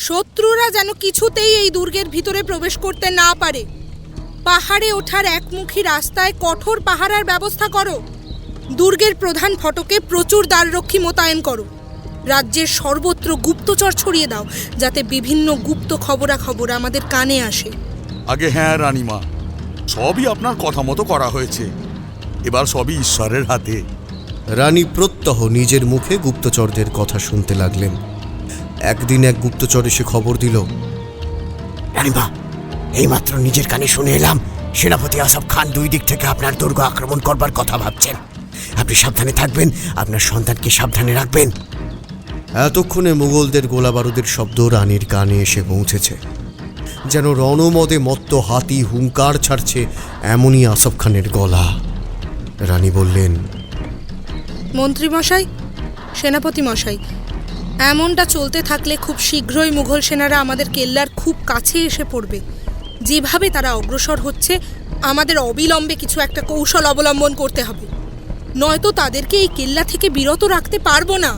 শত্রুরা যেন কিছুতেই এই দুর্গের ভিতরে প্রবেশ করতে না পারে। পাহাড়ে ওঠার একমুখী রাস্তায় কঠোর পাহারার ব্যবস্থা করো। দুর্গের প্রধান ফটকে প্রচুর দ্বাররক্ষী মোতায়েন করো। রাজ্যের সর্বত্র গুপ্তচর ছড়িয়ে দাও, যাতে বিভিন্ন গুপ্ত খবরাখবর আমাদের কানে আসে। আগে হ্যাঁ রানীমা, সবই আপনার কথা মতো করা হয়েছে, এবার সবই ঈশ্বরের হাতে। রানী প্রত্যহ নিজের মুখে গুপ্তচরদের কথা শুনতে লাগলেন। একদিন এক গুপ্তচর এসে খবর দিল, রানীমা, এইমাত্র নিজের কানে শুনে এলাম সেনাপতি আসফ খান 2 দিক থেকে আপনার দুর্গ আক্রমণ করবার কথা ভাবছেন। আপনি সাবধানে থাকবেন, আপনার সন্তানকে সাবধানে রাখবেন। এতক্ষণে মুঘলদের গোলাবারুদের শব্দ রানীর কানে এসে পৌঁছেছে। যেন রণমদে মত্ত হাতি হুঙ্কার ছাড়ছে, এমনই আসফ খানের গলা। রানী বললেন, মন্ত্রী মশাই, সেনাপতি মশাই, এমনটা চলতে থাকলে খুব শীঘ্রই মুঘল সেনারা আমাদের কেল্লার খুব কাছে এসে পড়বে। যেভাবে তারা অগ্রসর হচ্ছে, আমাদের অবিলম্বে কিছু একটা কৌশল অবলম্বন করতে হবে, নয়তো তাদেরকে এই কেল্লা থেকে বিরত রাখতে পারবো না।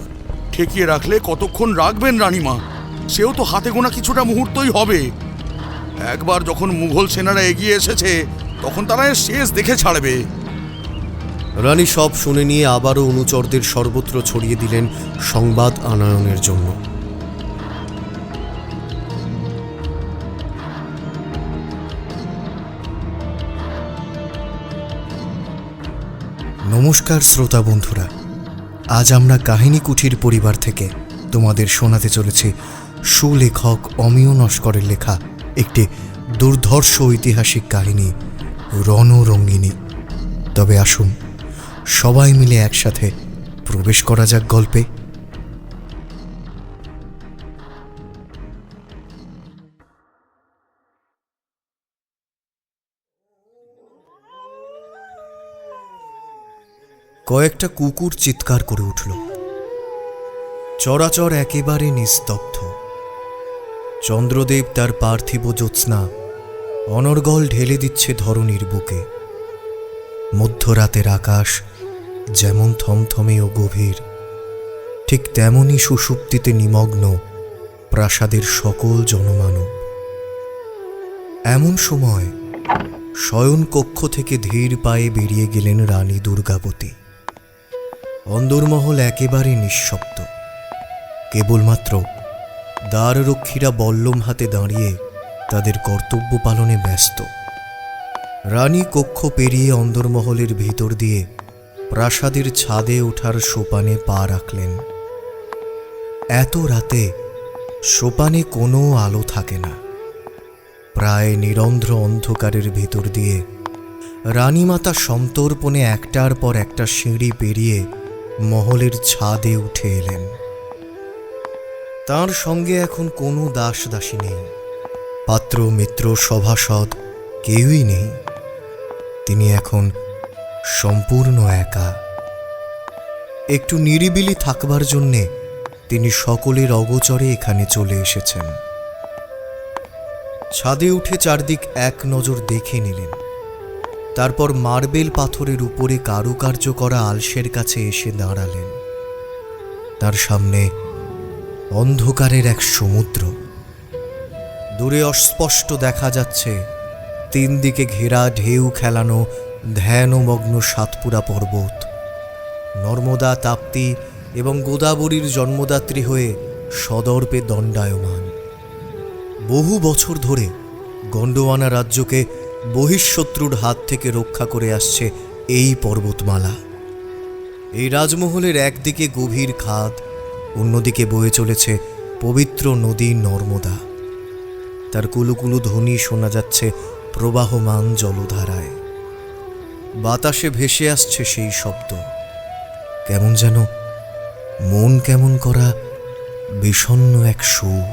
ঠেকিয়ে রাখলে কতক্ষণ রাখবেন রানীমা? সেও তো হাতে গোনা কিছুটা মুহূর্তই হবে। একবার যখন মুঘল সেনারা এগিয়ে এসেছে, তখন তারা এর শেষ দেখে ছাড়বে। রানী সব শুনে নিয়ে আবারও অনুচরদের সর্বত্র ছড়িয়ে দিলেন সংবাদ আনয়নের জন্য। নমস্কার শ্রোতা বন্ধুরা, আজ আমরা কাহিনী কুঠির পরিবার থেকে তোমাদের শোনাতে চলেছি সুলেখক অমিয় নস্করের লেখা একটি দুর্ধর্ষ ঐতিহাসিক কাহিনী, রণরঙ্গিনী। তবে আসুন সবাই মিলে একসাথে প্রবেশ করা যাক গল্পে। কয়েকটা কুকুর চিৎকার করে উঠল। চরাচর একেবারে নিস্তব্ধ। চন্দ্রদেব তার পার্থিব জ্যোৎস্না অনর্গল ঢেলে দিচ্ছে ধরণীর বুকে। মধ্যরাতের আকাশ যেমন থমথমে ও গভীর, ঠিক তেমনই সুষুপ্তিতে নিমগ্ন প্রাসাদের সকল জনমানব। এমন সময় শয়ন কক্ষ থেকে ধীর পায়ে বেরিয়ে গেলেন রানী দুর্গাবতী। অন্দরমহল একেবারে নিঃশব্দ। কেবলমাত্র দ্বাররক্ষীরা বল্লম হাতে দাঁড়িয়ে তাদের কর্তব্য পালনে ব্যস্ত। রানী কক্ষ পেরিয়ে অন্দরমহলের ভিতর দিয়ে প্রাসাদের ছাদে ওঠার সোপানে পা রাখলেন। এত রাতে সোপানে কোনো আলো থাকে না। প্রায় নিরন্ধ্র অন্ধকারের ভিতর দিয়ে রানীমাতা সন্তর্পণে একটার পর একটা সিঁড়ি পেরিয়ে মহলের ছাদে উঠে এলেন। তাঁর সঙ্গে এখন কোনো দাস দাসী নেই, পাত্র মিত্র সভাসদ কেউই নেই। তিনি এখন সম্পূর্ণ একা। একটু নিরিবিলি থাকবার জন্যে তিনি সকলের অগোচরে এখানে চলে এসেছেন। ছাদে উঠে চারদিক এক নজর দেখে নিলেন। তারপর মার্বেল পাথরের উপরে কারুকার্য করা আলসের কাছে এসে দাঁড়ালেন। তার সামনে অন্ধকারের এক সমুদ্র। দূরে অস্পষ্ট দেখা যাচ্ছে 3 দিকে ঘেরা ঢেউ খেলানো ধ্যানমগ্ন সাতপুরা পর্বত। নর্মদা, তাপ্তি এবং গোদাবরীর জন্মদাত্রী হয়ে সদর্পে দণ্ডায়মান। বহু বছর ধরে গন্ডোয়ানা রাজ্যকে বহিঃশত্রুর হাত থেকে রক্ষা করে আসছে এই পর্বতমালা। এই রাজমহলের একদিকে গভীর খাদ, অন্যদিকে বয়ে চলেছে পবিত্র নদী নর্মদা। তার কুলুকুলু ধ্বনি শোনা যাচ্ছে প্রবাহমান জলধারায়। বাতাসে ভেসে আসছে সেই শব্দ, কেমন যেন মন কেমন করা বিষণ্ণ এক সুর।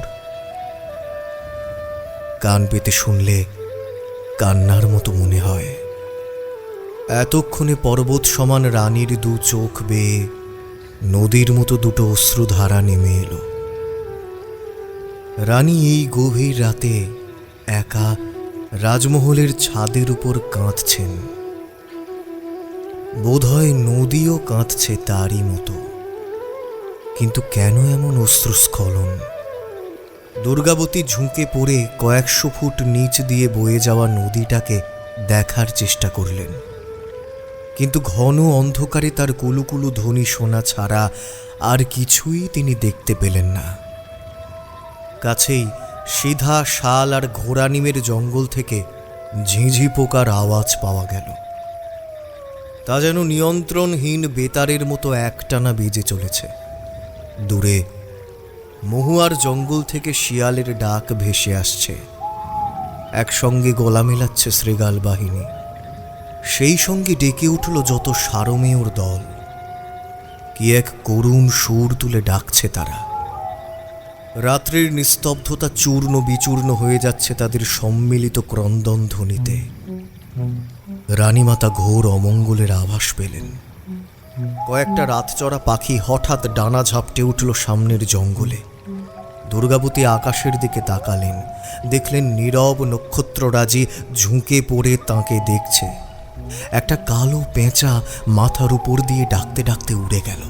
কান পেতে শুনলে কান্নার মতো মনে হয়। এতক্ষণে পর্বত সমান রানীর 2 চোখ বেয়ে নদীর মতো 2টো অশ্রুধারা নেমে এলো। রানী এই গভীর রাতে একা রাজমহলের ছাদের উপর কাঁদছেন। বোধহয় নদীও কাঁদছে তারই মতো। কিন্তু কেন এমন অশ্রুস্খলন? দুর্গাবতী ঝুঁকে পড়ে কয়েকশো ফুট নিচ দিয়ে বয়ে যাওয়া নদীটাকে দেখার চেষ্টা করলেন, কিন্তু ঘন অন্ধকারে তার কুলুকুলু ধ্বনি শোনা ছাড়া আর কিছুই তিনি দেখতে পেলেন না। কাছেই সিধা শাল আর ঘোড়া নিমের জঙ্গল থেকে ঝিঁঝি পোকার আওয়াজ পাওয়া গেল। তা যেন নিয়ন্ত্রণহীন বেতারের মতো একটানা বেজে চলেছে। দূরে মহুয়ার জঙ্গল থেকে শিয়ালের ডাক ভেসে আসছে, একসঙ্গে গলা মেলাচ্ছে শৃগাল বাহিনী। সেই সঙ্গে ডেকে উঠল যত সারমেয়র দল, কি এক করুণ সুর তুলে ডাকছে তারা। রাত্রির নিস্তব্ধতা চূর্ণ বিচূর্ণ হয়ে যাচ্ছে তাদের সম্মিলিত ক্রন্দন ধ্বনিতে। রানীমাতা ঘোর অমঙ্গলের আভাস পেলেন। কয়েকটা রাতচরা পাখি হঠাৎ ডানা ঝাপটে উঠল সামনের জঙ্গলে। দুর্গাবতী আকাশের দিকে তাকালেন, দেখলেন নীরব নক্ষত্ররাজি ঝুঁকে পড়ে তাঁকে দেখছে। একটা কালো পেঁচা মাথার উপর দিয়ে ডাকতে ডাকতে উড়ে গেল।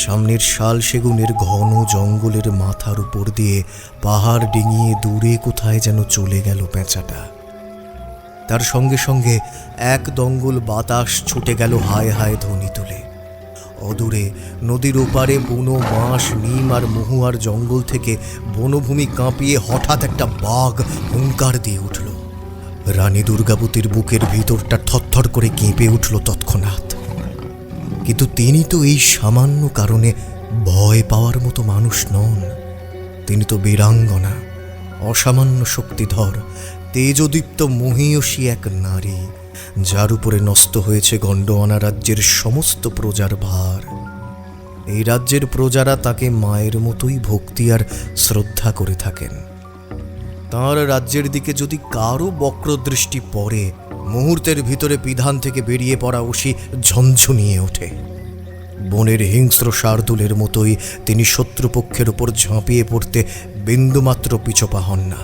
সামনের শাল সেগুনের ঘন জঙ্গলের মাথার উপর দিয়ে পাহাড় ডিঙিয়ে দূরে কোথায় যেন চলে গেল পেঁচাটা। তার সঙ্গে সঙ্গে এক দঙ্গল বাতাস ছুটে গেল হায় হায় ধ্বনি তুলে। অদূরে নদীর ওপারে বুনো বাঁশ, নিম আর মহুয়ার জঙ্গল থেকে বনভূমি কাঁপিয়ে হঠাৎ একটা বাঘ হুঙ্কার দিয়ে উঠল। রানী দুর্গাবতীর বুকের ভিতরটা থরথর করে কেঁপে উঠল তৎক্ষণাৎ। কিন্তু তিনি তো এই সামান্য কারণে ভয় পাওয়ার মতো মানুষ নন। তিনি তো বীরাঙ্গনা, অসামান্য শক্তিধর, তেজদীপ্ত মহীয়সী এক নারী, যার উপরে ন্যস্ত হয়েছে গণ্ডোয়ানা রাজ্যের সমস্ত প্রজার ভার। এই রাজ্যের প্রজারা তাকে মায়ের মতোই ভক্তি আর শ্রদ্ধা করে থাকেন। তাঁর রাজ্যের দিকে যদি কারো বক্রদৃষ্টি পড়ে, মুহূর্তের ভিতরে বিধান থেকে বেরিয়ে পড়া অসি ঝঞ্ঝনিয়ে ওঠে। বনের হিংস্র শার্দুলের মতোই তিনি শত্রুপক্ষের উপর ঝাঁপিয়ে পড়তে বিন্দুমাত্র পিছপা হন না।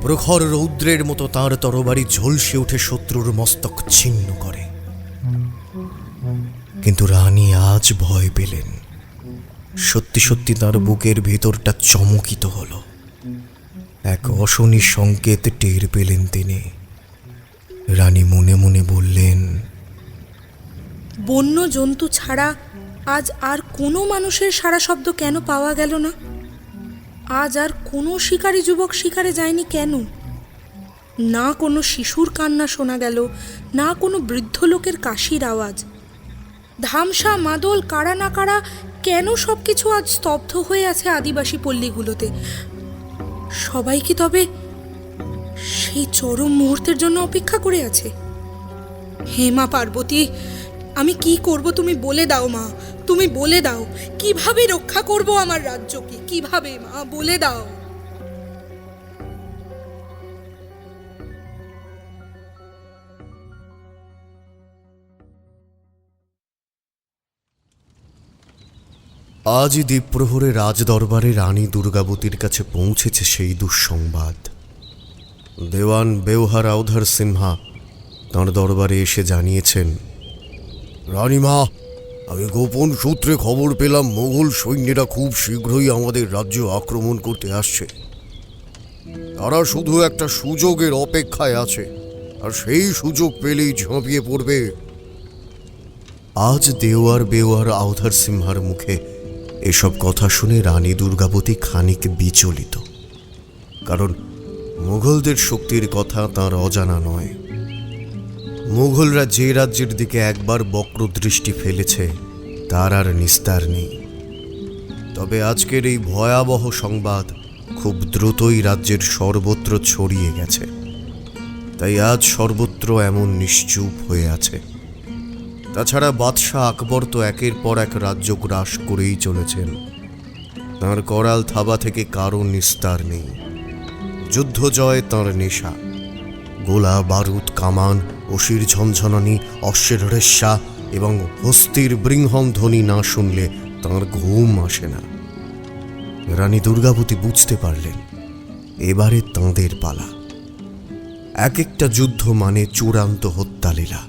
প্রখর রৌদ্রের মতো তাঁর তরবারি ঝলসে উঠে শত্রুর মস্তক ছিন্ন করে। কিন্তু রানী আজ ভয় পেলেন। সত্যি সত্যি তার বুকের ভিতরটা চমকিত হল। এক অশনি সংকেত টের পেলেন তিনি। রানী মনে মনে বললেন, বন্য জন্তু ছাড়া আজ আর কোনো মানুষের সাড়া শব্দ কেন পাওয়া গেল না? আজ আর কোনো শিকারী যুবক শিকারে যায়নি কেন? না কোনো শিশুর কান্না শোনা গেল, না কোনো বৃদ্ধ লোকের কাশির আওয়াজ। ধামসা, মাদল, কারা না কারা, কেন সব কিছু আজ স্তব্ধ হয়ে আছে আদিবাসী পল্লীগুলোতে? সবাই কি তবে সেই চরম মুহূর্তের জন্য অপেক্ষা করে আছে? হে মা পার্বতী, আমি কি করব তুমি বলে দাও মা, তুমি বলে দাও। কিভাবে রক্ষা করব আমার রাজ্যকে? কিভাবে মা, বলে দাও। আজই দ্বীপ্রহরে রাজদরবারে রানী দুর্গাবতীর কাছে পৌঁছেছে সেই দুঃসংবাদ। দেওয়ান বেওহার আউধার সিনহা তাঁর দরবারে এসে জানিয়েছেন, রানীমা, আমি গোপন সূত্রে খবর পেলাম মোগল সৈন্যরা খুব শীঘ্রই আমাদের রাজ্য আক্রমণ করতে আসছে। তারা শুধু একটা সুযোগের অপেক্ষায় আছে, আর সেই সুযোগ পেলেই ঝাঁপিয়ে পড়বে। আজ দেওয়ার বেওয়ার আউধার সিনহার মুখে এসব কথা শুনে রানী দুর্গাবতী খানিক বিচলিত। কারণ মুঘলদের শক্তির কথা তাঁর অজানা নয়। মুঘলরা যে রাজ্যের দিকে একবার বক্রদৃষ্টি ফেলেছে তার আর নিস্তার নেই। তবে আজকের এই ভয়াবহ সংবাদ খুব দ্রুতই রাজ্যের সর্বত্র ছড়িয়ে গেছে। তাই আজ সর্বত্র এমন নিশ্চুপ হয়ে আছে। তাছাড়া বাদশাহ আকবর তো একের পর এক রাজ্য গ্রাস করেই চলেছেন। তাঁর করাল থাবা থেকে কারো নিস্তার নেই। যুদ্ধ জয় তাঁর নেশা। গোলা বারুদ, কামান, অসির ঝনঝনানি, অশ্বের রেশা এবং হস্তির বৃংহম ধ্বনি না শুনলে তাঁর ঘুম আসে না। রানী দুর্গাবতী বুঝতে পারলেন এবারে তাঁদের পালা। এক একটা যুদ্ধ মানে চূড়ান্ত হত্যালীলা,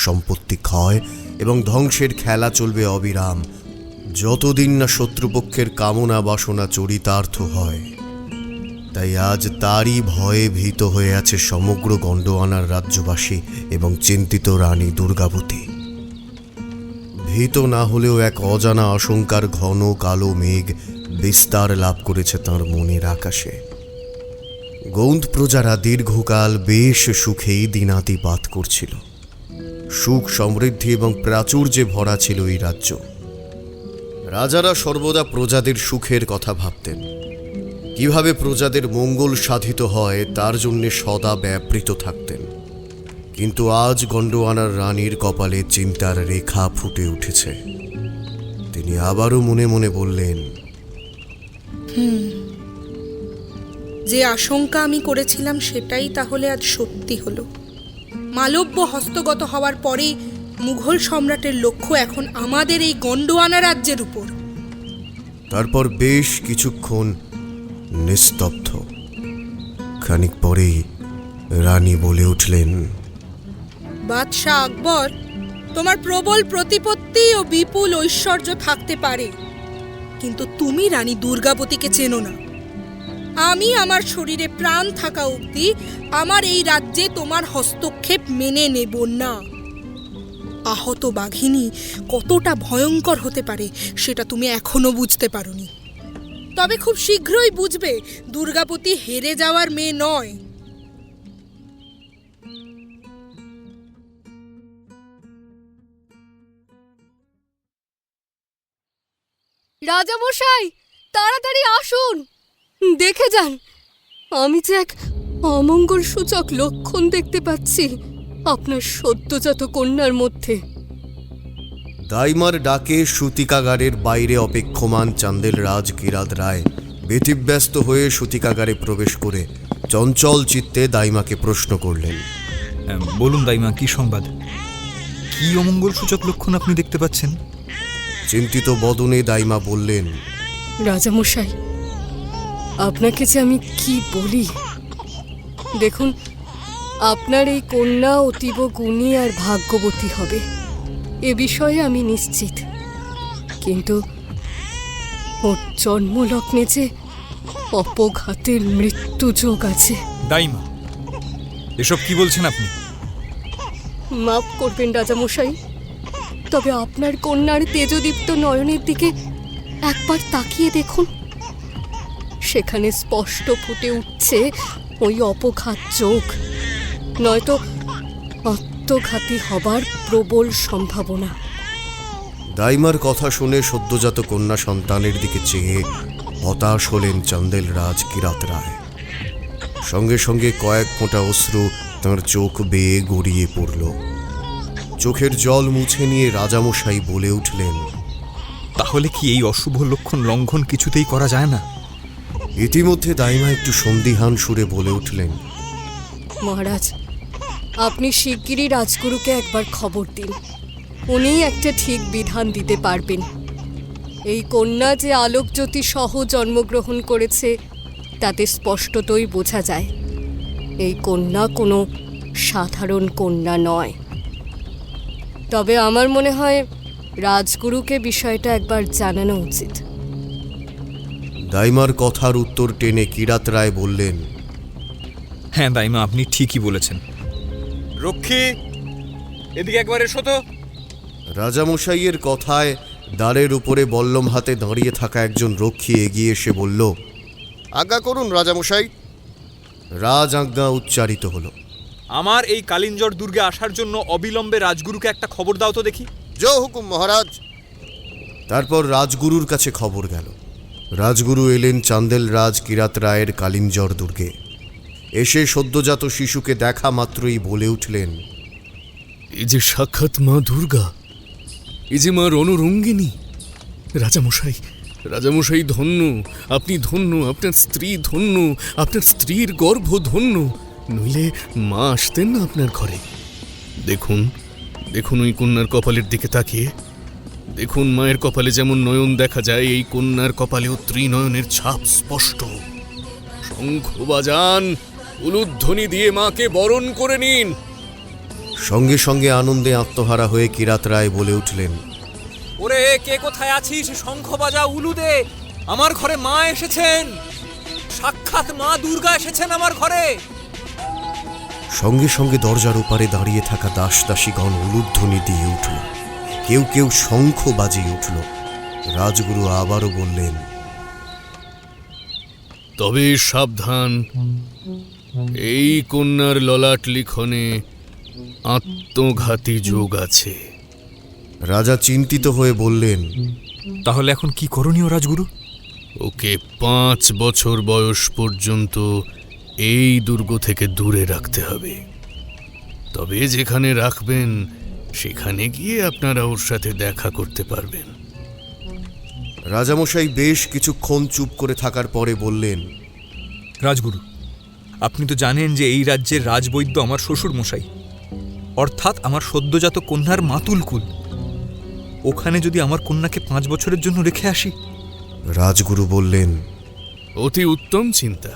সম্পত্তি ক্ষয় এবং ধ্বংসের খেলা চলবে অবিরাম, যতদিন না শত্রুপক্ষের কামনা বাসনা চরিতার্থ হয়। তাই আজ তারই ভয়ে ভীত হয়ে আছে সমগ্র গন্ডোয়ানার রাজ্যবাসী এবং চিন্তিত রানী দুর্গাবতী। ভীত না হলেও এক অজানা আশঙ্কার ঘন কালো মেঘ বিস্তার লাভ করেছে তাঁর মনের আকাশে। গৌন্দ প্রজারা দীর্ঘকাল বেশ সুখেই দিনাতিপাত করছিল। সুখ সমৃদ্ধি এবং প্রাচুর্যে ভরা ছিল এই রাজ্য। রাজারা সর্বদা প্রজাদের সুখের কথা ভাবতেন, কিভাবে প্রজাদের মঙ্গল সাধিত হয় তার জন্য সদা ব্যাপৃত থাকতেন। কিন্তু আজ গন্ডোয়ানার রানীর কপালে চিন্তার রেখা ফুটে উঠেছে। তিনি আবারও মনে মনে বললেন, যে আশঙ্কা আমি করেছিলাম সেটাই তাহলে আজ সত্যি হলো। মালব্য হস্তগত হওয়ার পরেই মুঘল সম্রাটের লক্ষ্য এখন আমাদের এই গন্ডোয়ানা রাজ্যের উপর। তারপর বেশ কিছুক্ষণ নিস্তব্ধ। খানিক পরেই রানী বলে উঠলেন, বাদশাহ আকবর, তোমার প্রবল প্রতিপত্তি ও বিপুল ঐশ্বর্য থাকতে পারে, কিন্তু তুমি রানী দুর্গাবতীকে চেনো না। আমি আমার শরীরে প্রাণ থাকা অবধি আমার এই রাজ্যে তোমার হস্তক্ষেপ মেনে নেব না। আহত বাঘিনী কতটা ভয়ঙ্কর হতে পারে সেটা তুমি এখনো বুঝতে পারোনি। তবে খুব শীঘ্রই বুঝবে দুর্গাবতী হেরে যাওয়ার মেয়ে নয়। রাজামশাই, তাড়াতাড়ি আসুন, দেখে যান। আমি যে এক অমঙ্গল সূচক লক্ষণ দেখতে পাচ্ছি আপনার সদ্যজাত কন্যার মধ্যে। দাইমার ডাকে সূতিকাগারের বাইরে অপেক্ষমান চান্দেল রাজ কিরাত রায় ব্যতিব্যস্ত হয়ে সূতিকাগারে প্রবেশ করে চঞ্চল চিত্তে দাইমাকে প্রশ্ন করলেন, বলুন দাইমা, কি সংবাদ? কি অমঙ্গল সূচক লক্ষণ আপনি দেখতে পাচ্ছেন? চিন্তিত বদনে দাইমা বললেন, রাজামশাই, আপনাকে যে আমি কি বলি। দেখুন, আপনার এই কন্যা অতীব গুণী আর ভাগ্যবতী হবে, এ বিষয়ে আমি নিশ্চিত। কিন্তু ওর জন্মলগ্নে যে অপঘাতের মৃত্যু যোগ আছে। দাইমা, এসব কি বলছেন আপনি? মাফ করবেন রাজামশাই, তবে আপনার কন্যার তেজদীপ্ত নয়নের দিকে একবার তাকিয়ে দেখুন। সেখানে স্পষ্ট ফুটে উঠছে ওই অপঘাত যোগ, নয়তো আত্মঘাতী হবার প্রবল সম্ভাবনা। দাইমার কথা শুনে সদ্যজাত কন্যা সন্তানের দিকে চেয়ে হতাশ হলেন চান্দেল রাজ কিরাত রায়। সঙ্গে সঙ্গে কয়েক ফোঁটা অশ্রু তাঁর চোখ বেয়ে গড়িয়ে পড়ল। চোখের জল মুছে নিয়ে রাজামশাই বলে উঠলেন, তাহলে কি এই অশুভ লক্ষণ লঙ্ঘন কিছুতেই করা যায় না? ইতিমধ্যে দাইমা একটু সন্দিহান সুরে বলে উঠলেন, মহারাজ, আপনি শিগগিরই রাজগুরুকে একবার খবর দিন। উনি একটা ঠিক বিধান দিতে পারবেন। এই কন্যা যে আলোকজ্যোতি সহ জন্মগ্রহণ করেছে তাতে স্পষ্টতই বোঝা যায় এই কন্যা কোনো সাধারণ কন্যা নয়। তবে আমার মনে হয় রাজগুরুকে বিষয়টা একবার জানানো উচিত। দাইমার কথার উত্তর টেনে কিরাত রায় বললেন, হ্যাঁ দাইমা, আপনি ঠিকই বলেছেন। রক্ষী, এদিকে একবার এসো তো। রাজামশাইয়ের কথায় দ্বারের উপরে বল্লম হাতে দাঁড়িয়ে থাকা একজন রক্ষী এগিয়ে এসে বলল, আজ্ঞা করুন রাজামশাই। রাজ আজ্ঞা উচ্চারিত হলো। আমার এই কালিঞ্জর দুর্গে আসার জন্য অবিলম্বে রাজগুরুকে একটা খবর দাও তো দেখি। জো হুকুম মহারাজ। তারপর রাজগুরুর কাছে খবর গেল। রাজগুরু এলেন চান্দেল রাজ কিরাত রায়ের কালিঞ্জর দুর্গে। এসে সদ্যজাত শিশুকে দেখা মাত্রই বলে উঠলেন, এই যে সাক্ষাৎ মা দুর্গা, এই যে মা রণরঙ্গিনী। রাজামশাই, রাজামশাই ধন্য, আপনি ধন্য, আপনার স্ত্রী ধন্য, আপনার স্ত্রীর গর্ভ ধন্য, নইলে মা আসতেন না আপনার ঘরে। দেখুন, দেখুন ওই কন্যার কপালের দিকে তাকিয়ে। দেখুন, মায়ের কপালে যেমন নয়ন দেখা যায়, এই কন্যার কপালেও ত্রিনয়নের ছাপ স্পষ্ট। শঙ্খ বাজান, উলুধ্বনি দিয়ে মাকে বরণ করে নিন। সঙ্গে সঙ্গে আনন্দে আত্মহারা হয়ে কিরাত রায় বলে উঠলেন, ওরে, কে কোথায় আছিস? শঙ্খ বাজা, উলু দে, আমার ঘরে মা এসেছেন। সাক্ষাৎ মা দুর্গা এসেছেন আমার ঘরে। সঙ্গে সঙ্গে দরজার ওপারে দাঁড়িয়ে থাকা দাস দাসীগণ উলুধ্বনি দিয়ে উঠল, কেউ কেউ শঙ্খ বাজিয়ে উঠল। রাজগুরু আবারও বললেন, তবে সাবধান, এই কন্যার ললাট লিখনে আত্মঘাতী যোগ আছে। রাজা চিন্তিত হয়ে বললেন, তাহলে এখন কি করণীয় রাজগুরু? ওকে 5 বছর বয়স পর্যন্ত এই দুর্গ থেকে দূরে রাখতে হবে। তবে যেখানে রাখবেন সেখানে গিয়ে আপনারা ওর সাথে দেখা করতে পারবেন। রাজামশাই বেশ কিছুক্ষণ চুপ করে থাকার পরে বললেন, রাজগুরু, আপনি তো জানেন যে এই রাজ্যের রাজবৈদ্য আমার শ্বশুর মশাই, অর্থাৎ আমার সদ্যজাত কন্যার মাতুল কুল। ওখানে যদি আমার কন্যাকে 5 বছরের জন্য রেখে আসি? রাজগুরু বললেন, অতি উত্তম চিন্তা।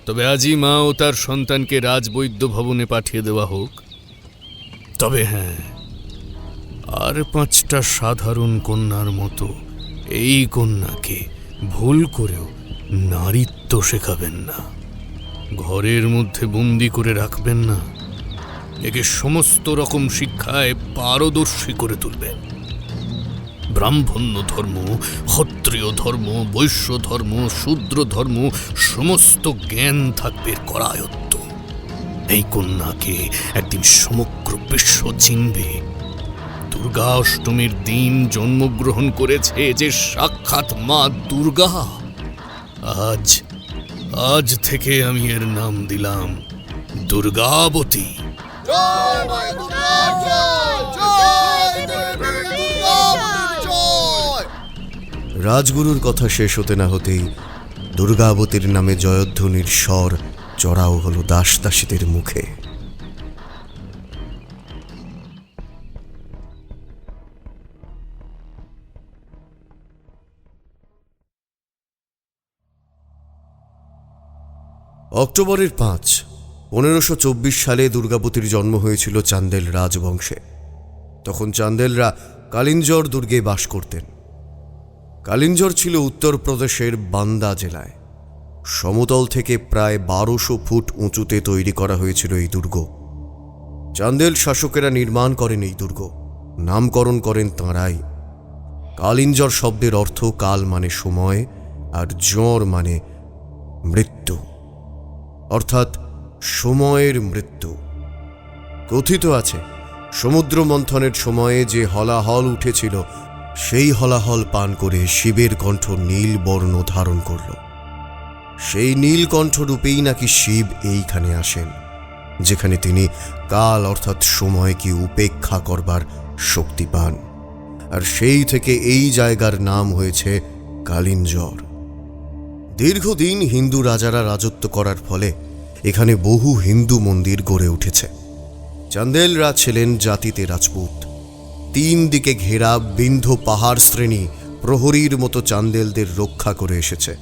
তবে আজই মা ও তার সন্তানকে রাজবৈদ্য ভবনে পাঠিয়ে দেওয়া হোক। তবে হ্যাঁ, আর 5টা সাধারণ কন্যার মতো এই কন্যাকে ভুল করেও নারীত্ব শেখাবেন না, ঘরের মধ্যে বন্দি করে রাখবেন না। একে সমস্ত রকম শিক্ষায় পারদর্শী করে তুলবেন। ব্রাহ্মণ্য ধর্ম, ক্ষত্রিয় ধর্ম, বৈশ্য ধর্ম, শূদ্র ধর্ম সমস্ত জ্ঞান থাকবে করায়ত্ত। এই কন্যাকে একদিন সমগ্র বিশ্ব চিনবে। দুর্গা অষ্টমীর দিন জন্মগ্রহণ করেছে যে সাক্ষাৎ মা দুর্গা। আজ থেকে আমি এর নাম দিলাম দুর্গাবতী। জয় মা দুর্গা, জয় জয় দেবী দুর্গাবতীর জয়। রাজগুরুর কথা শেষ হতে না হতেই দুর্গাবতীর নামে জয়ধ্বনির স্বর চড়াও হলো দাস দাসীদের মুখে। অক্টোবরের 5, 1524 সালে দুর্গাবতীর জন্ম হয়েছিল চান্দেল রাজবংশে। তখন চান্দেলরা কালিঞ্জর দুর্গে বাস করতেন। কালিঞ্জর ছিল উত্তরপ্রদেশের বান্দা জেলায়। সমতল থেকে প্রায় 1200 ফুট উঁচুতে তৈরি করা হয়েছিল এই দুর্গ। চান্দেল শাসকেরা নির্মাণ করেন এই দুর্গ, নামকরণ করেন তাঁরাই। কালিঞ্জর শব্দের অর্থ কাল মানে সময়, আর জর মানে মৃত্যু, অর্থাৎ সময়ের মৃত্যু। কথিত আছে সমুদ্র মন্থনের সময়ে যে হলাহল উঠেছিল, সেই হলাহল পান করে শিবের কণ্ঠ নীল বর্ণ ধারণ করল। সেই নীলকণ্ঠ রূপেই নাকি শিব এইখানে আসেন, যেখানে তিনি কাল অর্থাৎ সময়কে উপেক্ষা করবার শক্তি পান। আর সেই থেকে এই জায়গার নাম হয়েছে কালিঞ্জর। দীর্ঘদিন হিন্দু রাজারা রাজত্ব করার ফলে এখানে বহু হিন্দু মন্দির গড়ে উঠেছে। চান্দেলরা ছিলেন জাতিতে রাজপুত। 3 দিকে ঘেরা বিন্ধ্য পাহাড় শ্রেণী প্রহরীর মতো চান্দেলদের রক্ষা করে এসেছে।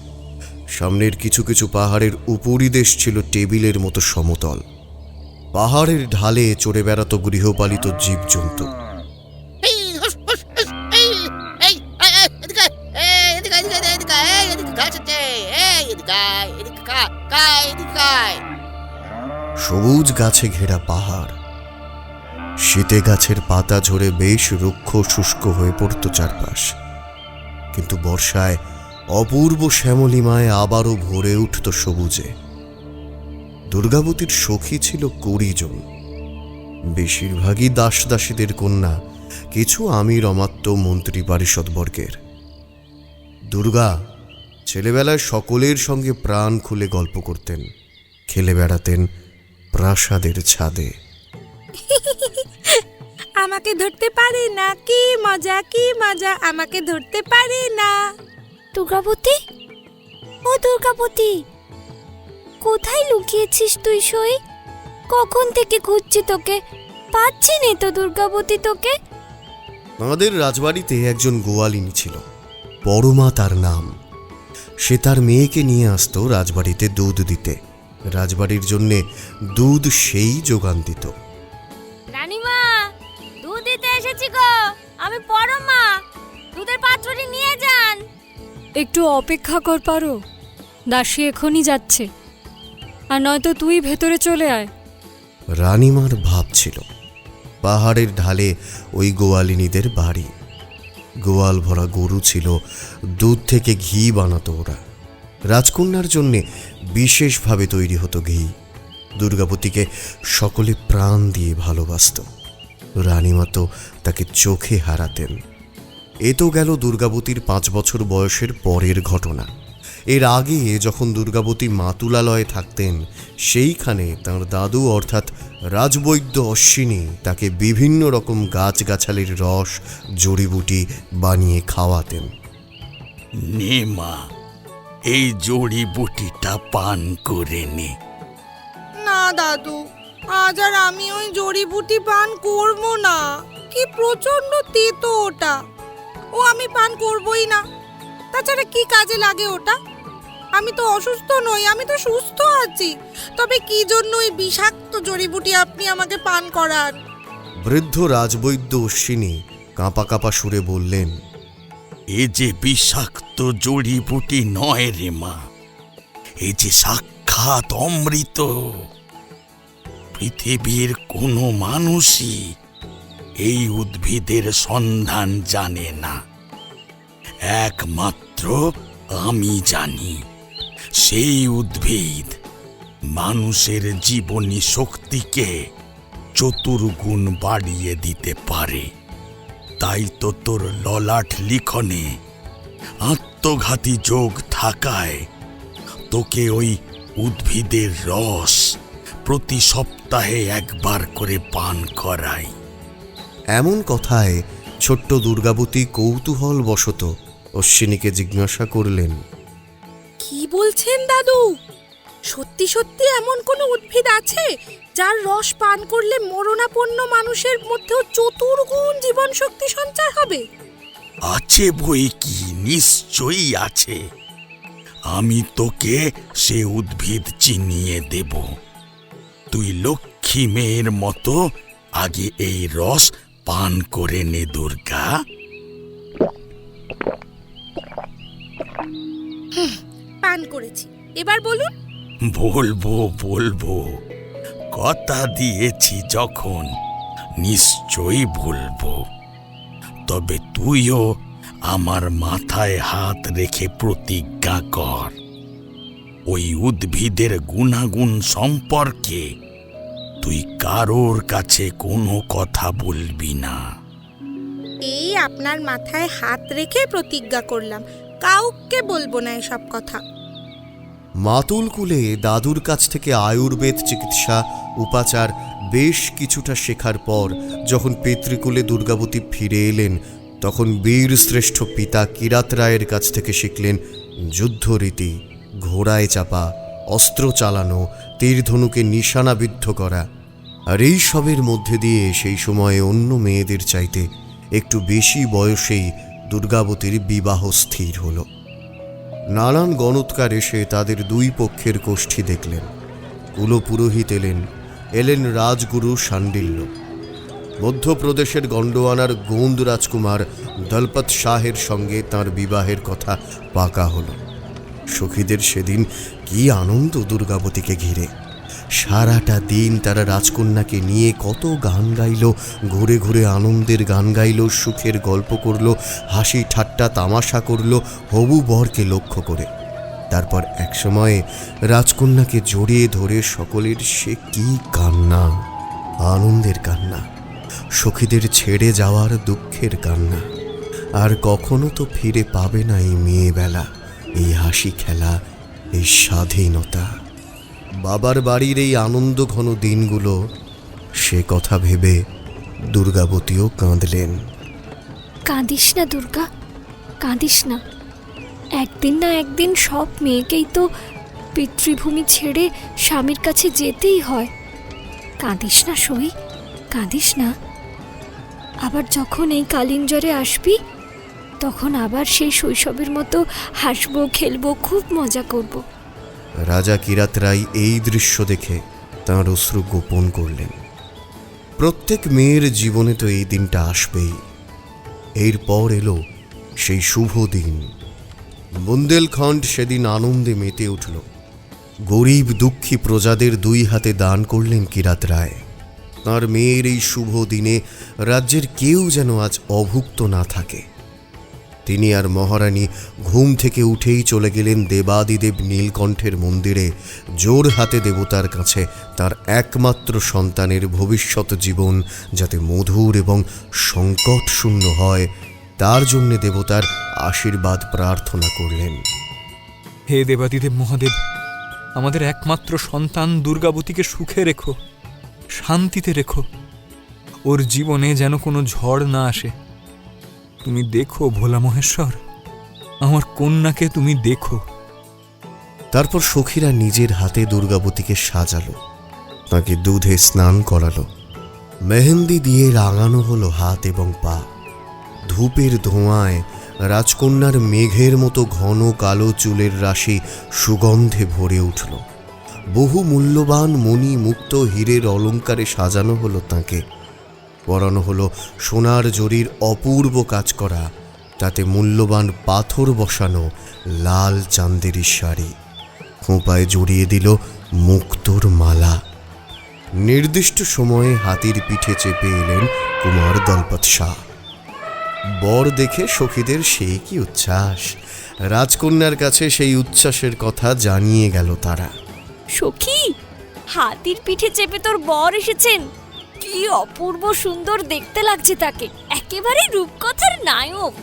সামনের কিছু কিছু পাহাড়ের উপরিদেশ ছিল টেবিলের মতো সমতল। পাহাড়ের ঢালে চড়ে বেড়াতো গৃহপালিত জীবজন্তু। সবুজ গাছে ঘেরা পাহাড়। শীতে গাছের পাতা ঝরে বেশ রুক্ষ শুষ্ক হয়ে পড়ত চারপাশ, কিন্তু বর্ষায় অপূর্ব শ্যামলিমায় আবারও ভরে উঠত সবুজে। দুর্গাবতীর সখী ছিল 20 জন, বেশিরভাগই দাস দাসীদের কন্যা, কিছু আমির অমাত্য মন্ত্রী পারিষদবর্গের। দুর্গা ছেলেবেলায় সকলের সঙ্গে প্রাণ খুলে গল্প করতেন, খেলে বেড়াতেন প্রাসাদের ছাদে। আমাকে ধরতে পারে না, কি মজা কি মজা, আমাকে ধরতে পারে না। দুর্গাবতী, ও দুর্গাবতী, কোথায় লুকিয়েছিস তুই সই? কখন থেকে খুঁজছি তোকে, পাচ্ছি নে তো দুর্গাবতী তোকে। আমাদের রাজবাড়িতে একজন গোয়ালিনী ছিল, পরমা তার নাম। সে তার মেয়েকে নিয়ে আসতো রাজবাড়িতে দুধ দিতে। রাজবাড়ির জন্যে দুধ সেই যোগান দিত। রানীমা, দুধ দিতে এসেছি গো, আমি পরমা, দুধের পাত্রটি নিয়ে যান। একটু অপেক্ষা কর পারো, দাসী এখনই যাচ্ছে, আর নয়তো তুই ভেতরে চলে আয়। রানীমার ভাব ছিল পাহাড়ের ঢালে ওই গোয়ালিনীদের বাড়ি। গোয়াল ভরা গরু ছিল, দুধ থেকে ঘি বানাতো ওরা। রাজকন্যার জন্যে বিশেষভাবে তৈরি হতো ঘি। দুর্গাবতীকে সকলে প্রাণ দিয়ে ভালোবাসত। রানীমা তো তাকে চোখে হারাতেন। এ তো গেল দুর্গাবতীর 5 বছর বয়সের পরের ঘটনা। এর আগে যখন দুর্গাবতী মাতুলালয়ে থাকতেন, সেইখানে তাঁর দাদু অর্থাৎ রাজবৈদ্য অশ্বিনী তাকে বিভিন্ন রকম গাছগাছালির রস, জড়িবুটি বানিয়ে খাওয়াতেন। নে মা, এই জড়িবুটিটা পান করে নে। না দাদু, আজ আর আমি ওই জড়িবুটি পান করব না। কি প্রচন্ড তেতো ওটা, ও আমি পান করবই না। তাছাড়া কি কাজে লাগে ওটা? আমি তো অসুস্থ নই, আমি তো সুস্থ আছি। তবে কি জন্য ওই বিষাক্ত জড়িবুটি আপনি আমাকে পান করান? বৃদ্ধ রাজবৈদ্য অশ্বিনী কাঁপা কাঁপা সুরে বললেন, এ যে বিষাক্ত জড়িবুটি নয় রে মা, এ যে সাক্ষাৎ অমৃত। পৃথিবীর কোনো মানুষই এই উদ্ভিদের সন্ধান জানে না, একমাত্র আমি জানি। সেই উদ্ভিদ মানুষের জীবনী শক্তিকে চতুর্গুণ বাড়িয়ে দিতে পারে। তাই তো তোর ললাট লিখনে আত্মঘাতী যোগ থাকায় তোকে ওই উদ্ভিদের রস প্রতি সপ্তাহে একবার করে পান করাই। এমন কথায় ছোট্ট দুর্গাবতী কৌতূহল বশত অশ্বিনীকে জিজ্ঞাসা করলেন, কি বলছেন দাদু? সত্যি সত্যি এমন কোনো উদ্ভিদ আছে যার রস পান করলে মরণাপন্ন মানুষের মধ্যেও চতুর্গুণ জীবন শক্তি সঞ্চার হবে? আছে বই কি, নিশ্চয়ই আছে। আমি তোকে সে উদ্ভিদ চিনিয়ে দেব। তুই লক্ষ্মী মেয়ের মতো আগে এই রস পান করে নে দুর্গা। পান করেছি, এবার বলুন। বলবো বলবো, কথা দিয়েছি যখন নিশ্চয়ই বলবো। তবে তুইও আমার মাথায় হাত রেখে প্রতিজ্ঞা কর, ওই উদ্ভিদের গুণাগুণ সম্পর্কে তুই কারোর কাছে কোনো কথা বলবি না। এই আপনার মাথায় হাত রেখে প্রতিজ্ঞা করলাম, কাউকে বলবো না এসব কথা। মাতুল কুলে দাদুর কাছ থেকে আয়ুর্বেদ চিকিৎসা উপাচার বেশ কিছুটা শেখার পর যখন পিতৃকুলে দুর্গাবতী ফিরে এলেন, তখন বীর শ্রেষ্ঠ পিতা কিরাত রায়ের কাছ থেকে শিখলেন যুদ্ধরীতি, ঘোড়ায় চাপা, অস্ত্র চালানো, তীরধনুকে নিশানাবিদ্ধ করা। আর এই সবের মধ্যে দিয়ে সেই সময়ে অন্য মেয়েদের চাইতে একটু বেশি বয়সেই দুর্গাবতীর বিবাহ স্থির হল। নানান গণৎকার এসে তাদের দুই পক্ষের কোষ্ঠী দেখলেন। কুলপুরোহিত এলেন রাজগুরু শাণ্ডিল্য। মধ্যপ্রদেশের গন্ডোয়ানার গোন্দ রাজকুমার দলপত শাহের সঙ্গে তার বিবাহের কথা পাকা হল। সখীদের সেদিন কি আনন্দ দুর্গাবতীকে ঘিরে। সারাটা দিন তারা রাজকন্যাকে নিয়ে কত গান গাইল, ঘুরে ঘুরে আনন্দের গান গাইল, সুখের গল্প করল, হাসি ঠাট্টা তামাশা করল হবু বরকে লক্ষ্য করে। তারপর একসময়ে রাজকন্যাকে জড়িয়ে ধরে সকলের সে কি কান্না, আনন্দের কান্না, সখীদের ছেড়ে যাওয়ার দুঃখের কান্না। আর কখনো তো ফিরে পাবে না এই মেয়েবেলা, এই হাসি খেলা, এই স্বাধীনতা। বাবার বাড়ির এই আনন্দ ঘন দিনগুলো, সে কথা ভেবে দুর্গাবতীও কাঁদলেন। কাঁদিস না দুর্গা, কাঁদিস না। একদিন না একদিন সব মেয়েকেই তো পিতৃভূমি ছেড়ে স্বামীর কাছে যেতেই হয়। কাঁদিস না সই, কাঁদিস না। আবার যখন এই কালিঞ্জরে আসবি, তখন আবার সেই শৈশবের মতো হাসবো, খেলবো, খুব মজা করব। রাজা কিরাত রায় এই দৃশ্য দেখে তাঁর অশ্রু গোপন করলেন। প্রত্যেক মেয়ের জীবনে তো এই দিনটা আসবেই। এরপর এলো সেই শুভ দিন। বুন্দেলখণ্ড সেদিন আনন্দে মেতে উঠল। গরিব দুঃখী প্রজাদের দুই হাতে দান করলেন কিরাত রায়। তাঁর মেয়ের এই শুভ দিনে রাজ্যের কেউ যেন আজ অভুক্ত না থাকে। তিনি আর মহারানী ঘুম থেকে উঠেই চলে গেলেন দেবাদিদেব নীলকণ্ঠের মন্দিরে জোর হাতে দেবতার কাছে তার একমাত্র সন্তানের ভবিষ্যৎ জীবন যাতে মধুর এবং সংকটশূন্য হয় তার জন্যে দেবতার আশীর্বাদ প্রার্থনা করলেন। হে দেবাদিদেব মহাদেব, আমাদের একমাত্র সন্তান দুর্গাবতীকে সুখে রেখো, শান্তিতে রেখো। ওর জীবনে যেন কোনো ঝড় না আসে। তুমি দেখো ভোলা মহেশ্বর, আমার কন্যাকে তুমি দেখো। তারপর সখীরা নিজের হাতে দুর্গাবতীকে সাজালো, তাকে দুধে স্নান করালো, মেহেন্দি দিয়ে রাঙানো হলো হাত এবং পা। ধূপের ধোঁয়ায় রাজকন্যার মেঘের মতো ঘন কালো চুলের রাশি সুগন্ধে ভরে উঠল। বহু মূল্যবান মণি মুক্ত হীরের অলঙ্কারে সাজানো হলো তাঁকে। পরানো হলো সোনার জরির অপূর্ব কাজ করা, তাতে মূল্যবান পাথর বসানো লাল চাঁদেরি শাড়ি। খোঁপায় জড়িয়ে দিল মুক্তোর মালা। নির্দিষ্ট সময়ে হাতির পিঠে চেপে এলেন কুমার দলপত শাহ। বর দেখে সখীদের সেই কি উচ্ছ্বাস! রাজকন্যার কাছে সেই উচ্ছ্বাসের কথা জানিয়ে গেল তারা। সখী, হাতির পিঠে চেপে তোর বর এসেছেন। কি অপূর্ব সুন্দর দেখতে লাগছে তাকে, একেবারে রূপকথার নায়ক।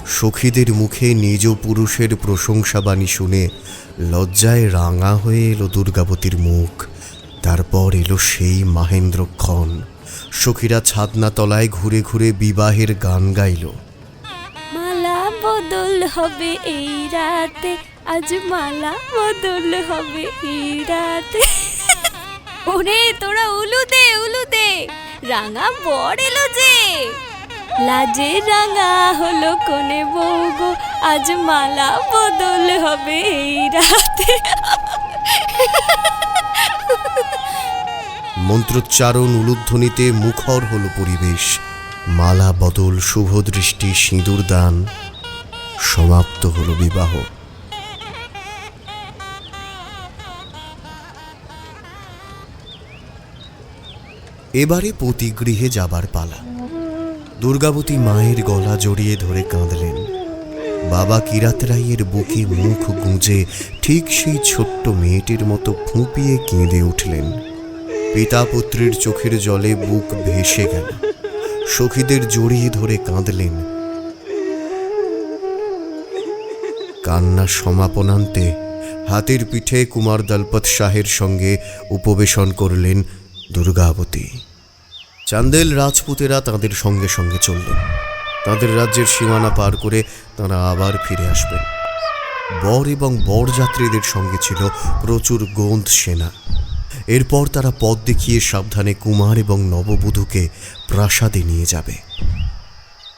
সখীদের মুখে নিজ পুরুষের প্রশংসাবাণী শুনে লজ্জায় রাঙা হয়ে এলো দুর্গাবতীর মুখ। তারপর এলো সেই মাহেন্দ্রক্ষণ। সখীরা ছাদনা তলায় ঘুরে ঘুরে বিবাহের গান গাইল। মালা বদল হবে এই রাতে, আজ মালা বদল হবে এই রাতে। ওরে তোরা উলু দে, উলু দে, রাঙা বর এলো যে। লাজে রাঙা হলো কোনে বউ গো, আজ মালা বদল হবে এই রাতে। মন্ত্রোচ্চারণ উলুধ্বনিতে মুখর হলো পরিবেশ। মালা বদল, শুভদৃষ্টি, সিঁদুর দান, সমাপ্ত হলো বিবাহ। এবারে পতিগৃহে যাবার পালা। দুর্গাবতী মায়ের গলা জড়িয়ে ধরে কাঁদলেন। বাবা কিরাত রায়ের বুকে মুখ গুঁজে ঠিক সেই ছোট্ট মেয়েটির মতো ফুঁপিয়ে কেঁদে উঠলেন। পিতা পুত্রের চোখের জলে বুক ভেসে গেল। সখীদের জড়িয়ে ধরে কাঁদলেন। কান্না সমাপনান্তে হাতের পিঠে কুমার দলপত শাহের সঙ্গে উপবেশন করলেন দুর্গাবতী। চান্দেল রাজপুতেরা তাঁদের সঙ্গে সঙ্গে চললেন। তাঁদের রাজ্যের সীমানা পার করে তাঁরা আবার ফিরে আসবেন। বর এবং বরযাত্রীদের সঙ্গে ছিল প্রচুর গোঁদ সেনা। এরপর তারা পথ দেখিয়ে সাবধানে কুমার এবং নববধূকে প্রাসাদে নিয়ে যাবে।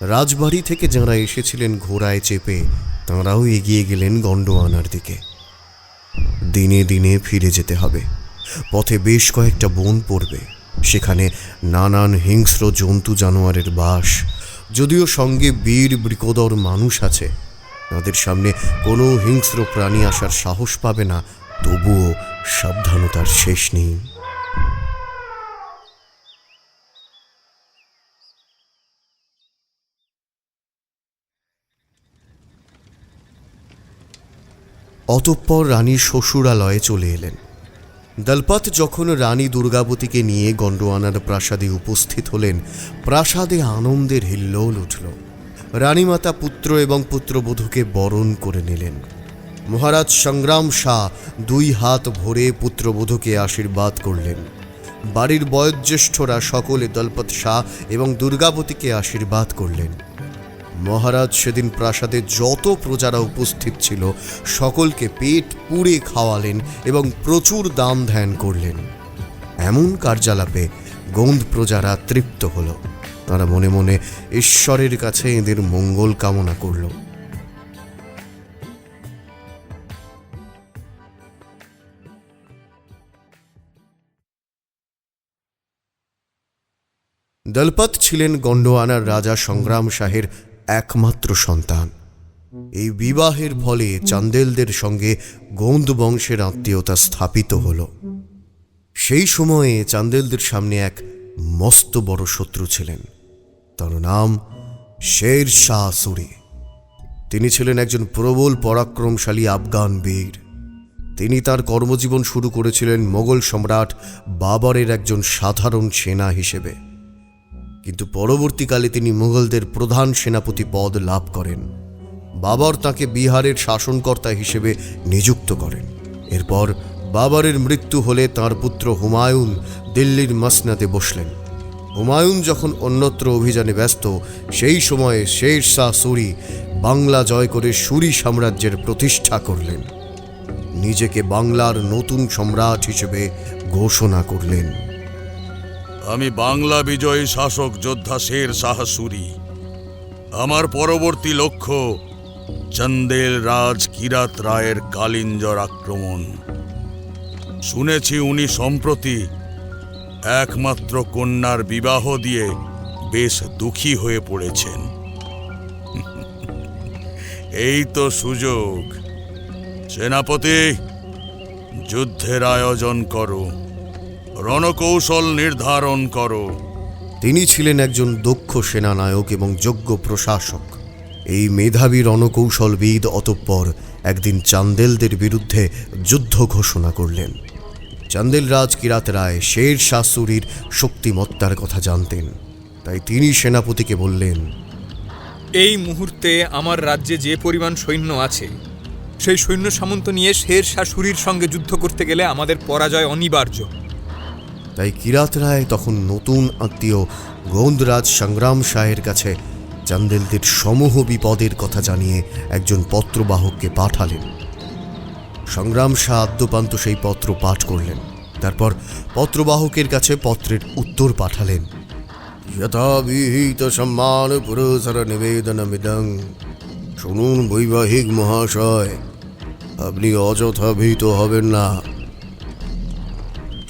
রাজবাড়ি থেকে যাঁরা এসেছিলেন ঘোড়ায় চেপে, তাঁরাও এগিয়ে গেলেন গন্ডোয়ানার দিকে। দিনে দিনে ফিরে যেতে হবে। পথে বেশ কয়েকটা বন পড়বে, সেখানে নানান হিংস্র জন্তু জানোয়ারের বাস। যদিও সঙ্গে বীর বৃকোদর মানুষ আছে, তাদের সামনে কোনো হিংস্র প্রাণী আসার সাহস পাবে না, তবুও সাবধানতার শেষ নেই। অতঃপর রানীর শ্বশুরালয়ে চলে এলেন। দলপত যখন রানী দুর্গাবতীকে নিয়ে গন্ডোয়ানার প্রাসাদে উপস্থিত হলেন, প্রাসাদে আনন্দের হিল্লোল উঠল। রানীমাতা পুত্র এবং পুত্রবধূকে বরণ করে নিলেন। মহারাজ সংগ্রাম শাহ দুই হাত ভরে পুত্রবধূকে আশীর্বাদ করলেন। বাড়ির বয়োজ্যেষ্ঠরা সকলে দলপত শাহ এবং দুর্গাবতীকে আশীর্বাদ করলেন। মহারাজ সেদিন প্রাসাদে যত প্রজারা উপস্থিত ছিল সকলকে পেট পুড়ে খাওয়ালেন এবং প্রচুর দান ধ্যান করলেন। এমন কার্যালাপে গোন্দ প্রজারা তৃপ্ত হল। তারা মনে মনে ঈশ্বরের কাছে এদের মঙ্গল কামনা করল। দলপত ছিলেন গন্ডোয়ানার রাজা সংগ্রাম শাহের একমাত্র সন্তান। এই বিবাহের ফলে চান্দেলদের সঙ্গে গোন্দ বংশের আত্মীয়তা স্থাপিত হল। সেই সময়ে চান্দেলদের সামনে এক মস্ত বড় শত্রু ছিলেন। তার নাম শের শাহ সুরি। তিনি ছিলেন একজন প্রবল পরাক্রমশালী আফগান বীর। তিনি তার কর্মজীবন শুরু করেছিলেন মোগল সম্রাট বাবরের একজন সাধারণ সেনা হিসেবে, কিন্তু পরবর্তীকালে তিনি মুঘলদের প্রধান সেনাপতি পদ লাভ করেন। বাবর তাকে বিহারের শাসনকর্তা হিসেবে নিযুক্ত করেন। এরপর বাবরের মৃত্যু হলে তার পুত্র হুমায়ুন দিল্লির মসনদে বসলেন। হুমায়ুন যখন অন্যত্র অভিযানে ব্যস্ত, সেই সময়ে শের শাহ সুরি বাংলা জয় করে সুরি সাম্রাজ্যের প্রতিষ্ঠা করলেন। নিজেকে বাংলার নতুন সম্রাট হিসেবে ঘোষণা করলেন। আমি বাংলা বিজয়ী শাসক যোদ্ধা শের শাহ সুরি। আমার পরবর্তী লক্ষ্য চন্দেল রাজ কিরাত রায়ের কালিঞ্জর আক্রমণ। শুনেছি উনি সম্প্রতি একমাত্র কন্যার বিবাহ দিয়ে বেশ দুঃখী হয়ে পড়েছেন। এই তো সুযোগ। সেনাপতি, যুদ্ধের আয়োজন করো, রণকৌশল নির্ধারণ করো। তিনি ছিলেন একজন দক্ষ সেনানায়ক এবং যোগ্য প্রশাসক। এই মেধাবী রণকৌশলবিদ অতঃপর একদিন চান্দেলদের বিরুদ্ধে যুদ্ধ ঘোষণা করলেন। চান্দেল রাজ কিরাত রায় শের শাহ সুরির শক্তিমত্তার কথা জানতেন, তাই তিনি সেনাপতিকে বললেন, এই মুহূর্তে আমার রাজ্যে যে পরিমাণ সৈন্য আছে, সেই সৈন্য সামন্ত নিয়ে শের শাহ সুরির সঙ্গে যুদ্ধ করতে গেলে আমাদের পরাজয় অনিবার্য। তাই কিরাত রায় তখন নতুন আত্মীয় গোন্দরাজ সংগ্রাম শাহের কাছে চান্দেলদের সমূহ বিপদের কথা জানিয়ে একজন পত্রবাহককে পাঠালেন। সংগ্রাম শাহ আদ্যপান্ত সেই পত্র পাঠ করলেন। তারপর পত্রবাহকের কাছে পত্রের উত্তর পাঠালেন। যথাবিহিত সম্মান পুরস্কার নিবেদনমিদং। শুনুন বৈবাহিক মহাশয়, আপনি অযথা ভীত হবেন না।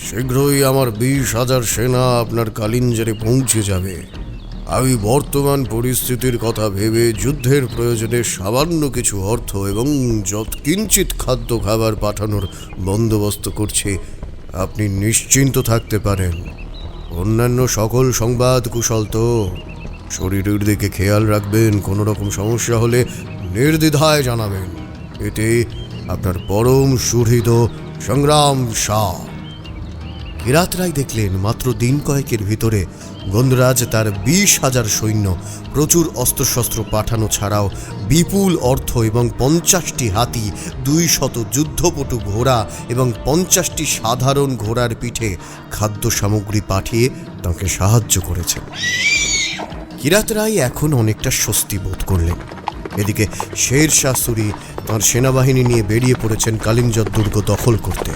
শীঘ্রই আমার 20,000 সেনা আপনার কালিঞ্জরে পৌঁছে যাবে। আমি বর্তমান পরিস্থিতির কথা ভেবে যুদ্ধের প্রয়োজনে সামান্য কিছু অর্থ এবং যৎকিঞ্চিৎ খাদ্য খাবার পাঠানোর বন্দোবস্ত করছি। আপনি নিশ্চিন্ত থাকতে পারেন। অন্যান্য সকল সংবাদ কুশল তো? শরীরের দিকে খেয়াল রাখবেন, কোনো রকম সমস্যা হলে নির্দ্বিধায় জানাবেন। এতে আপনার পরম সুহৃদ সংগ্রাম শাহ। কিরাত রায় দেখলেন মাত্র দিন কয়েকের ভিতরে গোন্দরাজ তার 20,000 সৈন্য, প্রচুর অস্ত্রশস্ত্র পাঠানো ছাড়াও বিপুল অর্থ এবং 50টি হাতি, 200 যুদ্ধপটু ঘোড়া এবং 50টি সাধারণ ঘোড়ার পিঠে খাদ্য সামগ্রী পাঠিয়ে তাঁকে সাহায্য করেছেন। কিরাত রায় এখন অনেকটা স্বস্তি বোধ করলেন। এদিকে শের শাহ সুরি তাঁর সেনাবাহিনী নিয়ে বেরিয়ে পড়েছেন কালিঞ্জর দুর্গ দখল করতে।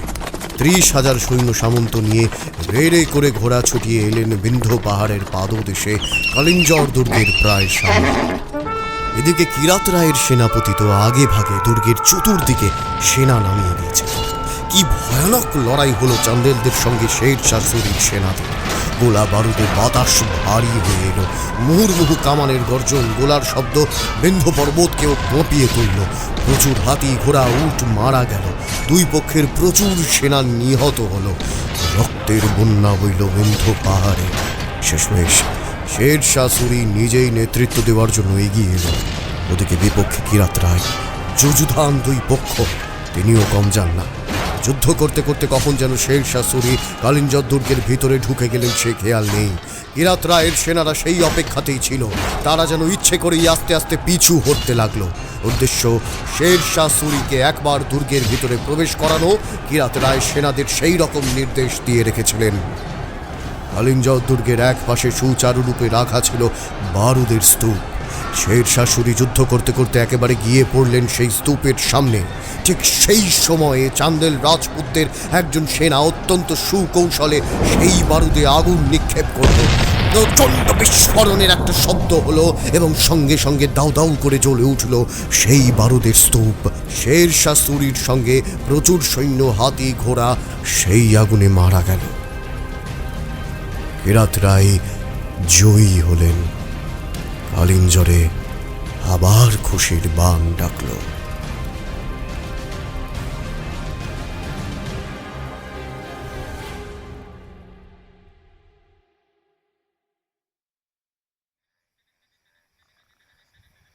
30,000 সৈন্য সামন্ত নিয়ে রেড়ে করে ঘোড়া ছুটিয়ে এলেন বিন্ধ্য পাহাড়ের পাদদেশে কালিঞ্জর দুর্গের প্রায় সামনে। এদিকে কিরাত রায়ের সেনাপতি তো আগে ভাগে দুর্গের চতুর্দিকে সেনা নামিয়ে দিয়েছে। কি ভয়ানক লড়াই হলো চান্দেলদের সঙ্গে শের শাহ সুরির সেনাদের। গোলা বারুদে বাতাস ভারী হয়ে এলো। মুহুর্মুহু কামানের গর্জন, গোলার শব্দ বিন্ধ্য পর্বতকেও কঁপিয়ে তুলল। প্রচুর হাতি, ঘোড়া, উট মারা গেল। দুই পক্ষের প্রচুর সেনা নিহত হলো। রক্তের বন্যা বইল বিন্ধ্য পাহাড়ে। শেষমেশ শের শাহ সুরি নিজেই নেতৃত্ব দেওয়ার জন্য এগিয়ে এলো। ওদিকে বিপক্ষে কিরাত রায়। যুযুধান দুই পক্ষ, তিনিও কম যান না। যুদ্ধ করতে করতে কখন যেন শের শাহ সুরি কালিঞ্জর দুর্গের ভিতরে ঢুকে গেলেন সে খেয়াল নেই। কিরাত রায়ের সেনারা সেই অপেক্ষাতেই ছিল। তারা যেন ইচ্ছে করেই আস্তে আস্তে পিছু হটতে লাগলো। উদ্দেশ্য শের শাহ সুরিকে একবার দুর্গের ভিতরে প্রবেশ করানো। কিরাত রায় সেনাদের সেই রকম নির্দেশ দিয়ে রেখেছিলেন। কালিঞ্জর দুর্গের এক পাশে সুচারুরূপে রাখা ছিল বারুদের স্তূপ। শের শাহ সুরি যুদ্ধ করতে করতে একেবারে গিয়ে পড়লেন সেই স্তূপের সামনে। ঠিক সেই সময়ে চান্দেল রাজপুতদের একজন সেনা অত্যন্ত সুকৌশলে সেই বারুদে আগুন নিক্ষেপ করল। প্রচণ্ড বিস্ফোরণের একটা শব্দ হলো এবং সঙ্গে সঙ্গে দাউ দাউ করে জ্বলে উঠল সেই বারুদের স্তূপ। শের শাহ সুরির সঙ্গে প্রচুর সৈন্য, হাতি, ঘোড়া সেই আগুনে মারা গেল। কিরাত রায় জয়ী হলেন। কালিঞ্জরে আবার খুশির বান ডাকল।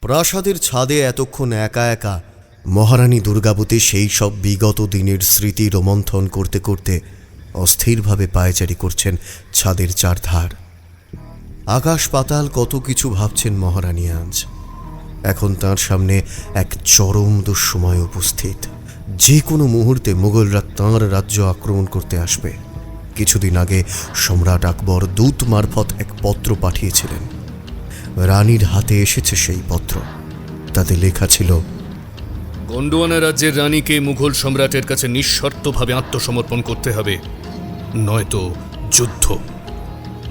প্রাসাদের ছাদে এতক্ষণ একা একা মহারানী দুর্গাবতী সেই সব বিগত দিনের স্মৃতি রোমন্থন করতে করতে অস্থিরভাবে পায়চারি করছেন ছাদের চারধার। আকাশ পাতাল কত কিছু ভাবছেন মহারানী আজ। এখন তার সামনে এক চরম দুঃসময় উপস্থিত। যে কোনো মুহূর্তে মুঘলরা তাঁর রাজ্য আক্রমণ করতে আসবে। কিছুদিন আগে সম্রাট আকবর দূত মারফত এক পত্র পাঠিয়েছিলেন। রানীর হাতে এসেছে সেই পত্র। তাতে লেখা ছিল, গন্ডোয়ানা রাজ্যের রানীকে মুঘল সম্রাটের কাছে নিঃশর্তভাবে আত্মসমর্পণ করতে হবে, নয়তো যুদ্ধ।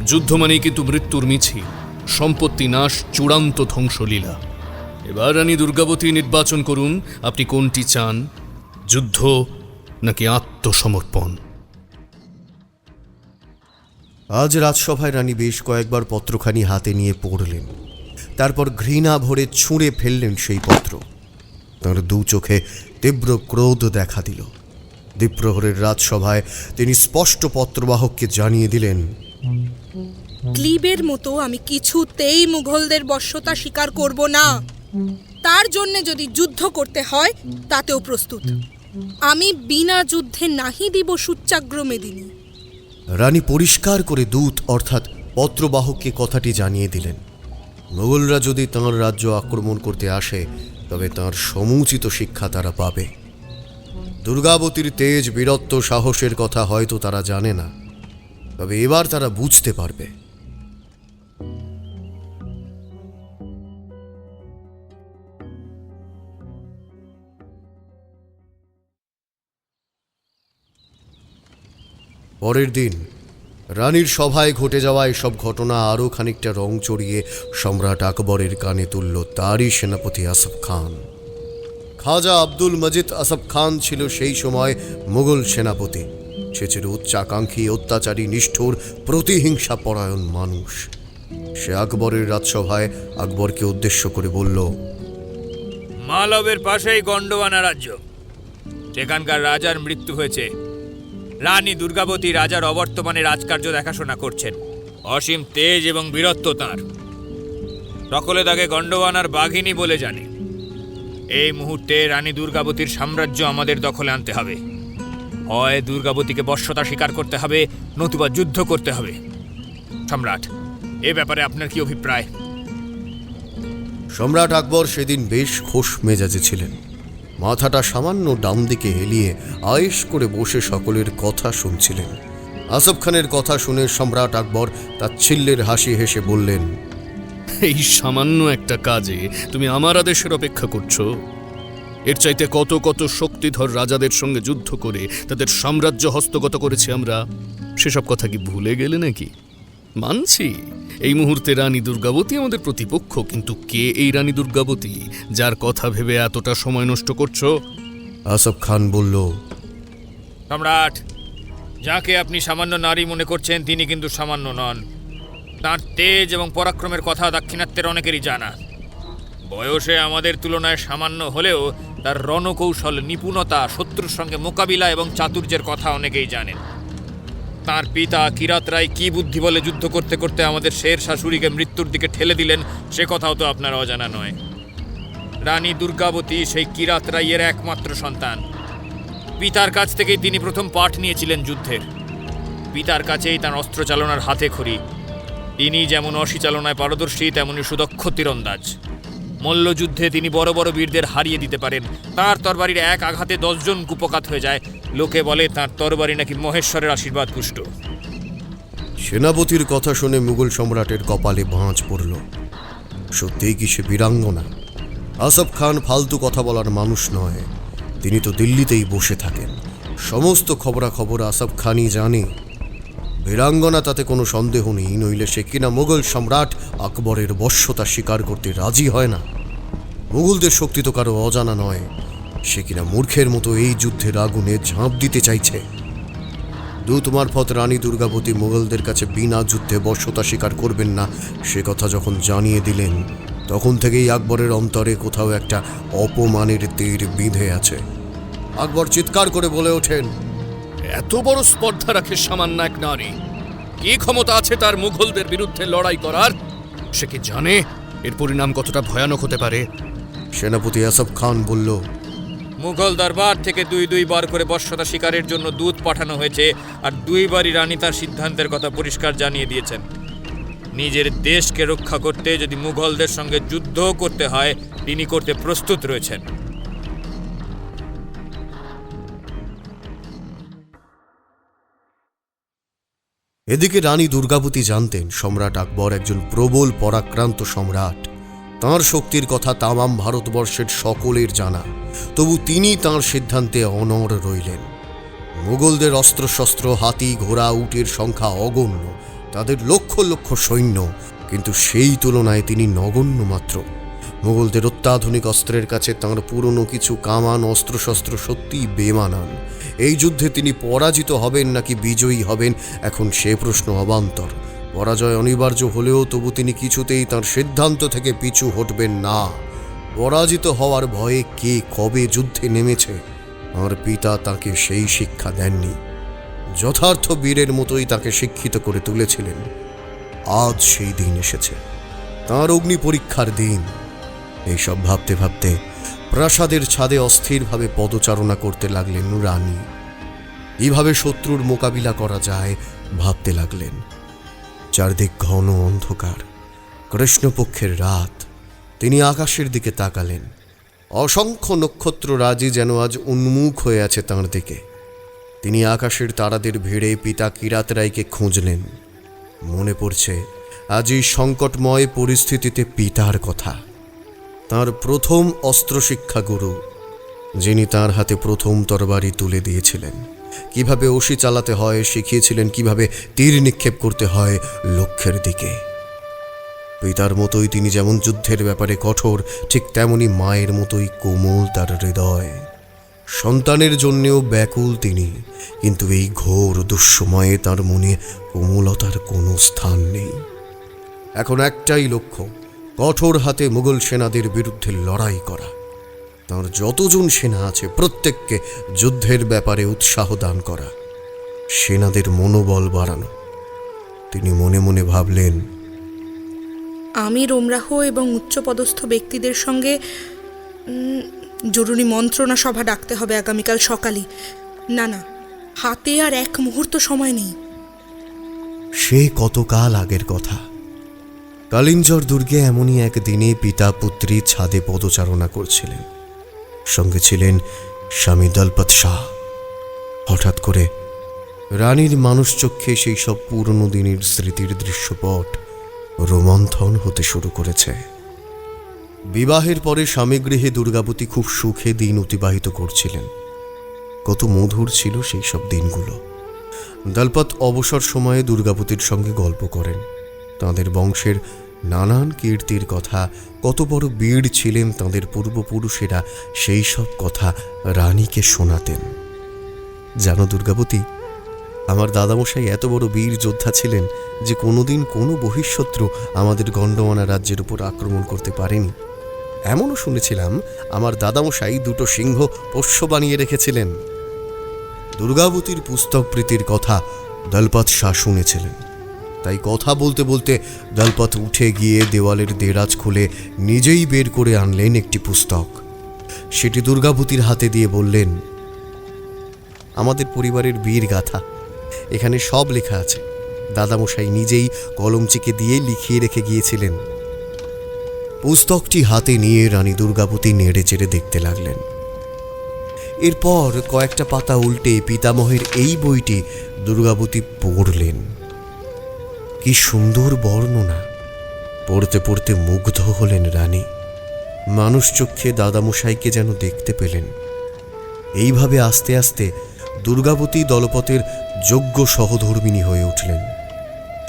যুদ্ধ মানেই কিন্তু মৃত্যুর মিছিল, সম্পত্তি নাশ, চূড়ান্ত ধ্বংসলীলা। এবার রানী দুর্গাবতী নির্বাচন করুন, আপনি কোনটি চান, যুদ্ধ নাকি আত্মসমর্পণ। আজ রাজসভায় রানী বেশ কয়েকবার পত্রখানি হাতে নিয়ে পড়লেন। তারপর ঘৃণা ভরে ছুঁড়ে ফেললেন সেই পত্র। তাঁর দু চোখে তীব্র ক্রোধ দেখা দিল। দ্বিপ্রহরের রাজসভায় তিনি স্পষ্ট পত্রবাহককে জানিয়ে দিলেন, ক্লিবের মতো আমি কিছুতেই মুঘলদের বশ্যতা স্বীকার করব না। তার জন্য যদি যুদ্ধ করতে হয় তাতেও প্রস্তুত। আমি বিনা যুদ্ধে নাহি দিব সূচ্যাগ্র মেদিনী। রানী পরিষ্কার করে দূত অর্থাৎ পত্রবাহককে কথাটি জানিয়ে দিলেন। মোগলরা যদি তাঁর রাজ্য আক্রমণ করতে আসে তবে তাঁর সমুচিত শিক্ষা তারা পাবে। দুর্গাবতীর তেজ, বীরত্ব, সাহসের কথা হয়তো তারা জানে না, তবে এবার তারা বুঝতে পারবে। পরের দিন রানীর সভায় ঘটে যাওয়া এসব ঘটনা আরও খানিকটা রং চড়িয়ে সম্রাট আকবরের কানে তুলল তারই সেনাপতি আসফ খান। খাজা আব্দুল মজিদ আসফ খান ছিল সেই সময় মুঘল সেনাপতি। সে ছিল উচ্চাকাঙ্ক্ষী, অত্যাচারী, নিষ্ঠুর, প্রতিহিংসা পরায়ণ মানুষ। সে আকবরের রাজসভায় আকবরকে উদ্দেশ্য করে বলল, মালবের পাশেই গন্ডোয়ানা রাজ্য। সেখানকার রাজার মৃত্যু হয়েছে। রানী দুর্গাবতী রাজার অবর্তমানে রাজকার্য দেখাশোনা করছেন। অসীম তেজ এবং বীরত্ব তাঁর। সকলে তাকে গন্ডোয়ানার বাঘিনী বলে জানে। এই মুহূর্তে রানী দুর্গাবতীর সাম্রাজ্য আমাদের দখলে আনতে হবে। হয় দুর্গাবতীকে বশ্যতা স্বীকার করতে হবে, নতুবা যুদ্ধ করতে হবে। সম্রাট, এ ব্যাপারে আপনার কি অভিপ্রায়? সম্রাট আকবর সেদিন বেশ খোশ মেজাজে ছিলেন। মাথাটা সামান্য ডান দিকে হেলিয়ে আয়েশ করে বসে সকলের কথা শুনছিলেন। আসফ খানের কথা শুনে সম্রাট আকবর তাচ্ছিল্যের হাসি হেসে বললেন, এই সামান্য একটা কাজে তুমি আমার আদেশের অপেক্ষা করছো? এর চাইতে কত কত শক্তিধর রাজাদের সঙ্গে যুদ্ধ করে তাদের সাম্রাজ্য হস্তগত করেছি আমরা। সেসব কথা কি ভুলে গেলে নাকি? মানছি এই মুহূর্তে রানী দুর্গাবতী আমাদের প্রতিপক্ষ, কিন্তু কে এই রানী দুর্গাবতী যার কথা ভেবে এতটা সময় নষ্ট করছো? আসফ খান বলল, সম্রাট, যাকে আপনি সামান্য নারী মনে করছেন তিনি কিন্তু সামান্য নন। তাঁর তেজ এবং পরাক্রমের কথা দাক্ষিণাত্যের অনেকেরই জানা। বয়সে আমাদের তুলনায় সামান্য হলেও তার রণকৌশল, নিপুণতা, শত্রুর সঙ্গে মোকাবিলা এবং চাতুর্যের কথা অনেকেই জানেন। তাঁর পিতা কিরাত রায় কি বুদ্ধি বলে যুদ্ধ করতে করতে আমাদের শের শাশুড়িকে মৃত্যুর দিকে ঠেলে দিলেন সে কথাও তো আপনার অজানা নয়। রানী দুর্গাবতী সেই কিরাত রায়ের একমাত্র সন্তান। পিতার কাছ থেকেই তিনি প্রথম পাঠ নিয়েছিলেন যুদ্ধের। পিতার কাছেই তাঁর অস্ত্র চালনার হাতে খড়ি। তিনি যেমন অসি চালনায় পারদর্শী, তেমনি সুদক্ষ তীরন্দাজ। মল্লযুদ্ধে তিনি বড় বড় বীরদের হারিয়ে দিতে পারেন। তাঁর তরবারির এক আঘাতে 10 জন কুপকাত হয়ে যায়। লোকে বলে তাঁর তরবারি নাকি মহেশ্বরের আশীর্বাদ পুষ্ট। সেনাপতির কথা শুনে মুঘল সম্রাটের কপালে ভাঁজ পড়ল। সত্যিই কি সে বীরাঙ্গনা? আসফ খান ফালতু কথা বলার মানুষ নয়। তিনি তো দিল্লিতেই বসে থাকেন। সমস্ত খবরাখবর আসফ খানই জানে। বীরাঙ্গনা তাতে কোনো সন্দেহ নেই, নইলে সে কিনা মুঘল সম্রাট আকবরের বশ্যতা স্বীকার করতে রাজি হয় না। মুঘলদের শক্তি তো কারো অজানা নয়। সে কিনা মূর্খের মতো এই যুদ্ধের আগুনে ঝাঁপ দিতে চাইছে। দূত মারফত রানী দুর্গাবতী মুঘলদের কাছে বিনা যুদ্ধে বশ্যতা স্বীকার করবেন না সে কথা যখন জানিয়ে দিলেন, তখন থেকেই আকবরের অন্তরে কোথাও একটা অপমানের তীর বিঁধে আছে। আকবর চিৎকার করে বলে ওঠেন, এত বড় স্পর্ধা রাখে সামান্য এক নারী? কি ক্ষমতা আছে তার মুঘলদের বিরুদ্ধে লড়াই করার? সে কি জানে এর পরিণাম কতটা ভয়ানক হতে পারে? সেনাপতি আসফ খান বলল, মুঘল দরবার থেকে দুইবার করে বর্ষতা শিকারের জন্য দূত পাঠানো হয়েছে, আর দুইবারই রানী তার সিদ্ধান্তের কথা পরিষ্কার জানিয়ে দিয়েছেন। নিজের দেশকে রক্ষা করতে যদি মুঘলদের সঙ্গে যুদ্ধ করতে হয়, তিনি করতে প্রস্তুত রয়েছেন। এদিকে রানী দুর্গাবতী জানতেন সম্রাট আকবর একজন প্রবল পরাক্রান্ত সম্রাট। তাঁর শক্তির কথা তামাম ভারতবর্ষের সকলের জানা, তবু তিনি তাঁর সিদ্ধান্তে অনড় রইলেন। মুঘলদের অস্ত্রশস্ত্র, হাতি, ঘোড়া, উটের সংখ্যা অগণ্য, তাদের লক্ষ লক্ষ সৈন্য, কিন্তু সেই তুলনায় তিনি নগণ্য মাত্র। মুঘলদের অত্যাধুনিক অস্ত্রের কাছে তাঁর পুরনো কিছু কামান অস্ত্রশস্ত্র সত্যিই বেমানান। এই যুদ্ধে তিনি পরাজিত হবেন নাকি বিজয়ী হবেন, এখন সে প্রশ্ন অবান্তর। পরাজয় অনিবার্য হলেও তবু তিনি কিছুতেই তাঁর সিদ্ধান্ত থেকে পিছু হটবেন না। পরাজিত হওয়ার ভয়ে কে কবে যুদ্ধে নেমেছে, তাঁর পিতা তাকে সেই শিক্ষা দেননি। যথার্থ বীরের মতোই তাকে শিক্ষিত করে তুলেছিলেন। আজ সেই দিন এসেছে, তাঁর অগ্নি পরীক্ষার দিন। এইসব ভাবতে ভাবতে প্রাসাদের ছাদে অস্থিরভাবে পদচারণা করতে লাগলেন রানী। কিভাবে শত্রুর মোকাবিলা করা যায় ভাবতে লাগলেন। চারদিক ঘন অন্ধকার, কৃষ্ণপক্ষের রাত। তিনি আকাশের দিকে তাকালেন। অসংখ্য নক্ষত্ররাজি যেন আজ উন্মুখ হয়ে আছে তাঁর দিকে। তিনি আকাশের তারাদের ভিড়ে পিতা কিরাত রায়কে খুঁজলেন। মনে পড়ছে আজ এই সংকটময় পরিস্থিতিতে পিতার কথা। তাঁর প্রথম অস্ত্রশিক্ষা গুরু, যিনি তাঁর হাতে প্রথম তরবারি তুলে দিয়েছিলেন, কিভাবে অসি চালাতে হয় শিখিয়েছিলেন, কিভাবে তীর নিক্ষেপ করতে হয় লক্ষ্যের দিকে। পিতার মতোই তিনি যেমন যুদ্ধের ব্যাপারে কঠোর, ঠিক তেমনি মায়ের মতোই কোমল তার হৃদয়। সন্তানের জন্যেও ব্যাকুল তিনি, কিন্তু এই ঘোর দুঃসময়ে তার মনে কোমলতার কোনো স্থান নেই। এখন একটাই লক্ষ্য, কঠোর হাতে মুঘল সেনাদের বিরুদ্ধে লড়াই করা। তাঁর যতজন সেনা আছে প্রত্যেককে যুদ্ধের ব্যাপারে উৎসাহ দান করা, সেনাদের মনোবল বাড়ানো। তিনি মনে মনে ভাবলেন, আমি রোমরাহ এবং উচ্চপদস্থ ব্যক্তিদের সঙ্গে জরুরি মন্ত্রণা সভা ডাকতে হবে আগামীকাল সকালে। না না, হাতে আর এক মুহূর্ত সময় নেই। সে কতকাল আগের কথা। কালিঞ্জর দুর্গে এমনই এক দিনে পিতা পুত্রী ছাদে পদচারণা করছিলেন। সঙ্গে ছিলেন স্বামী দলপত শাহ। হঠাৎ করে রানীর মানুষ চক্ষে সেই সব পুরনো দিনের স্মৃতির দৃশ্যপট রোমন্থন হতে শুরু করেছে। বিবাহের পরে স্বামী গৃহে দুর্গাবতী খুব সুখে দিন অতিবাহিত করছিলেন। কত মধুর ছিল সেই সব দিনগুলো। দলপত অবসর সময়ে দুর্গাবতীর সঙ্গে গল্প করেন। তাঁদের বংশের নানান কীর্তির কথা, কত বড় বীর ছিলেন তাঁদের পূর্বপুরুষেরা, সেই সব কথা রানীকে শোনাতেন। জানো দুর্গাবতী, আমার দাদামশাই এত বড় বীর যোদ্ধা ছিলেন যে কোনোদিন কোনো বহিঃশত্রু আমাদের গণ্ডমানা রাজ্যের উপর আক্রমণ করতে পারেনি। এমনও শুনেছিলাম আমার দাদামশাই 2টো সিংহ পোষ্য বানিয়ে রেখেছিলেন। দুর্গাবতীর পুস্তক প্রীতির কথা দলপত শাহ শুনেছিলেন। তাই কথা বলতে বলতে দলপত উঠে গিয়ে দেওয়ালের দেরাজ খুলে নিজেই বের করে আনলেন একটি পুস্তক। সেটি দুর্গাবতীর হাতে দিয়ে বললেন, আমাদের পরিবারের বীর গাথা, এখানে সব লেখা আছে। দাদামশাই নিজেই কলমচিকে দিয়ে লিখিয়ে রেখে গিয়েছিলেন। পুস্তকটি হাতে নিয়ে রানী দুর্গাবতী নেড়ে চেড়ে দেখতে লাগলেন। এরপর কয়েকটা পাতা উল্টে পিতামহের এই বইটি দুর্গাবতী পড়লেন। কি সুন্দর বর্ণনা! পড়তে পড়তে মুগ্ধ হলেন রানী। মানুষ চক্ষে দাদামশাইকে যেন দেখতে পেলেন। এইভাবে আস্তে আস্তে দুর্গাবতী দলপতের যোগ্য সহধর্মিণী হয়ে উঠলেন।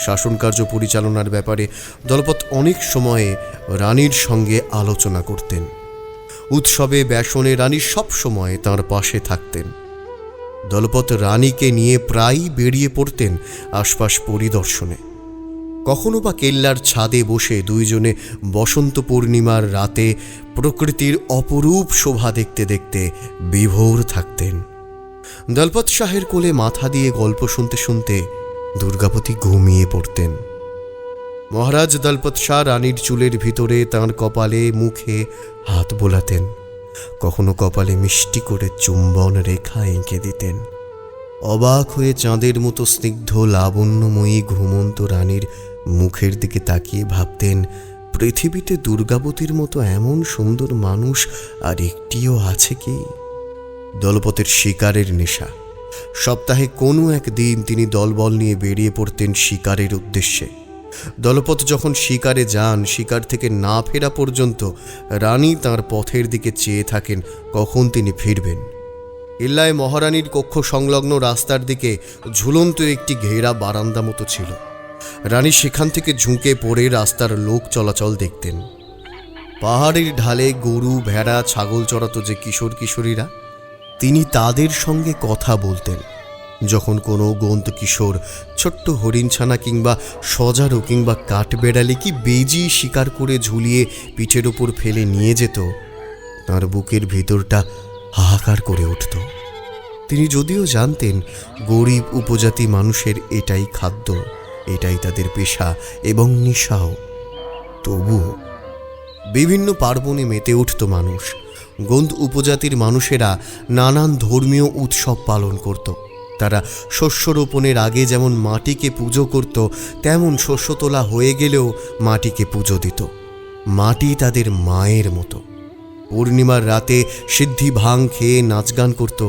শাসনকার্য পরিচালনার ব্যাপারে দলপত অনেক সময়ে রানীর সঙ্গে আলোচনা করতেন। উৎসবে ব্যাসনে রানী সব সময় তাঁর পাশে থাকতেন। দলপত রানীকে নিয়ে প্রায়ই বেরিয়ে পড়তেন আশপাশ পরিদর্শনে। কখনো বা কেল্লার ছাদে বসে দুইজনে বসন্ত পূর্ণিমার রাতে প্রকৃতির অপরূপ শোভা দেখতে দেখতে বিভোর থাকতেন। দলপত শাহের কোলে মাথা দিয়ে গল্প শুনতে শুনতে দুর্গাবতী ঘুমিয়ে পড়তেন। মহারাজ দলপত শাহ রানীর চুলের ভিতরে তাঁর কপালে মুখে হাত বোলাতেন, কখনো কপালে মিষ্টি করে চুম্বন রেখা এঁকে দিতেন। অবাক হয়ে চাঁদের মতো স্নিগ্ধ লাবণ্যময়ী ঘুমন্ত রানীর মুখের দিকে তাকিয়ে ভাবতেন, পৃথিবীতে দুর্গাবতীর মতো এমন সুন্দর মানুষ আর একটিও আছে কি? দলপতের শিকারের নেশা। সপ্তাহে কোনো একদিন তিনি দলবল নিয়ে বেরিয়ে পড়তেন শিকারের উদ্দেশ্যে। দলপত যখন শিকারে যান, শিকার থেকে না ফেরা পর্যন্ত রানী তার পথের দিকে চেয়ে থাকেন কখন তিনি ফিরবেন। কেল্লায় মহারানীর কক্ষ সংলগ্ন রাস্তার দিকে ঝুলন্ত একটি ঘেরা বারান্দা মতো ছিল। রানী সেখান থেকে ঝুঁকে পড়ে রাস্তার লোক চলাচল দেখতেন। পাহাড়ের ঢালে গরু, ভেড়া, ছাগল চড়াতো যে কিশোর কিশোরীরা, তিনি তাদের সঙ্গে কথা বলতেন। যখন কোনো গোন্ত কিশোর ছোট্ট হরিণছানা কিংবা সজারু কিংবা কাঠবেড়ালি কি বেজি শিকার করে ঝুলিয়ে পিঠের ওপর ফেলে নিয়ে যেত, তার বুকের ভিতরটা হাহাকার করে উঠত। তিনি যদিও জানতেন গরিব উপজাতি মানুষের এটাই খাদ্য, এটাই তাদের পেশা এবং নেশাও, তবুও বিভিন্ন পার্বণে মেতে উঠত মানুষ। গোন্দ উপজাতির মানুষেরা নানান ধর্মীয় উৎসব পালন করত। তারা শস্য রোপণের আগে যেমন মাটিকে পুজো করত, তেমন শস্য তোলা হয়ে গেলেও মাটিকে পুজো দিত। মাটি তাদের মায়ের মতো। পূর্ণিমার রাতে সিদ্ধি ভাং খেয়ে নাচ গান করত।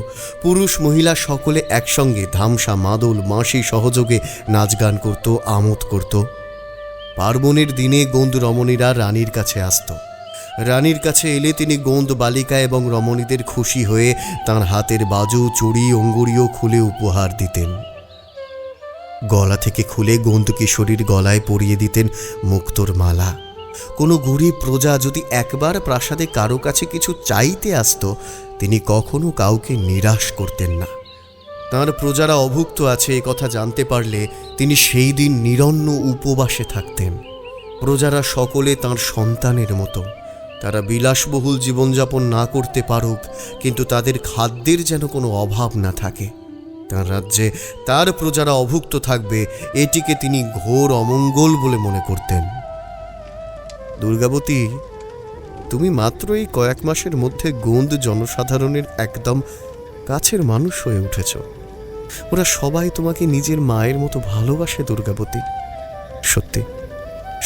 পুরুষ মহিলা সকলে একসঙ্গে ধামসা, মাদল, বাঁশি সহযোগে নাচ গান করত, আমোদ করত। পার্বণের দিনে গোন্দ রমণীরা রানীর কাছে আসত। রানীর কাছে এলে তিনি গোন্দ বালিকা এবং রমণীদের খুশি হয়ে তাঁর হাতের বাজু, চুড়ি, অঙ্গুরীও খুলে উপহার দিতেন। গলা থেকে খুলে গোন্দ কিশোরীর গলায় পরিয়ে দিতেন মুক্তোর মালা। কোনো গরিব প্রজা যদি একবার প্রাসাদে কারো কাছে কিছু চাইতে আসত, তিনি কখনো কাউকে নিরাশ করতেন না। তাঁর প্রজারা অভুক্ত আছে এ কথা জানতে পারলে তিনি সেই দিন নিরন্ন উপবাসে থাকতেন। প্রজারা সকলে তাঁর সন্তানের মতো। তারা বিলাসবহুল জীবনযাপন না করতে পারুক, কিন্তু তাদের খাদ্যের যেন কোনো অভাব না থাকে। তাঁর রাজ্যে তার প্রজারা অভুক্ত থাকবে, এটিকে তিনি ঘোর অমঙ্গল বলে মনে করতেন। দুর্গাবতী, তুমি মাত্র এই কয়েক মাসের মধ্যে গোন্দ জনসাধারণের একদম কাছের মানুষ হয়ে উঠেছ। ওরা সবাই তোমাকে নিজের মায়ের মতো ভালোবাসে দুর্গাবতী। সত্যি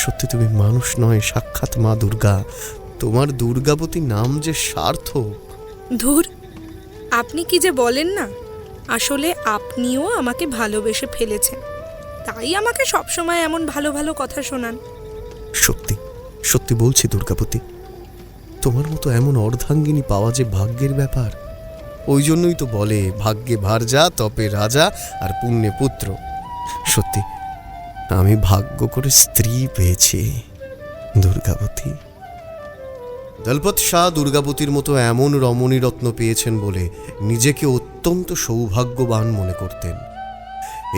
সত্যি তুমি মানুষ নয়, সাক্ষাৎ মা দুর্গা। তোমার দুর্গাবতী নাম যে সার্থক। ধুর, আপনি কি যে বলেন না, আসলে আপনিও আমাকে ভালোবেসে ফেলেছেন, তাই আমাকে সবসময় এমন ভালো ভালো কথা শোনান। সত্যি সত্যি বলছি দুর্গাবতী, তোমার মতো এমন অর্ধাঙ্গিনী পাওয়া যে ভাগ্যের ব্যাপার। ওই জন্যই তো বলে, ভাগ্যে ভারজা, তপে রাজা, আর পুণ্যে পুত্র। সত্যি আমি ভাগ্য করে স্ত্রী পেয়েছি দুর্গাবতী। দলপত শাহ দুর্গাবতীর মতো এমন রমণী রত্ন পেয়েছেন বলে নিজেকে অত্যন্ত সৌভাগ্যবান মনে করতেন।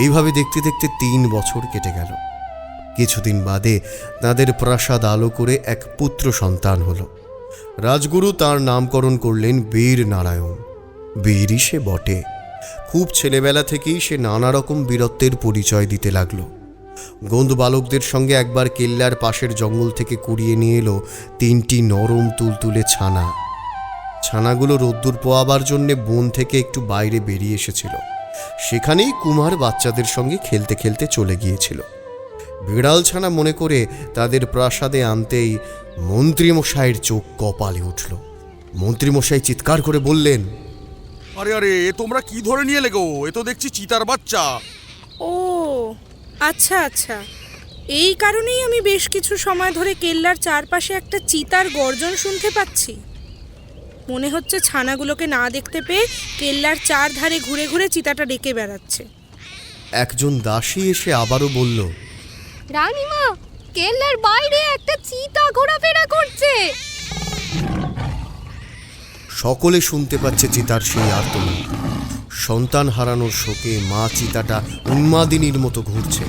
এইভাবে দেখতে দেখতে 3 বছর কেটে গেল। কিছুদিন বাদে তাদের প্রাসাদ আলো করে এক পুত্র সন্তান হল। রাজগুরু তার নামকরণ করলেন বীর নারায়ণ। বীরই সে বটে। খুব ছেলেবেলা থেকেই সে নানা রকম বীরত্বের পরিচয় দিতে লাগল। গোন্দ বালকদের সঙ্গে একবার কেল্লার পাশের জঙ্গল থেকে কুড়িয়ে নিয়ে এলো 3টি নরম তুলতুলে ছানা। ছানাগুলো রোদ্দুর পোয়াবার জন্যে বন থেকে একটু বাইরে বেরিয়ে এসেছিল। সেখানেই কুমার বাচ্চাদের সঙ্গে খেলতে খেলতে চলে গিয়েছিল। বিড়াল ছানা মনে করে তাদের প্রাসাদে আনতেই মন্ত্রীমশাইয়ের চোখ কপালে উঠল। মন্ত্রীমশাই চিৎকার করে বললেন, আরে আরে, এ তোমরা কি ধরে নিয়ে এলে গো? এ তো দেখছি চিতার বাচ্চা। ও আচ্ছা আচ্ছা, এই কারণেই আমি বেশ কিছু সময় ধরে কেল্লার চারপাশে একটা চিতার গর্জন শুনতে পাচ্ছি। মনে হচ্ছে ছানাগুলোকে না দেখতে পেয়ে কেল্লার চারধারে ঘুরে ঘুরে চিতাটা ডেকে বেড়াচ্ছে। একজন দাসী এসে আবারও বলল, রানীমা, কেল্লার বাইরে একটা চিতা ঘোরাফেরা করছে। সকলে শুনতে পাচ্ছে চিতার সেই আর্তনাদ। সন্তান হারানোর শোকে মা চিতাটা উন্মাদিনীর মতো ঘুরছে।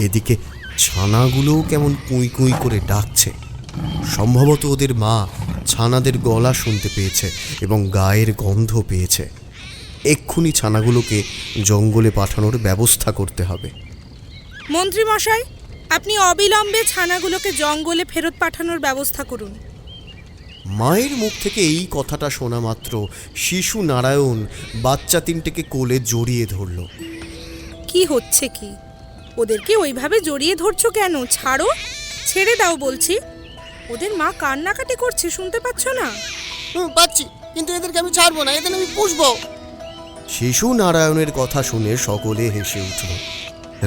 এদিকে ছানাগুলোও কেমন কুঁই কুঁই করে ডাকছে। সম্ভবত ওদের মা ছানাদের গলা শুনতে পেয়েছে এবং গায়ের গন্ধ পেয়েছে। এক্ষুনি ছানাগুলোকে জঙ্গলে পাঠানোর ব্যবস্থা করতে হবে। মন্ত্রী মশাই, আপনি অবিলম্বে ছানাগুলোকে জঙ্গলে ফেরত পাঠানোর ব্যবস্থা করুন। মায়ের মুখ থেকে এই কথাটা শোনা মাত্র শিশু নারায়ণ বাচ্চা তিনটেকে কোলে জড়িয়ে ধরল। কি হচ্ছে কি? ওদেরকে ওইভাবে জড়িয়ে ধরছো কেন? ছাড়ো, ছেড়ে দাও বলছি। ওদের মা কান্নাকাটি করছে, শুনতে পাচ্ছ না? পাচ্ছি, কিন্তু এদেরকে আমি ছাড়বো না, এদের আমি পুষবো। শিশু নারায়ণের কথা শুনে সকলে হেসে উঠল।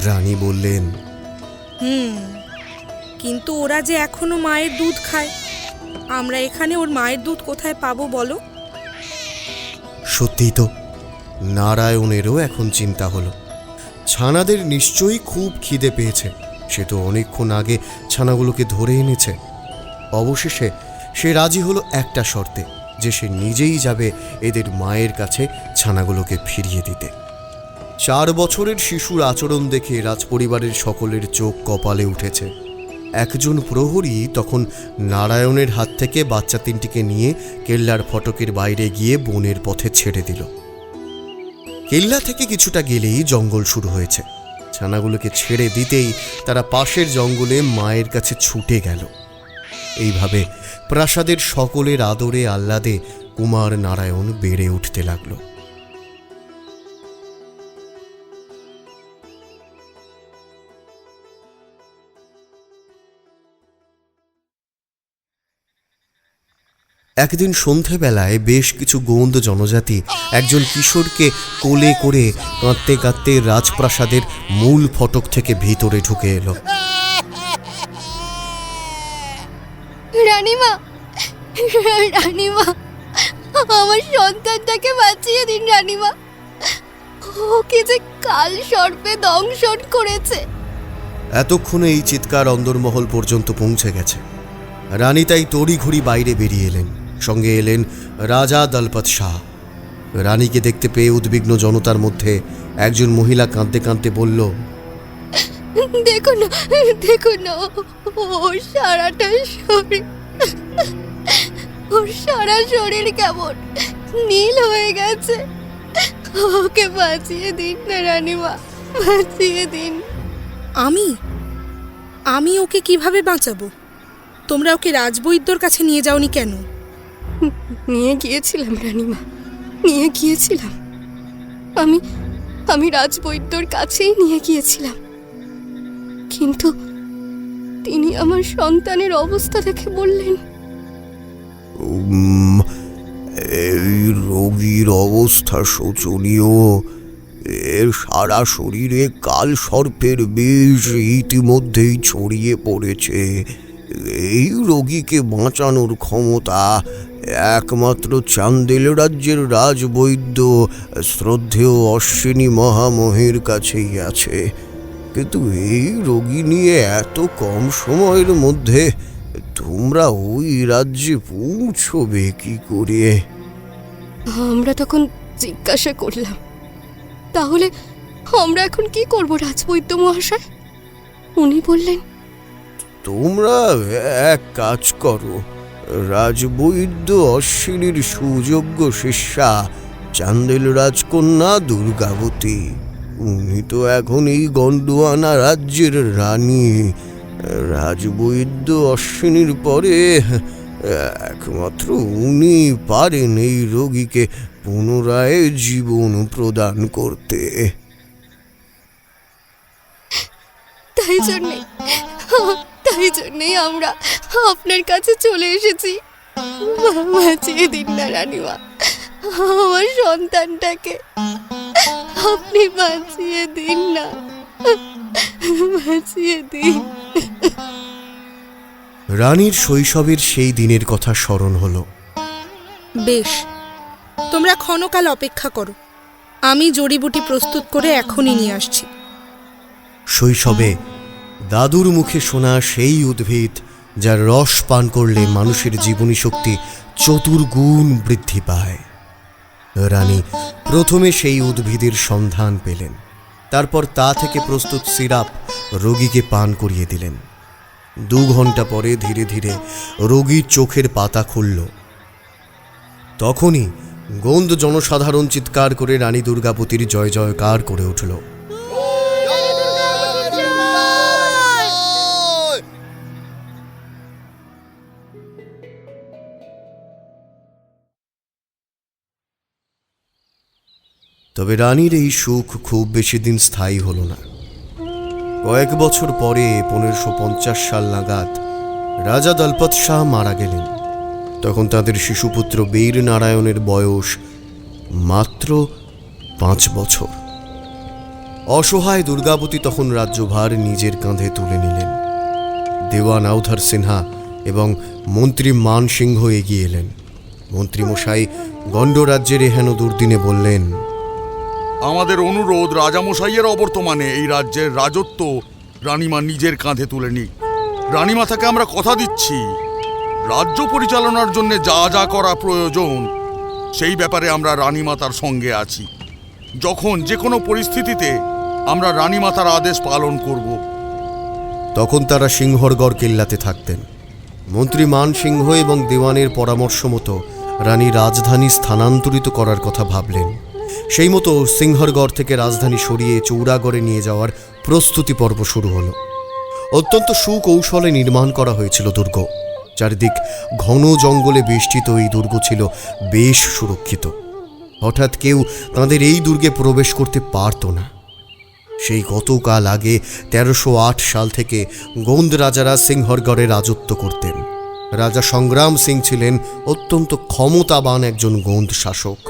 রানী বললেন, কিন্তু ওরা যে এখনো মায়ের দুধ খায়, আমরা এখানে ওর মায়ের দুধ কোথায় পাবো বলো? সত্যিই তো, নারায়ণেরও এখন চিন্তা হলো। ছানাদের নিশ্চয়ই খুব খিদে পেয়েছে। সে তো অনেকক্ষণ আগে ছানাগুলোকে ধরে এনেছে। অবশেষে সে রাজি হলো একটা শর্তে, যে সে নিজেই যাবে এদের মায়ের কাছে ছানাগুলোকে ফিরিয়ে দিতে। 4 বছরের শিশুর আচরণ দেখে রাজপরিবারের সকলের চোখ কপালে উঠেছে। একজন প্রহরী তখন নারায়ণের হাত থেকে বাচ্চা তিনটিকে নিয়ে কেল্লার ফটকের বাইরে গিয়ে বনের পথে ছেড়ে দিল। কেল্লা থেকে কিছুটা গেলেই জঙ্গল শুরু হয়েছে। ছানাগুলোকে ছেড়ে দিতেই তারা পাশের জঙ্গলে মায়ের কাছে ছুটে গেল। এইভাবে প্রাসাদের সকলের আদরে আহ্লাদে কুমার নারায়ণ বেড়ে উঠতে লাগলো। একদিন সন্ধেবেলায় বেশ কিছু গোন্দ জনজাতি একজন কিশোরকে কোলে করে কাঁদতে কাঁদতে রাজপ্রাসাদের মূল ফটক থেকে ভিতরে ঢুকে এলো। রানীমা, রানীমা, আমার সন্তানটাকে বাঁচিয়ে দিন রানীমা। ওকে যে কাল সর্পে দংশন করেছে। এতক্ষণে এই চিৎকার অন্দরমহল পর্যন্ত পৌঁছে গেছে। রানী তাই তড়িঘড়ি বাইরে বেরিয়ে এলেন। সঙ্গে এলেন রাজা দলপত শাহ। রানীকে দেখতে পেয়ে উদ্বিগ্ন জনতার মধ্যে একজন মহিলা কাঁদতে কাঁদতে বলল, দেখুন, দেখুন, ওর সারাটা শরীর, ওর সারা শরীর কেমন নীল হয়ে গেছে। ওকে বাঁচিয়ে দিন না রানীমা, বাঁচিয়ে দিন। আমি ওকে কিভাবে বাঁচাবো? তোমরা ওকে রাজবৈদ্যর কাছে নিয়ে যাওনি কেন? নিয়ে গিয়েছিলাম রানীমা, নিয়ে গিয়েছিলাম। আমি রাজবৈদ্যর কাছেই নিয়ে গিয়েছিলাম, কিন্তু তিনি আমার সন্তানের অবস্থা দেখে বললেন, এই রোগীর অবস্থা শোচনীয়। এর সারা শরীরে কাল সর্পের বিষ ইতিমধ্যেই ছড়িয়ে পড়েছে। এই রোগীকে বাঁচানোর ক্ষমতা একমাত্র চান্দেল রাজ্যের রাজবৈদ্য শ্রদ্ধেয় অশ্বিনী মহামহির কাছেই আছে। কিন্তু এই রোগী নিয়ে এত কম সময়ের মধ্যে তোমরা ওই রাজ্যে পৌঁছবে কি করে? আমরা তখন জিজ্ঞাসা করলাম, তাহলে আমরা এখন কি করব রাজবৈদ্য মহাশয়? উনি বললেন, তোমরা এক কাজ করো, রাজবৈদ্য অশ্বিনীর সুযোগ্য শিষ্যা চান্দেল রাজকন্যা দুর্গাবতী, উনি তো এখন এই গন্ডোয়ানা রাজ্যের রানী। রাজবৈদ্য অশ্বিনীর পরে একমাত্র উনি পারেন এই রোগীকে পুনরায় জীবন প্রদান করতে। তাই জন্যই আমরা আপনার কাছে চলে এসেছি। বাঁচিয়ে দিন না রানীমা, আমার সন্তানটাকে আপনি বাঁচিয়ে দিন না, বাঁচিয়ে দিন। রানীর শৈশবের সেই দিনের কথা স্মরণ হলো। বেশ, তোমরা ক্ষণকাল অপেক্ষা করো, আমি জড়িবুটি প্রস্তুত করে এখনই নিয়ে আসছি। শৈশবে দাদুর মুখে শোনা সেই উদ্ভিদ যার রস পান করলে মানুষের জীবনী শক্তি 4 গুণ বৃদ্ধি পায়। রানী প্রথমে সেই উদ্ভিদের সন্ধান পেলেন। তারপর তা থেকে প্রস্তুত সিরাপ রোগীকে পান করিয়ে দিলেন। 2 ঘন্টা পরে ধীরে ধীরে রোগীর চোখের পাতা খুলল। তখনই গোন্দ জনসাধারণ চিৎকার করে রানী দুর্গাবতীর জয় জয়কার করে উঠল। তবে রানীর এই সুখ খুব বেশি দিন স্থায়ী হল না। কয়েক বছর পরে 1550 সাল নাগাদ রাজা দলপত শাহ মারা গেলেন। তখন তাদের শিশুপুত্র বীর নারায়ণের বয়স মাত্র 5 বছর। অসহায় দুর্গাবতী তখন রাজ্যভার নিজের কাঁধে তুলে নিলেন। দেওয়ান আউধার সিনহা এবং মন্ত্রী মান সিংহ এগিয়ে এলেন। মন্ত্রীমশাই গণ্ড রাজ্যের এহেন দুর্দিনে বললেন, আমাদের অনুরোধ রাজামশাইয়ের অবর্তমানে এই রাজ্যের রাজত্ব রানীমা নিজের কাঁধে তুলে নিক। রানীমা তাকে আমরা কথা দিচ্ছি, রাজ্য পরিচালনার জন্য যা যা করা প্রয়োজন সেই ব্যাপারে আমরা রানীমাতার সঙ্গে আছি। যখন যে কোনো পরিস্থিতিতে আমরা রানীমাতার আদেশ পালন করব। তখন তারা সিংহরগড় কেল্লাতে থাকতেন। মন্ত্রী মান সিংহ এবং দেওয়ানের পরামর্শ মতো রানী রাজধানী স্থানান্তরিত করার কথা ভাবলেন। সেই মতো সিংহরগড় থেকে রাজধানী সরিয়ে চৌরাগড়ে নিয়ে যাওয়ার প্রস্তুতি পর্ব শুরু হলো। অত্যন্ত সুকৌশলে নির্মাণ করা হয়েছিল দুর্গ। চারিদিক ঘন জঙ্গলে বেষ্টিত এই দুর্গ ছিল বেশ সুরক্ষিত। হঠাৎ কেউ তাদের এই দুর্গে প্রবেশ করতে পারত না। সেই গতকাল আগে 1308 সাল থেকে গোন্দ রাজারা সিংহরগড়ে রাজত্ব করতেন। রাজা সংগ্রাম সিং ছিলেন অত্যন্ত ক্ষমতাবান একজন গোন্দ শাসক।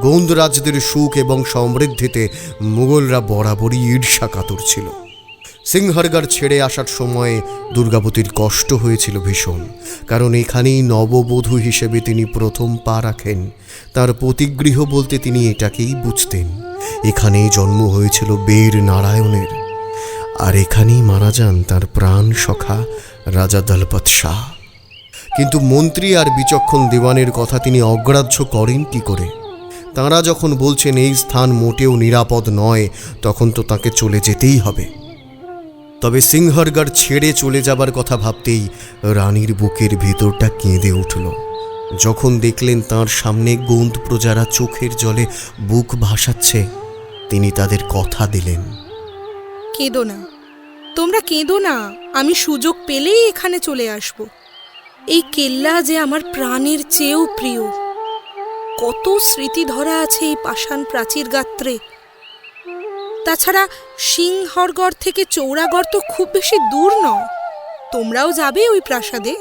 গোন্দ রাজদের সুখ এবং সমৃদ্ধিতে মুঘলরা বরাবরই ঈর্ষা কাতর ছিল। সিংহরগড় ছেড়ে আসার সময়ে দুর্গাবতীর কষ্ট হয়েছিল ভীষণ, কারণ এখানেই নববধূ হিসেবে তিনি প্রথম পা রাখেন। তার পতিগৃহ বলতে তিনি এটাকেই বুঝতেন। এখানেই জন্ম হয়েছিল বীর নারায়ণের, আর এখানেই মারা যান তার প্রাণ সখা রাজা দলপত শাহ। কিন্তু মন্ত্রী আর বিচক্ষণ দেওয়ানের কথা তিনি অগ্রাহ্য করেন কি করে? তাঁরা যখন বলছেন এই স্থান মোটেও নিরাপদ নয়, তখন তো তাকে চলে যেতেই হবে। তবে সিংহরগড় ছেড়ে চলে যাবার কথা ভাবতেই রানীর বুকের ভেতরটা কেঁদে উঠল। যখন দেখলেন তাঁর সামনে গোন্দ প্রজারা চোখের জলে বুক ভাসাচ্ছে, তিনি তাদের কথা দিলেন, কেঁদো না, তোমরা কেঁদো না, আমি সুযোগ পেলেই এখানে চলে আসব। এই কেল্লা যে আমার প্রাণের চেয়েও প্রিয়। কত স্মৃতি ধরা আছে এই পাষাণ প্রাচীর গাত্রে। তাছাড়া সিংহরগড় থেকে চৌরাগড় তো খুব বেশি দূর নয়। তোমরাও যাবে ওই প্রাসাদে?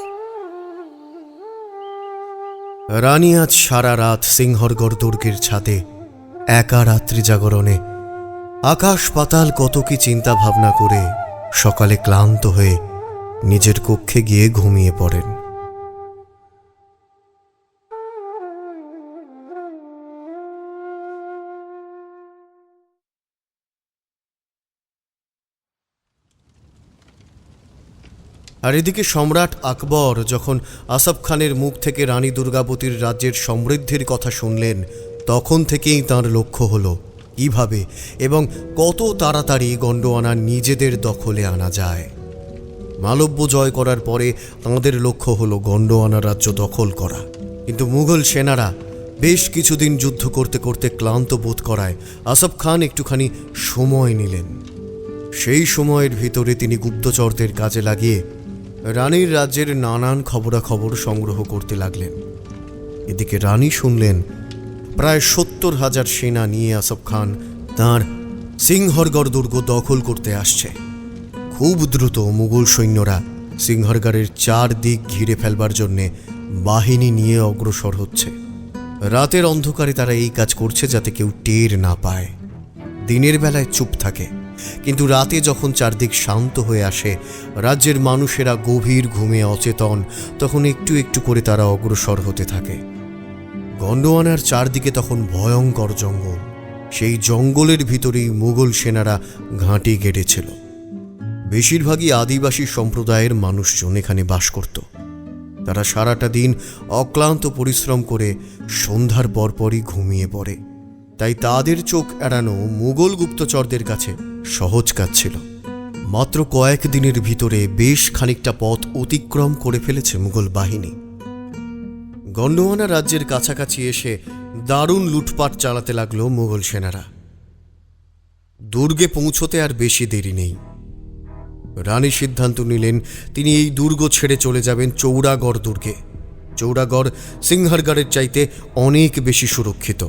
রানী আজ সারা রাত সিংহরগড় দুর্গের ছাদে একা রাত্রি জাগরণে আকাশ পাতাল কত কি চিন্তা ভাবনা করে সকালে ক্লান্ত হয়ে নিজের কক্ষে গিয়ে ঘুমিয়ে পড়েন। আর এদিকে সম্রাট আকবর যখন আসফ খানের মুখ থেকে রানী দুর্গাবতীর রাজ্যের সমৃদ্ধির কথা শুনলেন, তখন থেকেই তাঁর লক্ষ্য হলো কিভাবে এবং কত তাড়াতাড়ি গন্ডোয়ানা নিজেদের দখলে আনা যায়। মালব্য জয় করার পরে তাঁদের লক্ষ্য হলো গন্ডোয়ানা রাজ্য দখল করা। কিন্তু মুঘল সেনারা বেশ কিছুদিন যুদ্ধ করতে করতে ক্লান্ত বোধ করায় আসফ খান একটুখানি সময় নিলেন। সেই সময়ের ভিতরে তিনি গুপ্তচরদের কাজে লাগিয়ে রানীর রাজ্যের নানান খবরাখবর সংগ্রহ করতে লাগলেন। এদিকে রানী শুনলেন প্রায় 70,000 সেনা নিয়ে আসফ খান তাঁর সিংহরগড় দুর্গ দখল করতে আসছে। খুব দ্রুত মুঘল সৈন্যরা সিংহরগড়ের 4 দিক ঘিরে ফেলবার জন্যে বাহিনী নিয়ে অগ্রসর হচ্ছে। রাতের অন্ধকারে তারা এই কাজ করছে যাতে কেউ টের না পায়। দিনের বেলায় চুপ থাকে, কিন্তু রাতে যখন চারদিক শান্ত হয়ে আসে, রাজ্যের মানুষেরা গভীর ঘুমে অচেতন, তখন একটু একটু করে তারা অগ্রসর হতে থাকে। গন্ডোয়ানার চারদিকে তখন ভয়ঙ্কর জঙ্গল। সেই জঙ্গলের ভিতরেই মুঘল সেনারা ঘাঁটি গেড়েছিল। বেশিরভাগই আদিবাসী সম্প্রদায়ের মানুষজন এখানে বাস করত। তারা সারাটা দিন অক্লান্ত পরিশ্রম করে সন্ধ্যার পরপরই ঘুমিয়ে পড়ে। তাই তাদের চোখ এড়ানো মুঘল গুপ্তচরদের কাছে সহজ কাজ ছিল। মাত্র কয়েক দিনের ভিতরে বেশ খানিকটা পথ অতিক্রম করে ফেলেছে মুঘল বাহিনী। গন্ডোয়ানা রাজ্যের কাছাকাছি এসে দারুণ লুটপাট চালাতে লাগলো মুঘল সেনারা। দুর্গে পৌঁছতে আর বেশি দেরি নেই। রানী সিদ্ধান্ত নিলেন তিনি এই দুর্গ ছেড়ে চলে যাবেন চৌড়াগড় দুর্গে। চৌড়াগড় সিংহারগড়ের চাইতে অনেক বেশি সুরক্ষিত।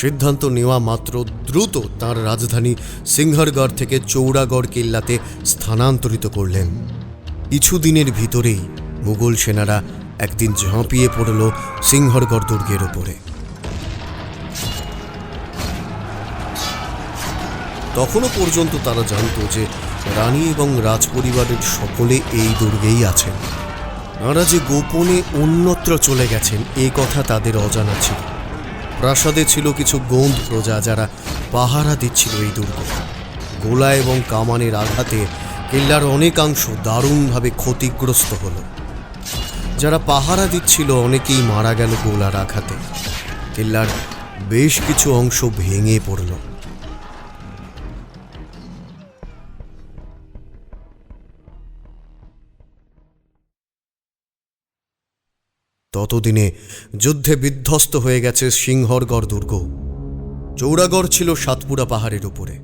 সিদ্ধান্ত নেওয়া মাত্র দ্রুত তার রাজধানী সিংহারগড় থেকে চৌড়াগড় কিল্লাতে স্থানান্তরিত করলেন। কিছুদিনের ভিতরেই মুঘল সেনারা একদিন ঝাঁপিয়ে পড়ল সিংহারগড় দুর্গের ওপরে। তখনও পর্যন্ত তারা জানত যে রানী এবং রাজপরিবারের সকলে এই দুর্গেই আছেন। তাঁরা যে গোপনে অন্যত্র চলে গেছেন এ কথা তাদের অজানা ছিল। প্রাসাদে ছিল কিছু গোঁদ প্রজা যারা পাহারা দিচ্ছিল এই দুর্গ। গোলা এবং কামানের আঘাতে কিল্লার অনেকাংশ দারুণভাবে ক্ষতিগ্রস্ত হল। যারা পাহারা দিচ্ছিল অনেকেই মারা গেল গোলার আঘাতে। কিল্লার বেশ কিছু অংশ ভেঙে পড়ল। ততদিনে যুদ্ধে বিধ্বস্ত হয়ে গেছে সিংহরগড় দুর্গ। চৌড়াগড় ছিল সাতপুরা পাহাড়ের উপরে,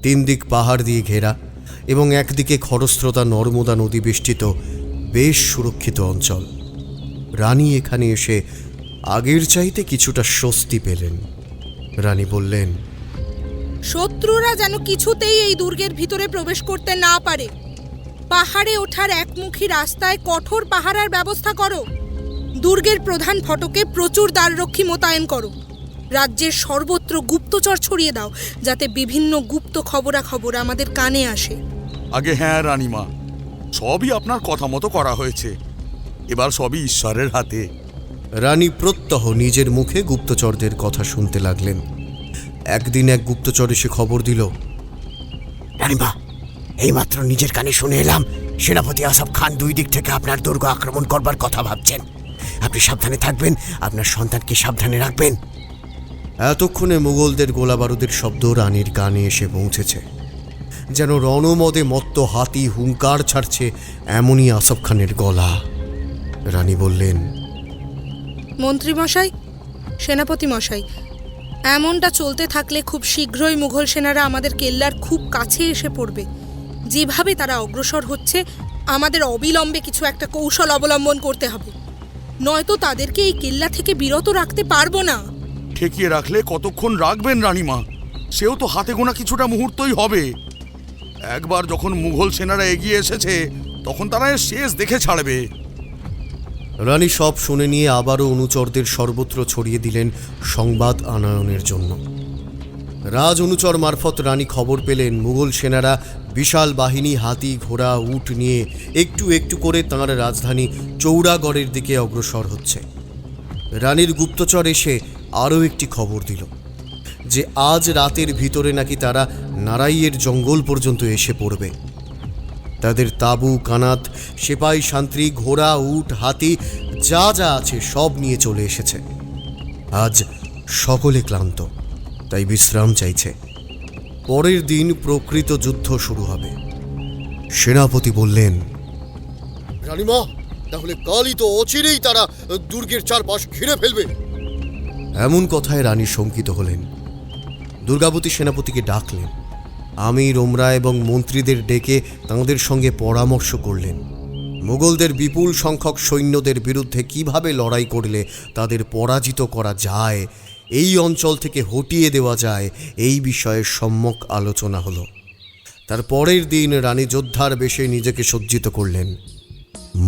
3 দিক পাহাড় দিয়ে ঘেরা এবং একদিকে খরস্রোতা নর্মদা নদী বেষ্টিত বেশ সুরক্ষিত অঞ্চল। রানী এখানে এসে আগের চাইতে কিছুটা স্বস্তি পেলেন। রানী বললেন, শত্রুরা যেন কিছুতেই এই দুর্গের ভিতরে প্রবেশ করতে না পারে। পাহাড়ে ওঠার একমুখী রাস্তায় কঠোর পাহারার ব্যবস্থা করো। দুর্গের প্রধান ফটকে প্রচুর দ্বাররক্ষী মোতায়েন করো। রাজ্যের সর্বত্র গুপ্তচর ছড়িয়ে দাও, যাতে বিভিন্ন গুপ্ত খবরাখবর আমাদের কানে আসে। আগে হ্যাঁ রানীমা, সবই আপনার কথা মতো করা হয়েছে। এবার সবই ঈশ্বরের হাতে। রানী প্রত্যহ নিজের মুখে গুপ্তচরদের কথা শুনতে লাগলেন। একদিন এক গুপ্তচর এসে খবর দিল, রানীমা, এইমাত্র নিজের কানে শুনে এলাম সেনাপতি আসফ খান 2 দিক থেকে আপনার দুর্গ আক্রমণ করবার কথা ভাবছেন। আপনি সাবধানে থাকবেন, আপনার সন্তানকে সাবধানে রাখবেন। এতক্ষণে মুঘলদের গোলাবারুদের শব্দ রানীর কানে এসে পৌঁছেছে। যেন রণমদে মত্ত হাতি হুঙ্কার ছাড়ছে, এমনই আসফ খানের গলা। রানী বললেন, মন্ত্রীমশাই, সেনাপতি মশাই, এমনটা চলতে থাকলে খুব শীঘ্রই মুঘল সেনারা আমাদের কেল্লার খুব কাছে এসে পড়বে। যেভাবে তারা অগ্রসর হচ্ছে, আমাদের অবিলম্বে কিছু একটা কৌশল অবলম্বন করতে হবে, নয়তো তাদেরকে এই কেল্লা থেকে বিরত রাখতে পারবো না। ঠেকিয়ে রাখলে কতক্ষণ রাখবেন রানীমা? সেও তো হাতে গোনা কিছুটা মুহূর্তই হবে। একবার যখন মুঘল সেনারা এগিয়ে এসেছে, তখন তারা এর শেষ দেখে ছাড়বে। রানী সব শুনে নিয়ে আবারও অনুচরদের সর্বত্র ছড়িয়ে দিলেন সংবাদ আনয়নের জন্য। রাজ অনুচর মারফত রানী খবর পেলেন মুঘল সেনারা বিশাল বাহিনী, হাতি, ঘোড়া, উট নিয়ে একটু একটু করে তাঁর রাজধানী চৌড়াগড়ের দিকে অগ্রসর হচ্ছে। রানীর গুপ্তচর এসে আরও একটি খবর দিল যে আজ রাতের ভিতরে নাকি তারা নারাইয়ের জঙ্গল পর্যন্ত এসে পড়বে। তাদের তাঁবু, কানাত, সেপাই, শান্ত্রী, ঘোড়া, উট, হাতি যা যা আছে সব নিয়ে চলে এসেছে। আজ সকলে ক্লান্ত, তাই বিশ্রাম চাইছে। পরের দিন প্রকৃত যুদ্ধ শুরু হবে। সেনাপতি বললেন, রানীমা, তাহলে কালই তো অচিরেই তারা দুর্গের চারপাশ ঘিরে ফেলবে। এমন কথায় রানী শঙ্কিত হলেন। দুর্গাবতী সেনাপতিকে ডাকলেন। আমির, ওমরা এবং মন্ত্রীদের ডেকে তাঁদের সঙ্গে পরামর্শ করলেন। মুঘলদের বিপুল সংখ্যক সৈন্যদের বিরুদ্ধে কিভাবে লড়াই করলে তাদের পরাজিত করা যায়, এই অঞ্চল থেকে হটিয়ে দেওয়া যায়, এই বিষয়ে সম্যক আলোচনা হলো। তার পরের দিন রানী যোদ্ধার বেশে নিজেকে সজ্জিত করলেন।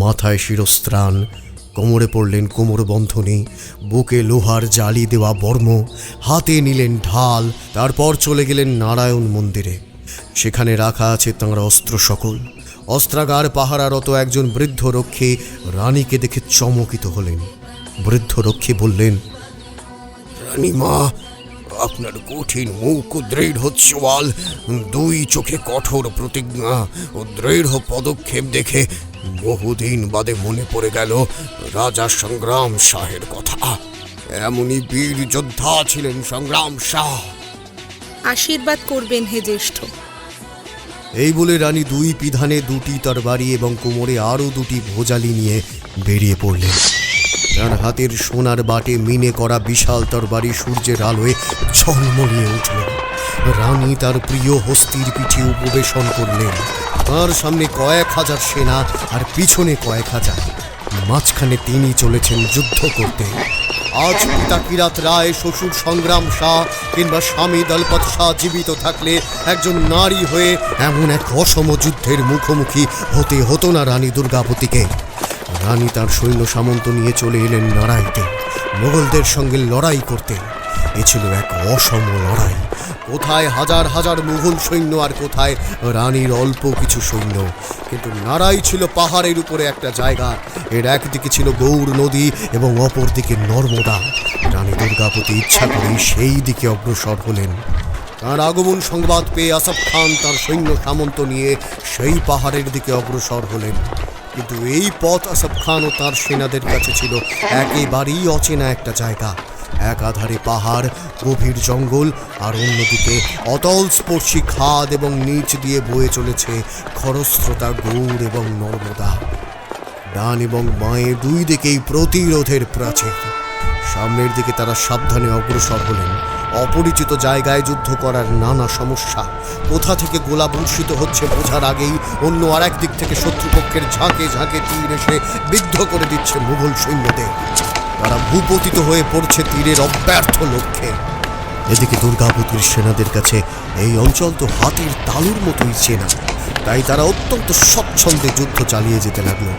মাথায় শিরস্ত্রাণ, কোমরে পড়লেন কোমরবন্ধনী, বুকে লোহার জালি দেওয়া বর্ম, হাতে নিলেন ঢাল। তারপর চলে গেলেন নারায়ণ মন্দিরে। সেখানে রাখা আছে তাঁর অস্ত্র সকল। অস্ত্রাগার পাহারারত একজন বৃদ্ধ রক্ষী রানীকে দেখে চমকিত হলেন। বৃদ্ধ রক্ষী বললেন, রানীমা, আপনার কঠিন মুখ ও দৃঢ় চোয়াল, 2 চোখে কঠোর প্রতিজ্ঞা ও দৃঢ় পদক্ষেপ দেখে বহুদিন বাদে মনে পড়ে গেল রাজা সংগ্রাম শাহের কথা। এমনই বীর যোদ্ধা ছিলেন সংগ্রাম শাহ। আশীর্বাদ করবেন হে জ্যেষ্ঠ। এই বলে রানী দুই পিধানে দুটি তরবারি এবং কোমরে আরও দুটি ভোজালি নিয়ে বেরিয়ে পড়লেন। তার হাতের সোনার বাটে মিনে করা বিশাল তরবারি সূর্যের আলোয় ঝলমলিয়ে উঠল। রানী তার প্রিয় হস্তির পিঠে উপবেশন করলেন। তার সামনে কয়েক হাজার সেনা আর পিছনে কয়েক হাজার, মাঝখানে তিনি চলেছেন যুদ্ধ করতে। আজ পিতা কিরাত রায়, শ্বশুর সংগ্রাম শাহ কিংবা স্বামী দলপত শাহ জীবিত থাকলে একজন নারী হয়ে এমন এক অসম যুদ্ধের মুখোমুখি হতে হতো না রানী দুর্গাবতীকে। রানী তার সৈন্য সামন্ত নিয়ে চলে এলেন নারাইতে মোগলদের সঙ্গে লড়াই করতে। এ ছিল এক অসম লড়াই। কোথায় হাজার হাজার মুঘল সৈন্য আর কোথায় রানীর অল্প কিছু সৈন্য। কিন্তু নারাই ছিল পাহাড়ের উপরে একটা জায়গা। এর একদিকে ছিল গৌর নদী এবং অপর দিকে নর্মদা। রানী দুর্গাবতী ইচ্ছা করেই সেই দিকে অগ্রসর হলেন। তার আগমন সংবাদ পেয়ে আসফ খান তার সৈন্য সামন্ত নিয়ে সেই পাহাড়ের দিকে অগ্রসর হলেন। কিন্তু এই পথ আসফ খান ও তার সেনাদের কাছে ছিল একেবারেই অচেনা একটা জায়গা। এক আধারে পাহাড়, গভীর জঙ্গল, আর অন্যদিকে অতল স্পর্শী খাদ এবং নিচ দিয়ে বয়ে চলেছে খরস্রোতা গৌর এবং নর্মদা। ডান এবং বাঁয়ে দুই দিকেই প্রতিরোধের প্রাচীর। সামনের দিকে তারা সাবধানে অগ্রসর হলেন। অপরিচিত জায়গায় যুদ্ধ করার নানা সমস্যা, কোথা থেকে গোলা বর্ষিত হচ্ছে বোঝার আগেই অন্য আর এক দিক থেকে শত্রুপক্ষের ঝাঁকে ঝাঁকে তীর এসে বিদ্ধ করে দিচ্ছে মুঘল সৈন্যদের। তারা ভূপতিত হয়ে পড়ছে তীরের অব্যর্থ লক্ষ্যে। এদিকে দুর্গাবতীর সেনাদের কাছে এই অঞ্চল তো হাতের তালুর মতোই চেনা, তাই তারা অত্যন্ত স্বচ্ছন্দে যুদ্ধ চালিয়ে যেতে লাগলো।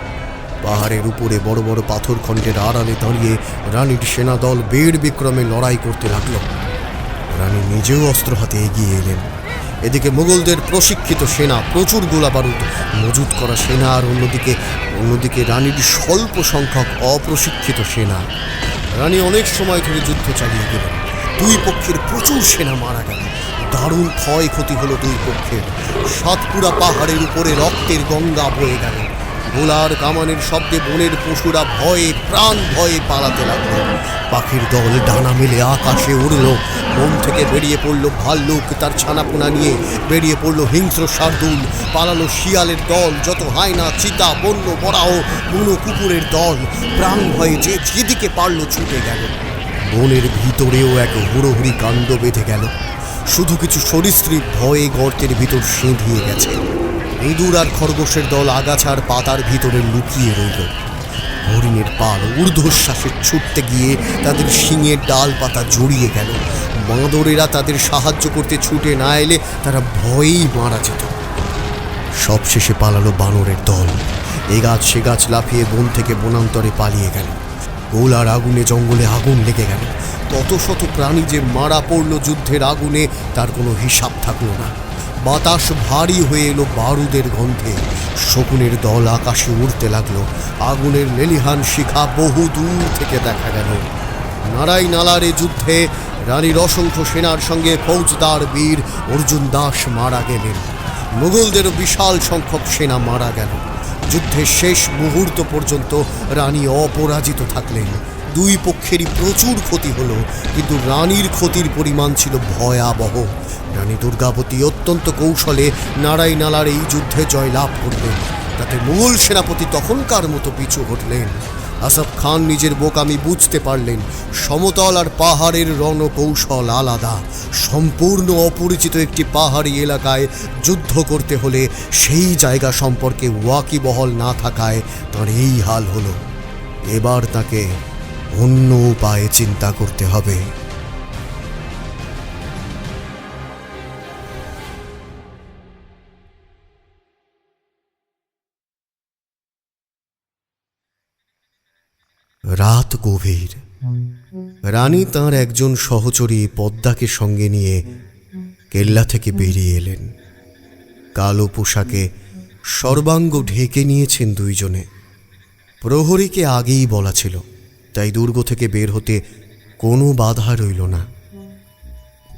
পাহাড়ের উপরে বড় বড় পাথর খণ্ডের আড়ালে দাঁড়িয়ে রানীর সেনাদল বীর বিক্রমে লড়াই করতে লাগলো। রানী নিজেও অস্ত্র হাতে এগিয়ে এলেন। এদিকে মুঘলদের প্রশিক্ষিত সেনা, প্রচুর গোলা বারুদ মজুত করা সেনা, আর অন্যদিকে রানীর স্বল্প সংখ্যক অপ্রশিক্ষিত সেনা। রানী অনেক সময় ধরে যুদ্ধ চালিয়ে গেলেন। দুই পক্ষের প্রচুর সেনা মারা গেল। দারুণ ক্ষয়ক্ষতি হলো দুই পক্ষের। সাতপুরা পাহাড়ের উপরে রক্তের গঙ্গা বয়ে গেল। গোলার কামানের শব্দে বনের পশুরা ভয়ে প্রাণ ভয়ে পালাতে লাগলো। পাখির দল ডানা মেলে আকাশে উড়ল। বন থেকে বেরিয়ে পড়ল ভাল্লুক তার ছানাপোনা নিয়ে, বেরিয়ে পড়ল হিংস্র শার্দুল, পালালো শিয়ালের দল, যত হায়না, চিতা, বন্য বরাহ, বুনো কুকুরের দল প্রাণ ভয়ে যে যেদিকে পারল ছুটে গেল। বনের ভিতরেও এক হুড়োহুড়ি কাণ্ড বেঁধে গেল। শুধু কিছু সরীসৃপ ভয়ে গর্তের ভিতর সিঁধিয়ে গেছে। ইঁদুর আর খরগোশের দল আগাছার পাতার ভিতরে লুকিয়ে রইল। হরিণের পাল ঊর্ধ্বশ্বাসে ছুটতে গিয়ে তাদের শিঙের ডাল পাতা জড়িয়ে গেল। বাঁদরেরা তাদের সাহায্য করতে ছুটে না এলে তারা ভয়েই মারা যেত। সবশেষে পালালো বানরের দল। এ গাছ সে গাছ লাফিয়ে বন থেকে বনান্তরে পালিয়ে গেল। গোলার আগুনে জঙ্গলে আগুন লেগে গেল। কত শত প্রাণী যে মারা পড়ল যুদ্ধের আগুনে তার কোনো হিসাব থাকলো না। বাতাস ভারী হয়ে এলো বারুদের গন্ধে। শকুনের দল আকাশে উড়তে লাগলো। আগুনের লেলিহান শিখা বহু দূর থেকে দেখা গেল। নারাই নালার এ যুদ্ধে রানীর অসংখ্য সেনার সঙ্গে ফৌজদার বীর অর্জুন দাস মারা গেলেন। মুঘলদেরও বিশাল সংখ্যক সেনা মারা গেল। যুদ্ধের শেষ মুহূর্ত পর্যন্ত রানী অপরাজিত থাকলেন। দুই পক্ষেরই প্রচুর ক্ষতি হলো, কিন্তু রানীর ক্ষতির পরিমাণ ছিল ভয়াবহ। রানী দুর্গাবতী অত্যন্ত কৌশলে নারাই নালার এই যুদ্ধে জয়লাভ করলেন। তাতে মুঘল সেনাপতি তখনকার মতো পিছু হটলেন। আসফ খান নিজের বোকামি বুঝতে পারলেন। সমতল আর পাহাড়ের রণকৌশল আলাদা। সম্পূর্ণ অপরিচিত একটি পাহাড়ি এলাকায় যুদ্ধ করতে হলে সেই জায়গা সম্পর্কে ওয়াকিবহল না থাকায় তার এই হাল হলো। এবার তাকে অন্য উপায়ে চিন্তা করতে হবে। রাত গভীর। রানী তাঁর একজন সহচরী পদ্মাকে সঙ্গে নিয়ে কেল্লা থেকে বেরিয়ে এলেন। কালো পোশাকে সর্বাঙ্গ ঢেকে নিয়েছেন দুইজনে। প্রহরীকে আগেই বলা ছিল, তাই দুর্গ থেকে বের হতে কোনো বাধা রইল না।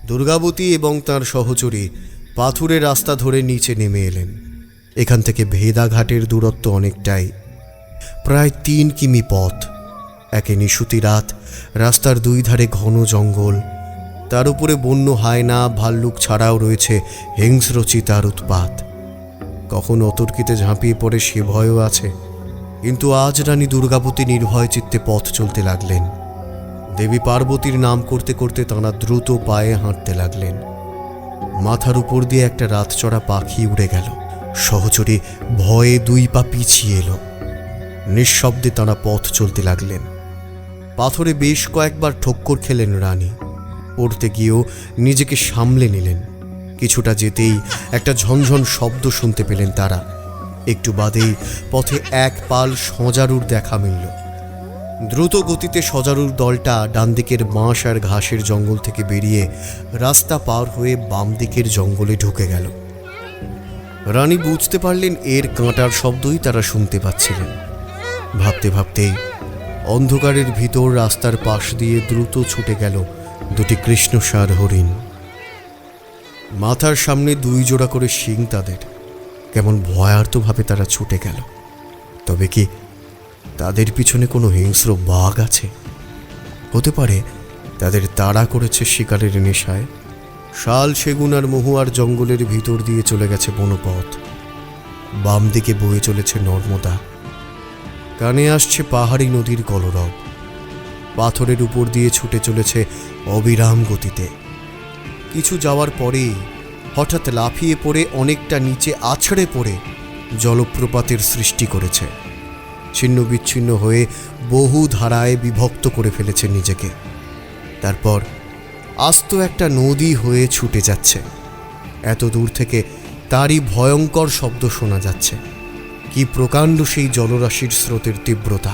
দুর্গাবতী এবং তার সহচরী পাথুরে রাস্তা ধরে নিচে নেমে এলেন। এখান থেকে ভেদাঘাটের দূরত্ব অনেকটাই, প্রায় 3 কিমি পথ। একে নিশুতি রাত, রাস্তার দুই ধারে ঘন জঙ্গল, তার উপরে বন্য হায়না ভাল্লুক ছাড়াও রয়েছে হিংস্র চিতার উৎপাত। কখন অতর্কিতে ঝাঁপিয়ে পড়ে সে ভয়ও আছে। কিন্তু আজ রানী দুর্গাবতী নির্ভয় চিত্তে পথ চলতে লাগলেন। দেবী পার্বতীর নাম করতে করতে তাঁরা দ্রুত পায়ে হাঁটতে লাগলেন। মাথার উপর দিয়ে একটা রাতচড়া পাখি উড়ে গেল। সহচরে ভয়ে 2 পা পিছিয়ে এলো। নিঃশব্দে তাঁরা পথ চলতে লাগলেন। পাথরে বেশ কয়েকবার ঠক্কর খেলেন রানী। পড়তে গিয়েও নিজেকে সামলে নিলেন। কিছুটা যেতেই একটা ঝনঝন শব্দ শুনতে পেলেন তারা। একটু বাদেই পথে এক পাল সজারুর দেখা মিলল। দ্রুত গতিতে সজারুর দলটা ডান দিকের বাঁশ আর ঘাসের জঙ্গল থেকে বেরিয়ে রাস্তা পার হয়ে বাম দিকের জঙ্গলে ঢুকে গেল। রানী বুঝতে পারলেন এর কাঁটার শব্দই তারা শুনতে পাচ্ছিলেন। ভাবতে ভাবতেই অন্ধকারের ভিতর রাস্তার পাশ দিয়ে দ্রুত ছুটে গেল 2টি কৃষ্ণসার হরিণ। মাথার সামনে 2 জোড়া করে শিং তাদের। কেমন ভয়ার্তভাবে তারা ছুটে গেল। তবে কি তাদের পিছনে কোনো হিংস্র বাঘ আছে? হতে পারে তাদের তাড়া করেছে শিকারের নেশায়। শাল, সেগুন আর মহুয়ার জঙ্গলের ভিতর দিয়ে চলে গেছে বনপথ। বাম দিকে বয়ে চলেছে নর্মদা। কানে আসছে পাহাড়ি নদীর কলরব। পাথরের উপর দিয়ে ছুটে চলেছে অবিরাম গতিতে। কিছু যাওয়ার পরেই হঠাৎ লাফিয়ে পড়ে অনেকটা নিচে আছড়ে পড়ে জলপ্রপাতের সৃষ্টি করেছে। ছিন্ন বিচ্ছিন্ন হয়ে বহু ধারায় বিভক্ত করে ফেলেছে নিজেকে। তারপর আস্ত একটা নদী হয়ে ছুটে যাচ্ছে। এত দূর থেকে তারই ভয়ঙ্কর শব্দ শোনা যাচ্ছে। কি প্রকাণ্ড সেই জলরাশির স্রোতের তীব্রতা!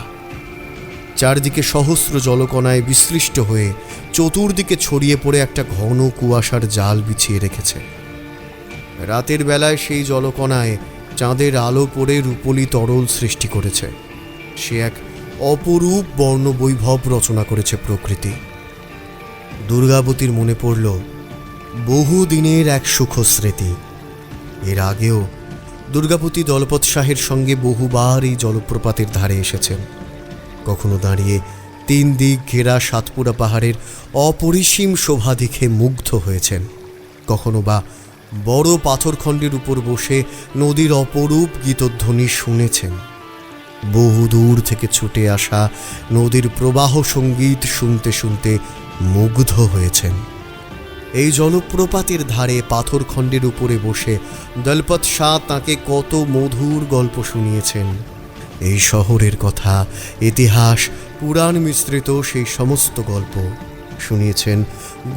চারদিকে সহস্র জলকণায় বিসৃষ্ট হয়ে চতুর্দিকে ছড়িয়ে পড়ে একটা ঘন কুয়াশার জাল বিছিয়ে রেখেছে। রাতের বেলায় সেই জলকণায় চাঁদের আলো পড়ে রূপলি তরল সৃষ্টি করেছে। সে এক অপরূপ বর্ণবৈভব রচনা করেছে প্রকৃতি। দুর্গাবতীর মনে পড়ল বহু দিনের এক সুখ স্মৃতি। এর আগেও দুর্গাবতী দলপত শাহের সঙ্গে বহুবার এই জলপ্রপাতের ধারে এসেছেন। কখনো দাঁড়িয়ে 3 দিক ঘেরা সাতপুরা পাহাড়ের অপরিসীম শোভা দেখে মুগ্ধ হয়েছেন। কখনো বা বড় পাথরখণ্ডের উপর বসে নদীর অপরূপ গীতধ্বনি শুনেছেন। বহু দূর থেকে ছুটে আসা নদীর প্রবাহ সঙ্গীত শুনতে শুনতে মুগ্ধ হয়েছেন। এই জলপ্রপাতের ধারে পাথরখণ্ডের উপরে বসে দলপত শাহ তাঁকে কত মধুর গল্প শুনিয়েছেন। এই শহরের কথা, ইতিহাস, পুরাণ মিশ্রিত সেই সমস্ত গল্প শুনিয়েছেন।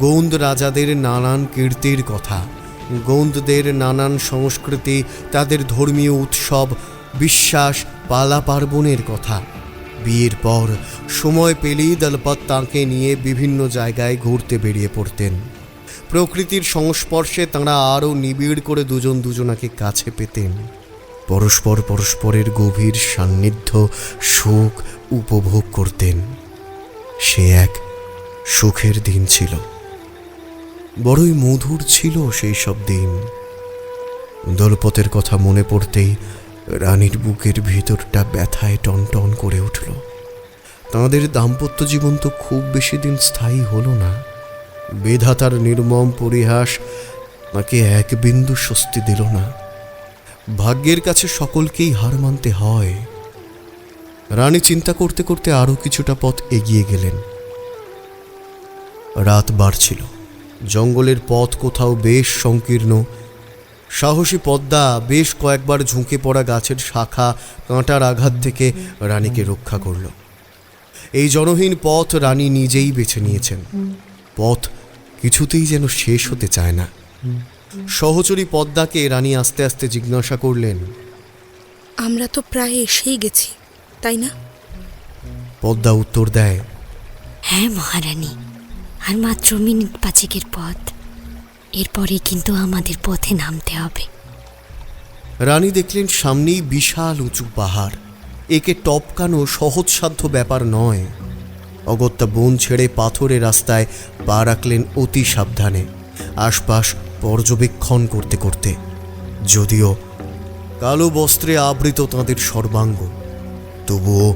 গোন্দ রাজাদের নানান কীর্তির কথা, গোন্দদের নানান সংস্কৃতি, তাদের ধর্মীয় উৎসব, বিশ্বাস, পালা পার্বণের কথা। বিয়ের পর সময় পেলেই দলপত তাঁকে নিয়ে বিভিন্ন জায়গায় ঘুরতে বেরিয়ে পড়তেন। প্রকৃতির সংস্পর্শে তাঁরা আরও নিবিড় করে দুজন দুজনাকে কাছে পেতেন। পরস্পর পরস্পরের গভীর সান্নিধ্য, সুখ উপভোগ করতেন। সে এক সুখের দিন ছিল। বড়ই মধুর ছিল সেই সব দিন। দলপতের কথা মনে পড়তেই রানীর বুকের ভিতরটা ব্যথায় টনটন করে উঠল। তাঁদের দাম্পত্য জীবন তো খুব বেশি দিন স্থায়ী হলো না। বিধাতার নির্মম পরিহাস তাকে এক বিন্দু স্বস্তি দিল না। ভাগ্যের কাছে সকলকেই হার মানতে হয়। রানী চিন্তা করতে করতে আরও কিছুটা পথ এগিয়ে গেলেন। রাত বাড়ছিল। জঙ্গলের পথ কোথাও বেশ সংকীর্ণ। সাহসী পদ্মা বেশ কয়েকবার ঝুঁকে পড়া গাছের শাখা কাঁটার আঘাত থেকে রানীকে রক্ষা করল। এই জনহীন পথ রানী নিজেই বেছে নিয়েছেন। পথ কিছুতেই যেন শেষ হতে চায় না। সহচরী পদ্মাকে রানী আস্তে আস্তে জিজ্ঞাসা করলেন, আমরা তো প্রায় এসেই গেছি, তাই না? পদ্মা উত্তর দেয়, হ্যাঁ মহারানী, আর মাত্র মিনিট 5 পথ। এরপরে কিন্তু আমাদের পথে নামতে হবে। রানী দেখলেন সামনেই বিশাল উঁচু পাহাড়। একে টপকানো সহজসাধ্য ব্যাপার নয়। অগত্যা বন ছেড়ে পাথরের রাস্তায় পা রাখলেন অতি সাবধানে, আশপাশ পর্যবেক্ষণ করতে করতে। যদিও কালো বস্ত্রে আবৃত তাঁদের সর্বাঙ্গ, তবুও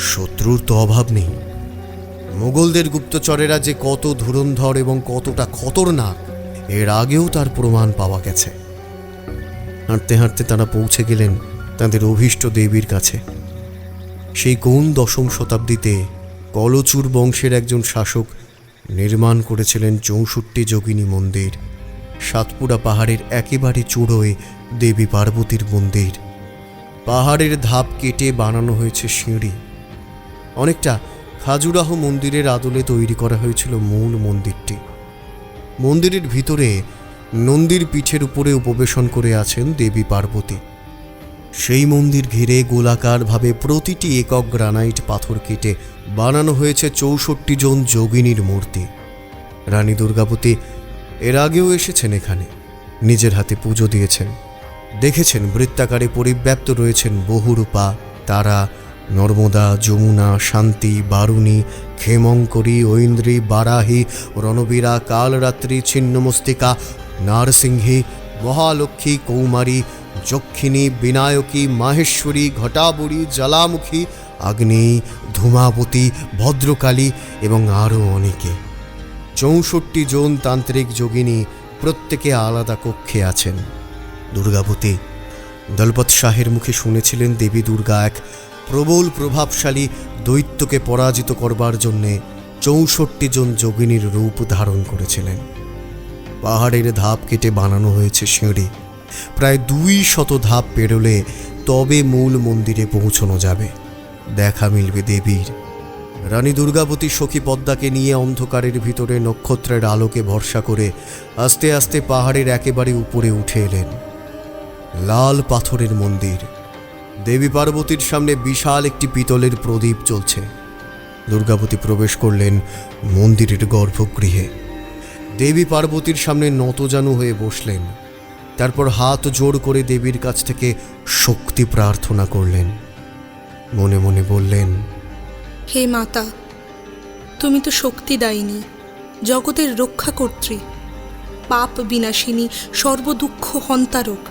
শত্রুর তো অভাব নেই। মোগলদের গুপ্তচরেরা যে কত ধুরন্ধর এবং কতটা খতরনাক এর আগেও তার প্রমাণ পাওয়া গেছে। হাঁটতে হাঁটতে তারা পৌঁছে গেলেন তাদের অভীষ্ট দেবীর কাছে। সেই কোন 10ম শতাব্দীতে কলচুর বংশের একজন শাসক নির্মাণ করেছিলেন 64 যোগিনী মন্দির। সাতপুরা পাহাড়ের একেবারে চূড়োয় দেবী পার্বতীর মন্দির। পাহাড়ের ধাপ কেটে বানানো হয়েছে সিঁড়ি। অনেকটা খাজুরাহ মন্দিরের আদলে তৈরি করা হয়েছিল মূল মন্দিরটি। মন্দিরের ভিতরে নন্দীর পিঠের উপরে উপবেশন করে আছেন দেবী পার্বতী। সেই মন্দির ঘিরে গোলাকারভাবে প্রতিটি একক গ্রানাইট পাথর কেটে বানানো হয়েছে 64 জন যোগিনীর মূর্তি। রানী দুর্গাবতী এর আগেও এসেছেন এখানে, নিজের হাতে পুজো দিয়েছেন, দেখেছেন বৃত্তাকারে পরিব্যাপ্ত রয়েছেন বহুরূপা, তারা, নর্মদা, যমুনা, শান্তি, বারুণী, ক্ষেমঙ্করী, ঐন্দ্রী, বারাহী, রণবীরা, কালরাত্রি, ছিন্নমস্তিকা, নারসিংহী, মহালক্ষ্মী, কৌমারী, যক্ষিণী, বিনায়কী, মাহেশ্বরী, ঘটাবুড়ী, জ্বালামুখী, আগ্নেয়ী, ধূমাবতী, ভদ্রকালী এবং আরও অনেকে। 64 জন তান্ত্রিক যোগিনী প্রত্যেকে আলাদা কক্ষে আছেন। দুর্গাবতী দলপত শাহের মুখে শুনেছিলেন দেবী দুর্গা এক প্রবল প্রভাবশালী দৈত্যকে পরাজিত করবার জন্যে 64 জন যোগিনীর রূপ ধারণ করেছিলেন। পাহাড়ের ধাপ কেটে বানানো হয়েছে সিঁড়ি। প্রায় 200 ধাপ পেরোলে তবে মূল মন্দিরে পৌঁছানো যাবে, দেখা মিলবে দেবীর। রানী দুর্গাবতী সখী পদ্মাকে নিয়ে অন্ধকারের ভিতরে নক্ষত্রের আলোকে ভরসা করে আস্তে আস্তে পাহাড়ের একেবারে উপরে উঠে এলেন। লাল পাথরের মন্দির। দেবী পার্বতীর সামনে বিশাল একটি পিতলের প্রদীপ জ্বলছে। দুর্গাবতী প্রবেশ করলেন মন্দিরের গর্ভগৃহে। দেবী পার্বতীর সামনে নতজানু হয়ে বসলেন। তারপর হাত জোড় করে দেবীর কাছ থেকে শক্তি প্রার্থনা করলেন। মনে মনে বললেন, হে মাতা, তুমি তো শক্তিদায়িনী, জগতের রক্ষাকর্ত্রী, পাপ বিনাশিনী, সর্বদুঃখ হন্তারক।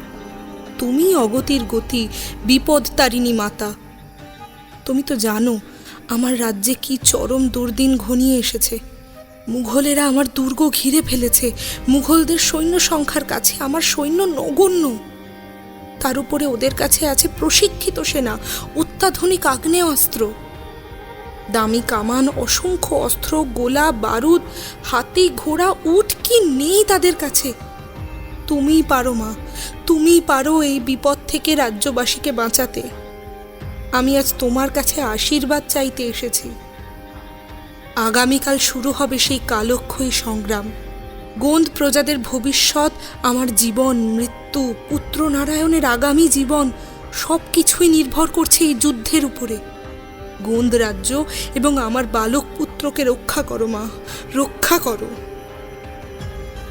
তুমি অগতির গতি, বিপদ তারিণী মাতা। তুমি তো জানো আমার রাজ্যে কি চরম দুর্দিন ঘনিয়ে এসেছে। মুঘলেরা আমার দুর্গ ঘিরে ফেলেছে। মুঘলদের সৈন্য সংখ্যার কাছে আমার সৈন্য নগণ্য। তার উপরে ওদের কাছে আছে প্রশিক্ষিত সেনা, অত্যাধুনিক আগ্নেয়াস্ত্র, দামি কামান, অসংখ্য অস্ত্র, গোলা বারুদ, হাতি ঘোড়া, উট কি নেই তাদের কাছে। তুমিই পারো মা, তুমিই পারো এই বিপদ থেকে রাজ্যবাসীকে বাঁচাতে। আমি আজ তোমার কাছে আশীর্বাদ চাইতে এসেছি। আগামীকাল শুরু হবে সেই কালক্ষয়ী সংগ্রাম। গোন্দ প্রজাদের ভবিষ্যৎ, আমার জীবন, মৃত্যু, পুত্র নারায়ণের আগামী জীবন সব কিছুই নির্ভর করছে এই যুদ্ধের উপরে। গোন্দ রাজ্য এবং আমার বালক পুত্রকে রক্ষা করো মা, রক্ষা করো।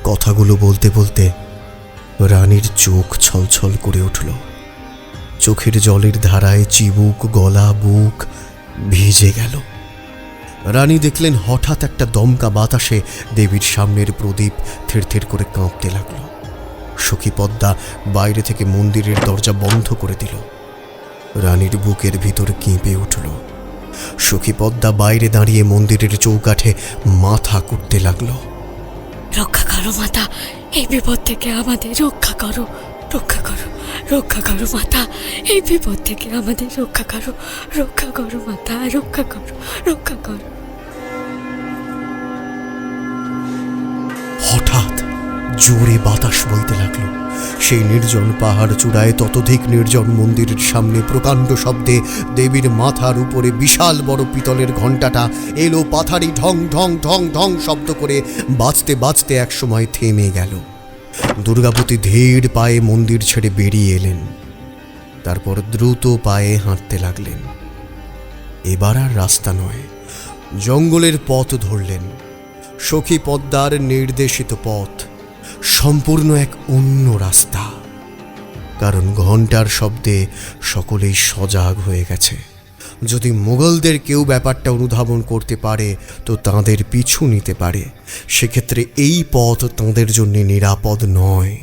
কথাগুলো বলতে বলতে রানীর চোখ ছলছল করে উঠল। চোখের জলের ধারায় চিবুক, গলা, বুক ভিজে গেল। রানী দেখলেন হঠাৎ একটা দমকা বাতাসে দেবীর সামনের প্রদীপ থিরথির করে কাঁপতে লাগল। সখী পদ্মা বাইরে থেকে মন্দিরের দরজা বন্ধ করে দিল। রানীর বুকের ভিতর কেঁপে উঠল। সখী পদ্মা বাইরে দাঁড়িয়ে মন্দিরের চৌকাঠে মাথা কুটতে লাগলো। রক্ষা করো মাতা, এই বিপদ থেকে আমাদের রক্ষা করো, রক্ষা করো, রক্ষা করো মাতা, এই বিপদ থেকে আমাদের রক্ষা করো, রক্ষা করো মাতা, রক্ষা করো, রক্ষা করো। হঠাৎ জোরে বাতাস বইতে লাগলো। সেই নির্জন পাহাড় চূড়ায় ততোধিক নির্জন মন্দিরের সামনে প্রকাণ্ড শব্দে দেবীর মাথার উপরে বিশাল বড় পিতলের ঘণ্টাটা এলো পাথারি ঢং ঢং ঢং ঢং শব্দ করে বাজতে বাজতে একসময় থেমে গেল। দুর্গাবতী ধীর পায়ে মন্দির ছেড়ে বেরিয়ে এলেন। তারপর দ্রুত পায়ে হাঁটতে লাগলেন। এবার আর রাস্তা নয়, জঙ্গলের পথ ধরলেন। সখী পদ্মার নির্দেশিত পথ, সম্পূর্ণ এক অন্য রাস্তা। কারণ ঘণ্টার শব্দে সকলেই সজাগ হয়ে গেছে। যদি মুঘলদের কেউ ব্যাপারটা অনুধাবন করতে পারে তো তাঁদের পিছু নিতে পারে। সেক্ষেত্রে এই পথ তাঁদের জন্য নিরাপদ নয়।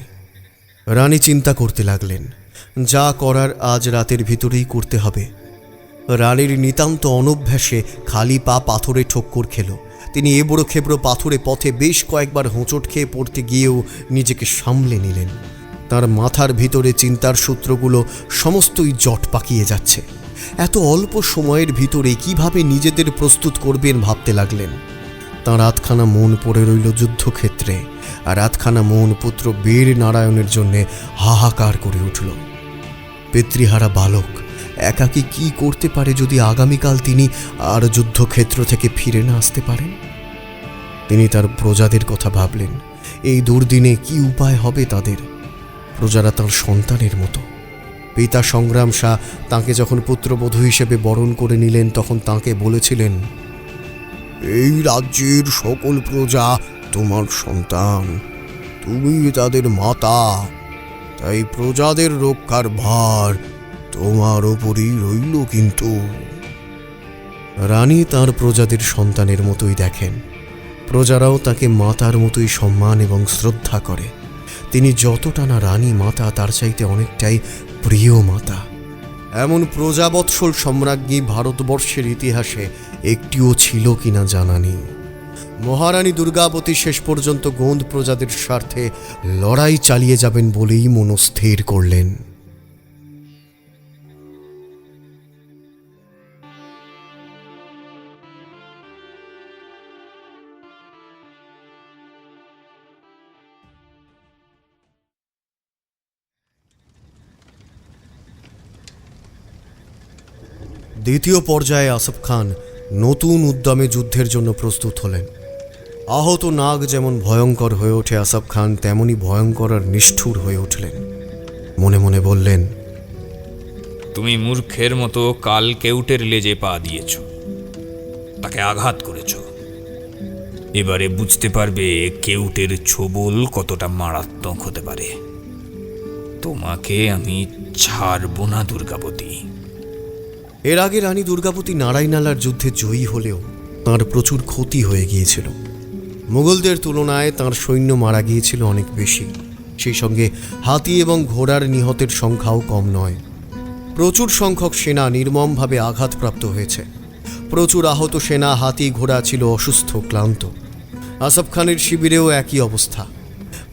রানী চিন্তা করতে লাগলেন, যা করার আজ রাতের ভিতরেই করতে হবে। রানীর নিতান্ত অনভ্যাসে খালি পা পাথরে ঠক্কর খেল। তিনি এবড়ো খেবড়ো পাথুরে পথে বেশ কয়েকবার হোঁচট খেয়ে পড়তে গিয়েও নিজেকে সামলে নিলেন। তার মাথার ভিতরে চিন্তার সূত্রগুলো সমস্তই জট পাকিয়ে যাচ্ছে। এত অল্প সময়ের ভিতরে কিভাবে নিজেদের প্রস্তুত করবেন ভাবতে লাগলেন। তাঁর আধখানা মন পড়ে রইল যুদ্ধক্ষেত্রে, আর আধখানা মন পুত্র বীর নারায়ণের জন্যে হাহাকার করে উঠল। পিতৃহারা বালক একাকী কি করতে পারে যদি আগামীকাল তিনি আর যুদ্ধক্ষেত্র থেকে ফিরে না আসতে পারেন? তিনি তার প্রজাদের কথা ভাবলেন। এই দুর্দিনে কি উপায় হবে তাদের? প্রজারা তাঁর সন্তানের মতো। পিতা সংগ্রাম শাহ তাঁকে যখন পুত্রবধূ হিসেবে বরণ করে নিলেন তখন তাঁকে বলেছিলেন, এই রাজ্যের সকল প্রজা তোমার সন্তান, তুমি তাদের মাতা, তাই প্রজাদের রক্ষার ভার তোমার ওপরই রইল। কিন্তু রানী তাঁর প্রজাদের সন্তানের মতোই দেখেন। প্রজারাও তাকে মাতার মতোই সম্মান এবং শ্রদ্ধা করে। তিনি যতটা না রানী মাতা, তার চাইতে অনেকটাই প্রিয় মাতা। এমন প্রজাবৎসল সম্রাজ্ঞী ভারতবর্ষের ইতিহাসে একটিও ছিল কিনা জানা নেই। মহারানী দুর্গাবতী শেষ পর্যন্ত গোন্দ প্রজাদের স্বার্থে লড়াই চালিয়ে যাবেন বলেই মনস্থির করলেন। দ্বিতীয় পর্যায়ে আসফ খান নতুন উদ্যমে যুদ্ধের জন্য প্রস্তুত হলেন। আহত নাগ যেমন ভয়ঙ্কর হয়ে ওঠে, আসফ খান তেমনি ভয়ঙ্কর আর নিষ্ঠুর হয়ে উঠলেন। মনে মনে বললেন, তুমি মূর্খের মতো কাল কেউটের লেজে পা দিয়েছ, তাকে আঘাত করেছ। এবারে বুঝতে পারবে কেউটের ছোবল কতটা মারাত্মক হতে পারে। তোমাকে আমি ছাড়ব না দুর্গাবতী। এর আগে রানী দুর্গাবতী নারায়ণালার যুদ্ধে জয়ী হলেও তাঁর প্রচুর ক্ষতি হয়ে গিয়েছিল। মুঘলদের তুলনায় তাঁর সৈন্য মারা গিয়েছিল অনেক বেশি। সেই সঙ্গে হাতি এবং ঘোড়ার নিহতের সংখ্যাও কম নয়। প্রচুর সংখ্যক সেনা নির্মমভাবে আঘাতপ্রাপ্ত হয়েছে। প্রচুর আহত সেনা, হাতি ঘোড়া ছিল অসুস্থ, ক্লান্ত। আসফ খানের শিবিরেও একই অবস্থা।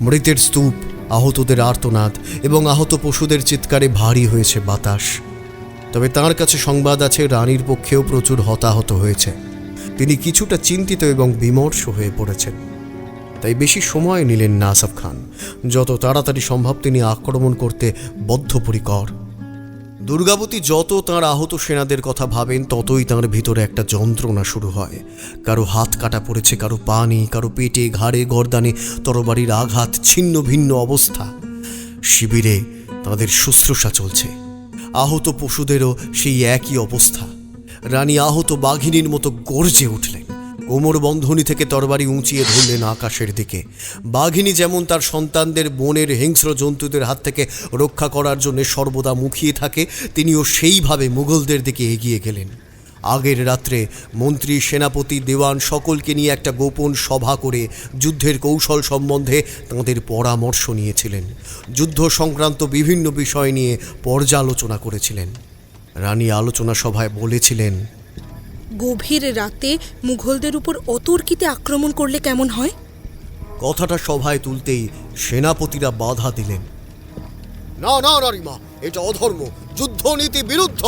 মৃতের স্তূপ, আহতদের আর্তনাদ এবং আহত পশুদের চিৎকারে ভারী হয়েছে বাতাস। তবে তাঁর কাছে সংবাদ আছে রানীর পক্ষেও প্রচুর হতাহত হয়েছে। তিনি কিছুটা চিন্তিত এবং বিমর্ষ হয়ে পড়েছেন। তাই বেশি সময় নিলেন না আসফ খান। যত তাড়াতাড়ি সম্ভব তিনি আক্রমণ করতে বদ্ধপরিকর। দুর্গাবতী যত তাঁর আহত সেনাদের কথা ভাবেন ততই তাঁর ভিতরে একটা যন্ত্রণা শুরু হয়। কারো হাত কাটা পড়েছে, কারো পা নেই, কারো পেটে, ঘাড়ে, গর্দানে তরবারির আঘাত, ছিন্ন ভিন্ন অবস্থা। শিবিরে তাঁদের শুশ্রূষা চলছে। আহত পশুদেরও সেই একই অবস্থা। রানী আহত বাঘিনীর মতো গর্জে উঠলেন। কোমর বন্ধনী থেকে তরবারি উঁচিয়ে ধরলেন আকাশের দিকে। বাঘিনী যেমন তার সন্তানদের বনের হিংস্র জন্তুদের হাত থেকে রক্ষা করার জন্য সর্বদা মুখিয়ে থাকে, তিনিও সেইভাবে মুঘলদের দিকে এগিয়ে গেলেন। আগের রাত্রে মন্ত্রী, সেনাপতি, দেওয়ান সকলকে নিয়ে একটা গোপন সভা করে যুদ্ধের কৌশল সম্বন্ধে তাঁদের পরামর্শ নিয়েছিলেন। যুদ্ধ সংক্রান্ত বিভিন্ন বিষয় নিয়ে পর্যালোচনা করেছিলেন। রানী আলোচনা সভায় বলেছিলেন, গভীর রাতে মুঘলদের উপর অতর্কিতে আক্রমণ করলে কেমন হয়? কথাটা সভায় তুলতেই সেনাপতিরা বাধা দিলেন। না না রানীমা, এটা অধর্ম, যুদ্ধনীতি বিরুদ্ধ।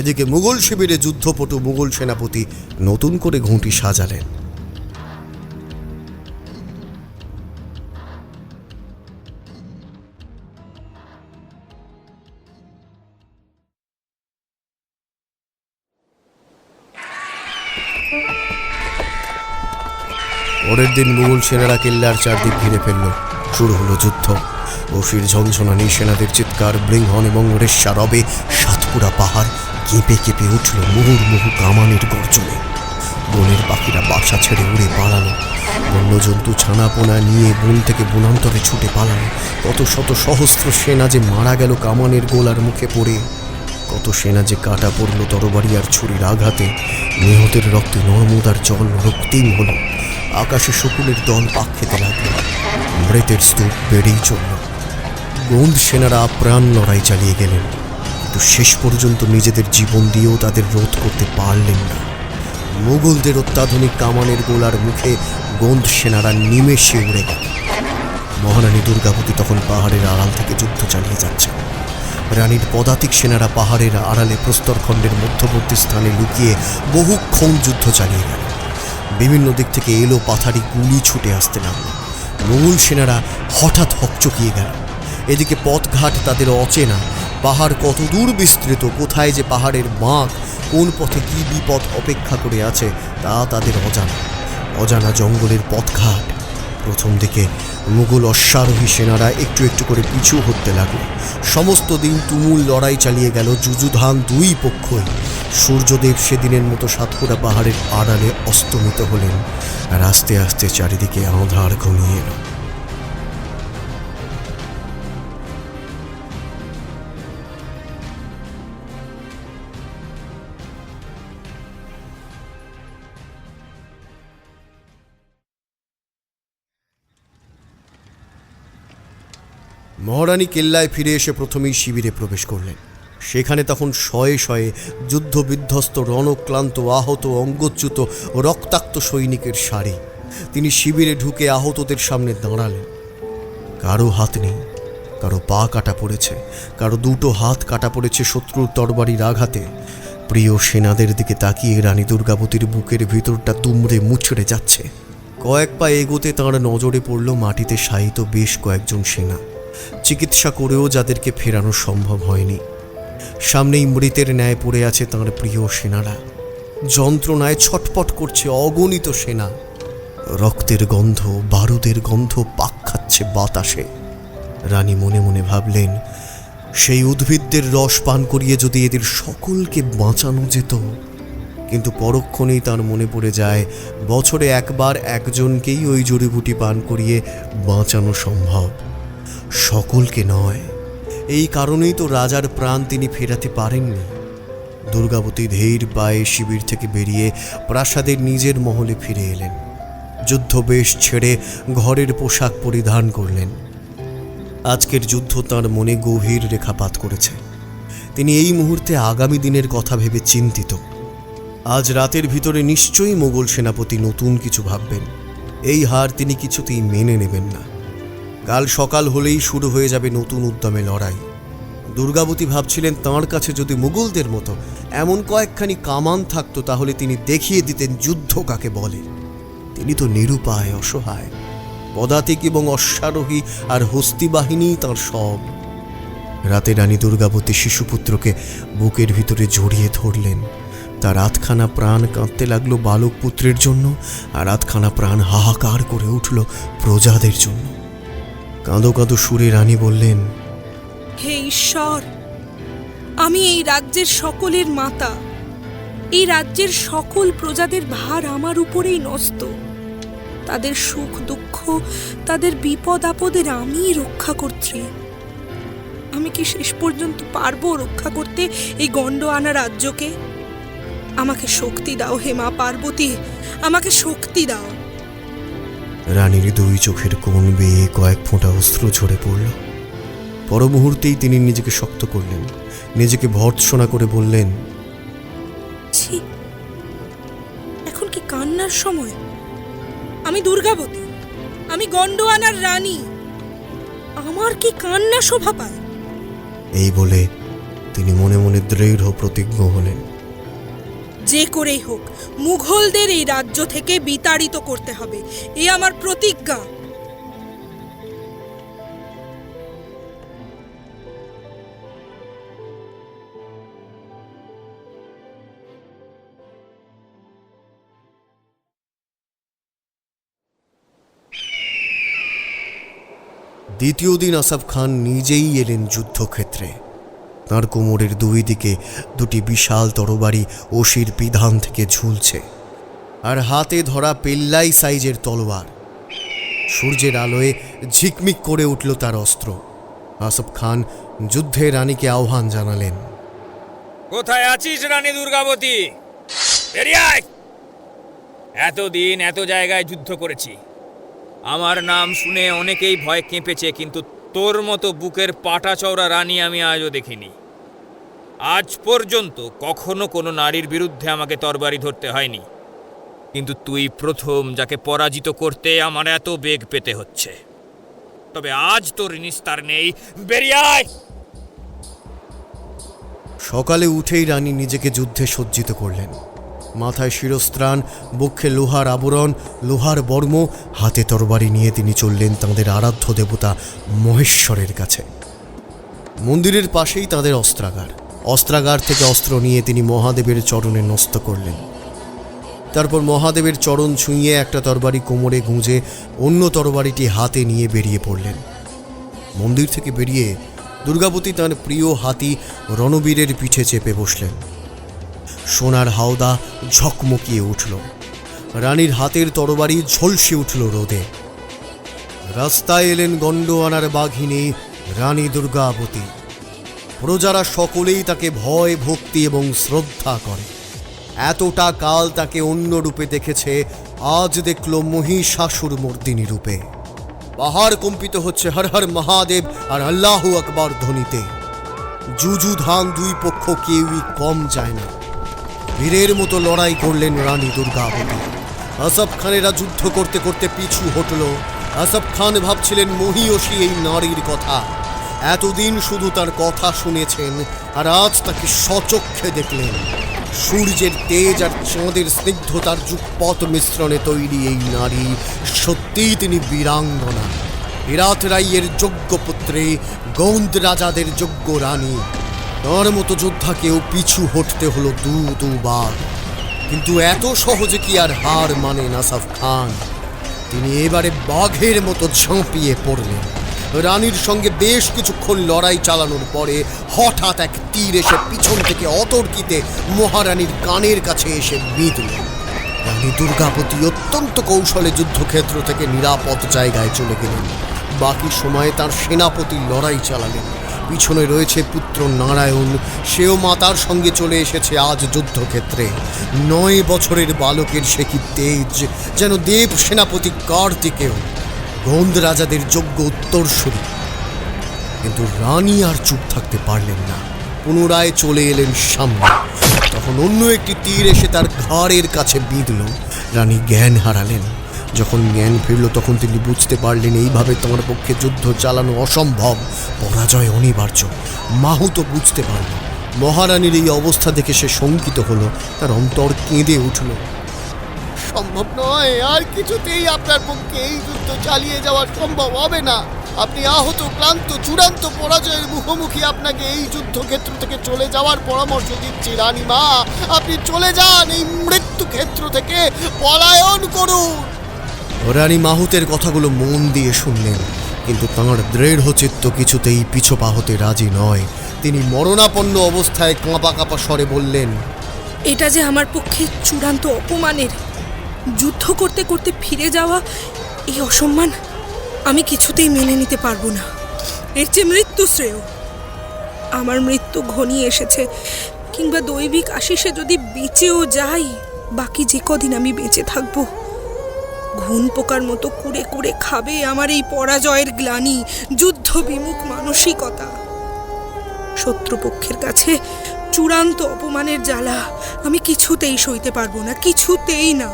এদিকে মুঘল শিবিরে যুদ্ধপটু মুঘল সেনাপতি নতুন করে ঘুঁটি সাজালেন। পরের দিন মুঘল সেনারা কেল্লার চারদিক ঘিরে ফেলল। শুরু হলো যুদ্ধ। অসির ঝনঝনানি, সেনাদের চিৎকার, বৃংহন এবং রেশা রবে সাতপুরা পাহাড় কেঁপে কেঁপে উঠল মুহুর্মুহু কামানের গর্জনে। বনের পাখিরা বাসা ছেড়ে উড়ে পালালো। বন্যজন্তু ছানাপোনা নিয়ে বন থেকে বনান্তরে ছুটে পালালো। কত শত সহস্র সেনা যে মারা গেল কামানের গোলার মুখে পড়ে। কত সেনা যে কাটা পড়ল তরবারি আর ছুরির আঘাতে। নিহতের রক্তে নর্মদার জল রক্তিম হল। আকাশে শকুনের দল পাক খেতে লাগলো। মৃতের স্তূপ বেড়েই চলল। গোন্দ সেনারা প্রাণ লড়াই চালিয়ে গেলেন, কিন্তু শেষ পর্যন্ত নিজেদের জীবন দিয়েও তাদের রোধ করতে পারলেন না। মুঘলদের অত্যাধুনিক কামানের গোলার মুখে গোন্দ সেনারা নিমেষে উড়ে গেল। মহারানী দুর্গাবতী তখন পাহাড়ের আড়াল থেকে যুদ্ধ চালিয়ে যাচ্ছে। রানীর পদাতিক সেনারা পাহাড়ের আড়ালে প্রস্তরখণ্ডের মধ্যবর্তী স্থানে লুকিয়ে বহুক্ষণ যুদ্ধ চালিয়ে গেল। বিভিন্ন দিক থেকে এলো পাথারি গুলি ছুটে আসতে লাগলো। মোগল সেনারা হঠাৎ হকচকিয়ে গেল। এদিকে পথঘাট তাদের অচেনা, পাহাড় কত দূর বিস্তৃত, কোথায় যে পাহাড়ের বাঁক, কোন পথে কী বিপদ অপেক্ষা করে আছে তা তাদের অজানা। অজানা জঙ্গলের পথঘাট। প্রথম দিকে মুঘল অশ্বারোহী সেনারা একটু একটু করে পিছু হতে লাগলো। সমস্ত দিন তুমুল লড়াই চালিয়ে গেল যুযুধান দুই পক্ষই। সূর্যদেব সেদিনের মতো সাতপুরা পাহাড়ের আড়ালে অস্তমিত হলেন, আর আস্তে আস্তে চারিদিকে আঁধার ঘনিয়ে এলো। মহারানী কেল্লায় ফিরে এসে প্রথমেই শিবিরে প্রবেশ করলেন। সেখানে তখন শয়ে শয়ে যুদ্ধবিধ্বস্ত, রণক্লান্ত, আহত, অঙ্গচ্যুত, রক্তাক্ত সৈনিকের সারি। তিনি শিবিরে ঢুকে আহতদের সামনে দাঁড়ালেন। কারো হাত নেই, কারো পা কাটা পড়েছে, কারো দুটো হাত কাটা পড়েছে শত্রুর তরবারির আঘাতে। প্রিয় সেনাদের দিকে তাকিয়ে রানী দুর্গাবতীর বুকের ভিতরটা দুমড়ে মুচড়ে যাচ্ছে। কয়েক পা এগোতে তাঁর নজরে পড়ল মাটিতে শায়িত বেশ কয়েকজন সেনা। চিকিৎসা করেও যাদেরকে ফেরানো সম্ভব হয়নি। সামনেই মৃতের ন্যায় পড়ে আছে তাঁর প্রিয় সেনারা। যন্ত্রণায় ছটপট করছে অগণিত সেনা। রক্তের গন্ধ, বারুদের গন্ধ পাক খাচ্ছে বাতাসে। রানী মনে মনে ভাবলেন, সেই উদ্ভিদদের রস পান করিয়ে যদি এদের সকলকে বাঁচানো যেত। কিন্তু পরক্ষণেই তার মনে পড়ে যায়, বছরে একবার একজনকেই ওই জড়িবুটি পান করিয়ে বাঁচানো সম্ভব, সকলকে নয়। এই কারণেই তো রাজার প্রাণ তিনি ফেরাতে পারেননি। দুর্গাবতী ধীর পায়ে শিবির থেকে বেরিয়ে প্রাসাদের নিজের মহলে ফিরে এলেন। যুদ্ধবেশ ছেড়ে ঘরের পোশাক পরিধান করলেন। আজকের যুদ্ধ তাঁর মনে গভীর রেখাপাত করেছে। তিনি এই মুহূর্তে আগামী দিনের কথা ভেবে চিন্তিত। আজ রাতের ভিতরে নিশ্চয়ই মোগল সেনাপতি নতুন কিছু ভাববেন। এই হার তিনি কিছুতেই মেনে নেবেন না। কাল সকাল হলেই শুরু হয়ে যাবে নতুন উদ্যমে লড়াই। দুর্গাবতী ভাবছিলেন, তাঁর কাছে যদি মুঘলদের মতো এমন কয়েকখানি কামান থাকতো, তাহলে তিনি দেখিয়ে দিতেন যুদ্ধ কাকে বলে। তিনি তো নিরুপায়, অসহায়। পদাতিক এবং অশ্বারোহী আর হস্তি বাহিনী তাঁর সব। রাতে রানী দুর্গাবতী শিশুপুত্রকে বুকের ভিতরে জড়িয়ে ধরলেন। তার আধখানা প্রাণ কাঁদতে লাগলো বালক পুত্রের জন্য, আর আধখানা প্রাণ হাহাকার করে উঠল প্রজাদের জন্য। কাঁদো কাঁদো সুরে রানী বললেন, হে ঈশ্বর, আমি এই রাজ্যের সকলের মাতা। এই রাজ্যের সকল প্রজাদের ভার আমার উপরেই ন্যস্ত। তাদের সুখ দুঃখ, তাদের বিপদ আপদের আমিই রক্ষা করছি। আমি কি শেষ পর্যন্ত পারবো রক্ষা করতে এই গণ্ডআনা রাজ্যকে? আমাকে শক্তি দাও হে মা পার্বতী, আমাকে শক্তি দাও। রানীর দুই চোখের কোণ বেয়ে কয়েক ফোঁটা অস্ত্র ঝরে পড়ল। পর মুহূর্তেই তিনি নিজেকে শক্ত করলেন, নিজেকে ভর্ৎসনা করে বললেন, ছি, এখন কি কান্নার সময়? আমি দুর্গাবতী, আমি গণ্ডআনার রানী, আমার কি কান্না শোভা পায়? এই বলে তিনি মনে মনে দৃঢ় প্রতিজ্ঞ হলেন, যে করেই হোক মুঘলদের এই রাজ্য থেকে বিতাড়িত করতে হবে, এ আমার প্রতিজ্ঞা। দ্বিতীয় দিন আসাফ খান নিজেই এলেন যুদ্ধক্ষেত্রে। তাঁর কোমরের দুই দিকে দুটি বিশাল তরবারি ওশির পিধান থেকে ঝুলছে, আর হাতে ধরা পেল্লাই সাইজের তলোয়ার। সূর্যের আলোয় ঝিকমিক করে উঠল তার অস্ত্র। আসাফ খান যুদ্ধে রানীকে আহ্বান জানালেন, কোথায় আছিস রানী দুর্গাবতী? বেরিয়ে আয়। এতদিন এত জায়গায় যুদ্ধ করেছি, আমার নাম শুনে অনেকেই ভয় কেঁপেছে, কিন্তু তোর মতো বুকের পাটা চওড়া রানী আমি আজও দেখিনি। আজ পর্যন্ত কখনো কোনো নারীর বিরুদ্ধে আমাকে তরবারি ধরতে হয়নি, কিন্তু তুই প্রথম যাকে পরাজিত করতে আমার এত বেগ পেতে হচ্ছে। তবে আজ তোর নিস্তার নেই। বেরিয়ে আয়। সকালে উঠেই রানী নিজেকে যুদ্ধে সজ্জিত করলেন। মাথায় শিরস্ত্রাণ, বক্ষে লোহার আবরণ, লোহার বর্ম, হাতে তরবারি নিয়ে তিনি চললেন তাঁদের আরাধ্য দেবতা মহেশ্বরের কাছে। মন্দিরের পাশেই তাদের অস্ত্রাগার। অস্ত্রাগার থেকে অস্ত্র নিয়ে তিনি মহাদেবের চরণে ন্যস্ত করলেন। তারপর মহাদেবের চরণ ছুঁয়ে একটা তরবারি কোমরে গুঁজে অন্য তরবারিটি হাতে নিয়ে বেরিয়ে পড়লেন। মন্দির থেকে বেরিয়ে দুর্গাবতী তাঁর প্রিয় হাতি রণবীরের পিঠে চেপে বসলেন। সোনার হাওদা ঝকমকিয়ে উঠল। রানীর হাতের তরবারি ঝলসে উঠল রোদে। রাস্তায় এলেন গণ্ডওয়ানার বাঘিনী রানী দুর্গাবতী। প্রজারা সকলেই তাকে ভয়, ভক্তি এবং শ্রদ্ধা করে। এতটা কাল তাকে অন্য রূপে দেখেছে, আজ দেখল মহিষাসুর মর্দিনী রূপে। পাহাড় কম্পিত হচ্ছে হর হর মহাদেব আর আল্লাহু আকবার ধ্বনিতে। যুযুধান দুই পক্ষ কেউই কম যায় না। বীরের মতো লড়াই করলেন রানী দুর্গাবতী। আসফ খানেরা যুদ্ধ করতে করতে পিছু হটল। আসফ খান ভাবছিলেন মহিয়সী এই নারীর কথা। এতদিন শুধু তার কথা শুনেছেন, আর আজ তাকে স্বচক্ষে দেখলেন। সূর্যের তেজ আর চাঁদের স্নিগ্ধতার যুগপৎ মিশ্রণে তৈরি এই নারী, সত্যিই তিনি বীরাঙ্গনা। বিরাট রাইয়ের যোগ্য পুত্রে, গৌন্দ রাজাদের যোগ্য রানী। তাঁর মতো যোদ্ধাকেও পিছু হটতে হলো দুবার। কিন্তু এত সহজে কি আর হার মানেন আসফ খান? তিনি এবারে বাঘের মতো ঝাঁপিয়ে পড়লেন। রানীর সঙ্গে বেশ কিছুক্ষণ লড়াই চালানোর পরে হঠাৎ এক তীর এসে পিছন থেকে অতর্কিতে মহারানীর কানের কাছে এসে বিঁধল। রানী দুর্গাবতী অত্যন্ত কৌশলে যুদ্ধক্ষেত্র থেকে নিরাপদ জায়গায় চলে গেলেন। বাকি সময়ে তার সেনাপতি লড়াই চালালেন। পিছনে রয়েছে পুত্র নারায়ণ, সেও মাতার সঙ্গে চলে এসেছে আজ যুদ্ধক্ষেত্রে। 9 বছরের বালকের সে কি তেজ, যেন দেব সেনাপতি কার্তিকেয়, গৌন্দ রাজাদের যোগ্য উত্তরসূরি। কিন্তু রানী আর চুপ থাকতে পারলেন না, পুনরায় চলে এলেন সামনে। তখন অন্য একটি তীর এসে তার ঘাড়ের কাছে বিঁধল। রানী জ্ঞান হারালেন। যখন জ্ঞান ফিরল তখন তিনি বুঝতে পারলেন এইভাবে তোমার পক্ষে যুদ্ধ চালানো অসম্ভব, পরাজয় অনিবার্য। মাহুত বুঝতে পারল। মহারানীর এই অবস্থা দেখে সে শঙ্কিত হলো, তার অন্তর কেঁদে উঠল। সম্ভব নয়, আর কিছুতেই আপনার পক্ষে এই যুদ্ধ চালিয়ে যাওয়া সম্ভব হবে না। আপনি আহত, ক্লান্ত, চূড়ান্ত পরাজয়ের মুখোমুখি। আপনাকে এই যুদ্ধক্ষেত্র থেকে চলে যাওয়ার পরামর্শ দিচ্ছি রানী মা। আপনি চলে যান, এই মৃত্যুক্ষেত্র থেকে পলায়ন করুন। রানী মাহুতের কথাগুলো মন দিয়ে শুনলেন, কিন্তু তাঁর দৃঢ় চিত্ত কিছুতেই পিছপা হতে রাজি নয়। তিনি মরণাপন্ন অবস্থায় কাঁপা কাঁপা স্বরে বললেন, এটা যে আমার পক্ষে চূড়ান্ত অপমানের। যুদ্ধ করতে করতে ফিরে যাওয়া এই অসম্মান আমি কিছুতেই মেনে নিতে পারবো না। এর চেয়ে মৃত্যু শ্রেয়। আমার মৃত্যু ঘনিয়ে এসেছে, কিংবা দৈবিক আশিসে যদি বেঁচেও যাই, বাকি যে কদিন আমি বেঁচে থাকবো, ঘুণ পোকার মতো কুড়ে কুড়ে খাবে আমার এই পরাজয়ের গ্লানি, যুদ্ধ বিমুখ মানসিকতা। শত্রুপক্ষের কাছে চূড়ান্ত অপমানের জ্বালা আমি কিছুতেই সইতে পারবো না, কিছুতেই না।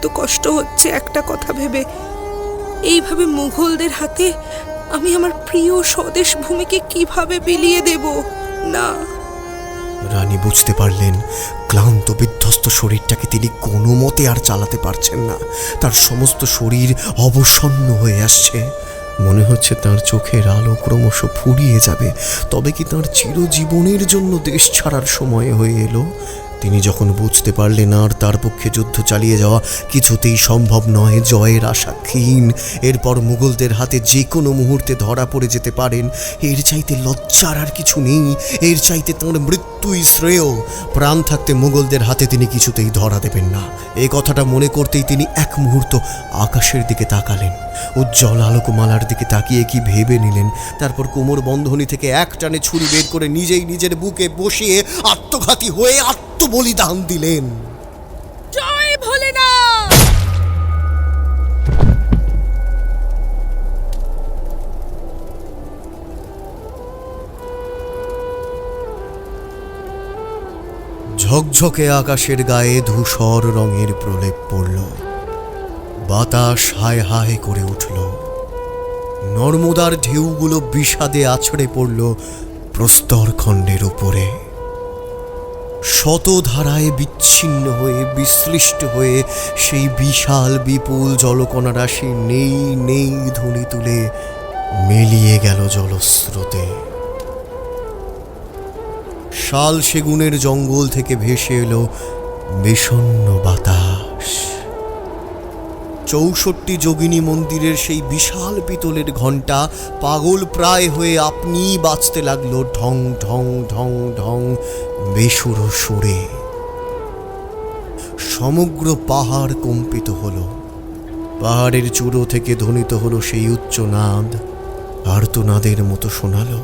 তো কষ্ট হচ্ছে একটা কথা ভেবে, এইভাবে মুঘলদের হাতে আমি আমার প্রিয় স্বদেশ ভূমিকে কিভাবে বিলিয়ে দেব? না। রানী বুঝতে পারলেন ক্লান্ত বিধ্বস্ত শরীরটাকে তিনি কোনো মতে আর চালাতে পারছেন না। তার সমস্ত শরীর অবসন্ন হয়ে আসছে। মনে হচ্ছে তার চোখের আলো ক্রমশ ফুরিয়ে যাবে। তবে কি তার চিরজীবনের জন্য দেশ ছাড়ার সময় হয়ে এলো? তিনি যখন বুঝতে পারলেন আর তার পক্ষে যুদ্ধ চালিয়ে যাওয়া কিছুতেই সম্ভব নয়, জয়ের আশা ক্ষীণ, এরপর মুঘলদের হাতে যে কোনো মুহূর্তে ধরা পড়ে যেতে পারেন, এর চাইতে লজ্জার আর কিছু নেই। এর চাইতে তাঁর মৃত্যুই শ্রেয়। প্রাণ থাকতে মুঘলদের হাতে তিনি কিছুতেই ধরা দেবেন না। এই কথাটা মনে করতেই তিনি এক মুহূর্ত আকাশের দিকে তাকালেন। উজ্জ্বল আলোকমালার দিকে তাকিয়ে কি ভেবে নিলেন। তারপর কোমর বন্ধনী থেকে এক টানে ছুরি বের করে নিজেই নিজের বুকে বসিয়ে আত্মঘাতী হয়ে আত্মবলিদান দিলেন। জয় ভোলেনাথ। ঝকঝকে আকাশের গায়ে ধূসর রঙের প্রলেপ পড়ল। বাতাস হায় হায় করে উঠল। নর্মদার ঢেউগুলো বিষাদে আছড়ে পড়ল প্রস্তরখণ্ডের উপরে। শতধারায় বিচ্ছিন্ন হয়ে বিশ্লিষ্ট হয়ে সেই বিশাল বিপুল জলকণা রাশি নেই নেই ধ্বনি তুলে মিলিয়ে গেল জলস্রোতে। শাল সেগুনের জঙ্গল থেকে ভেসে এলো বিষণ্ণ বাতাস। 64 যোগিনী মন্দিরের সেই বিশাল পিতলের ঘণ্টা পাগল প্রায় হয়ে আপনিই বাজতে লাগলো ঢং ঢং ঢং ঢং বেসুরো সুরে। সমগ্র পাহাড় কম্পিত হলো। পাহাড়ের চূড়ো থেকে ধ্বনিত হলো সেই উচ্চনাদ, আর্তনাদের মতো শোনালো।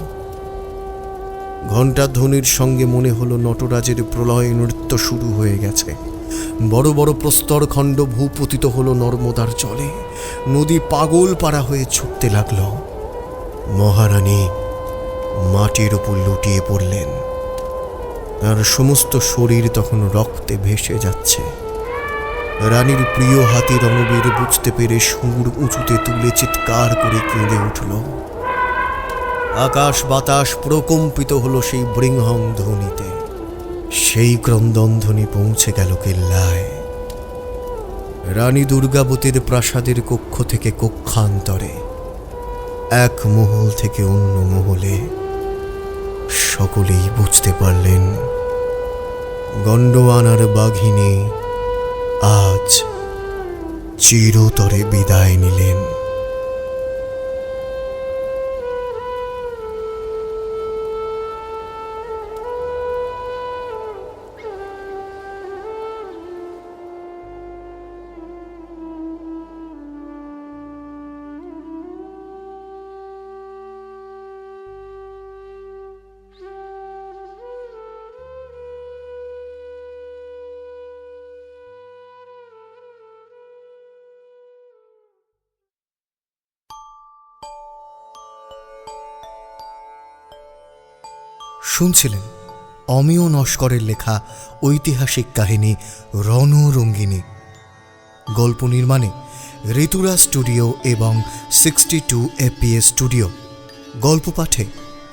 ঘণ্টার ধ্বনির সঙ্গে মনে হলো নটরাজের প্রলয় নৃত্য শুরু হয়ে গেছে। বড় বড় প্রস্তরখণ্ড ভূপতিত হলো নর্মদার জলে। নদী পাগল পাড়া হয়ে ছুটতে লাগল। মহারানী মাটির উপর লুটিয়ে পড়লেন। তার সমস্ত শরীর তখন রক্তে ভেসে যাচ্ছে। রানীর প্রিয় হাতি রণবীর বুঝতে পেরে সুর উঁচুতে তুলে চিৎকার করে কেঁদে উঠল। আকাশ বাতাস প্রকম্পিত হলো সেই বৃংহং ধ্বনিতে। সেই ক্রন্দনধ্বনি পৌঁছে গেল কেল্লায়। রানী দুর্গাবতীর প্রাসাদের কক্ষ থেকে কক্ষান্তরে, এক মহল থেকে অন্য মহলে সকলেই বুঝতে পারলেন গন্ডোয়ানার বাঘিনী আজ চিরতরে বিদায় নিলেন। শুনছিলেন অমিয় নস্করের লেখা ঐতিহাসিক কাহিনী রণরঙ্গিনী। গল্প নির্মাণে ঋতুরাজ স্টুডিও এবং 62 FPS স্টুডিও। গল্প পাঠে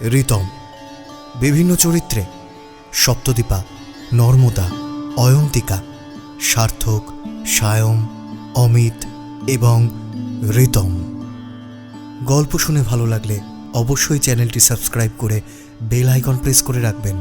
রিতম। বিভিন্ন চরিত্রে সপ্তদীপা, নর্মদা, অয়ন্তিকা, সার্থক, সায়ম, অমিত এবং রিতম। গল্প শুনে ভালো লাগলে অবশ্যই চ্যানেলটি সাবস্ক্রাইব করে বেল আইকন প্রেস করে রাখবেন।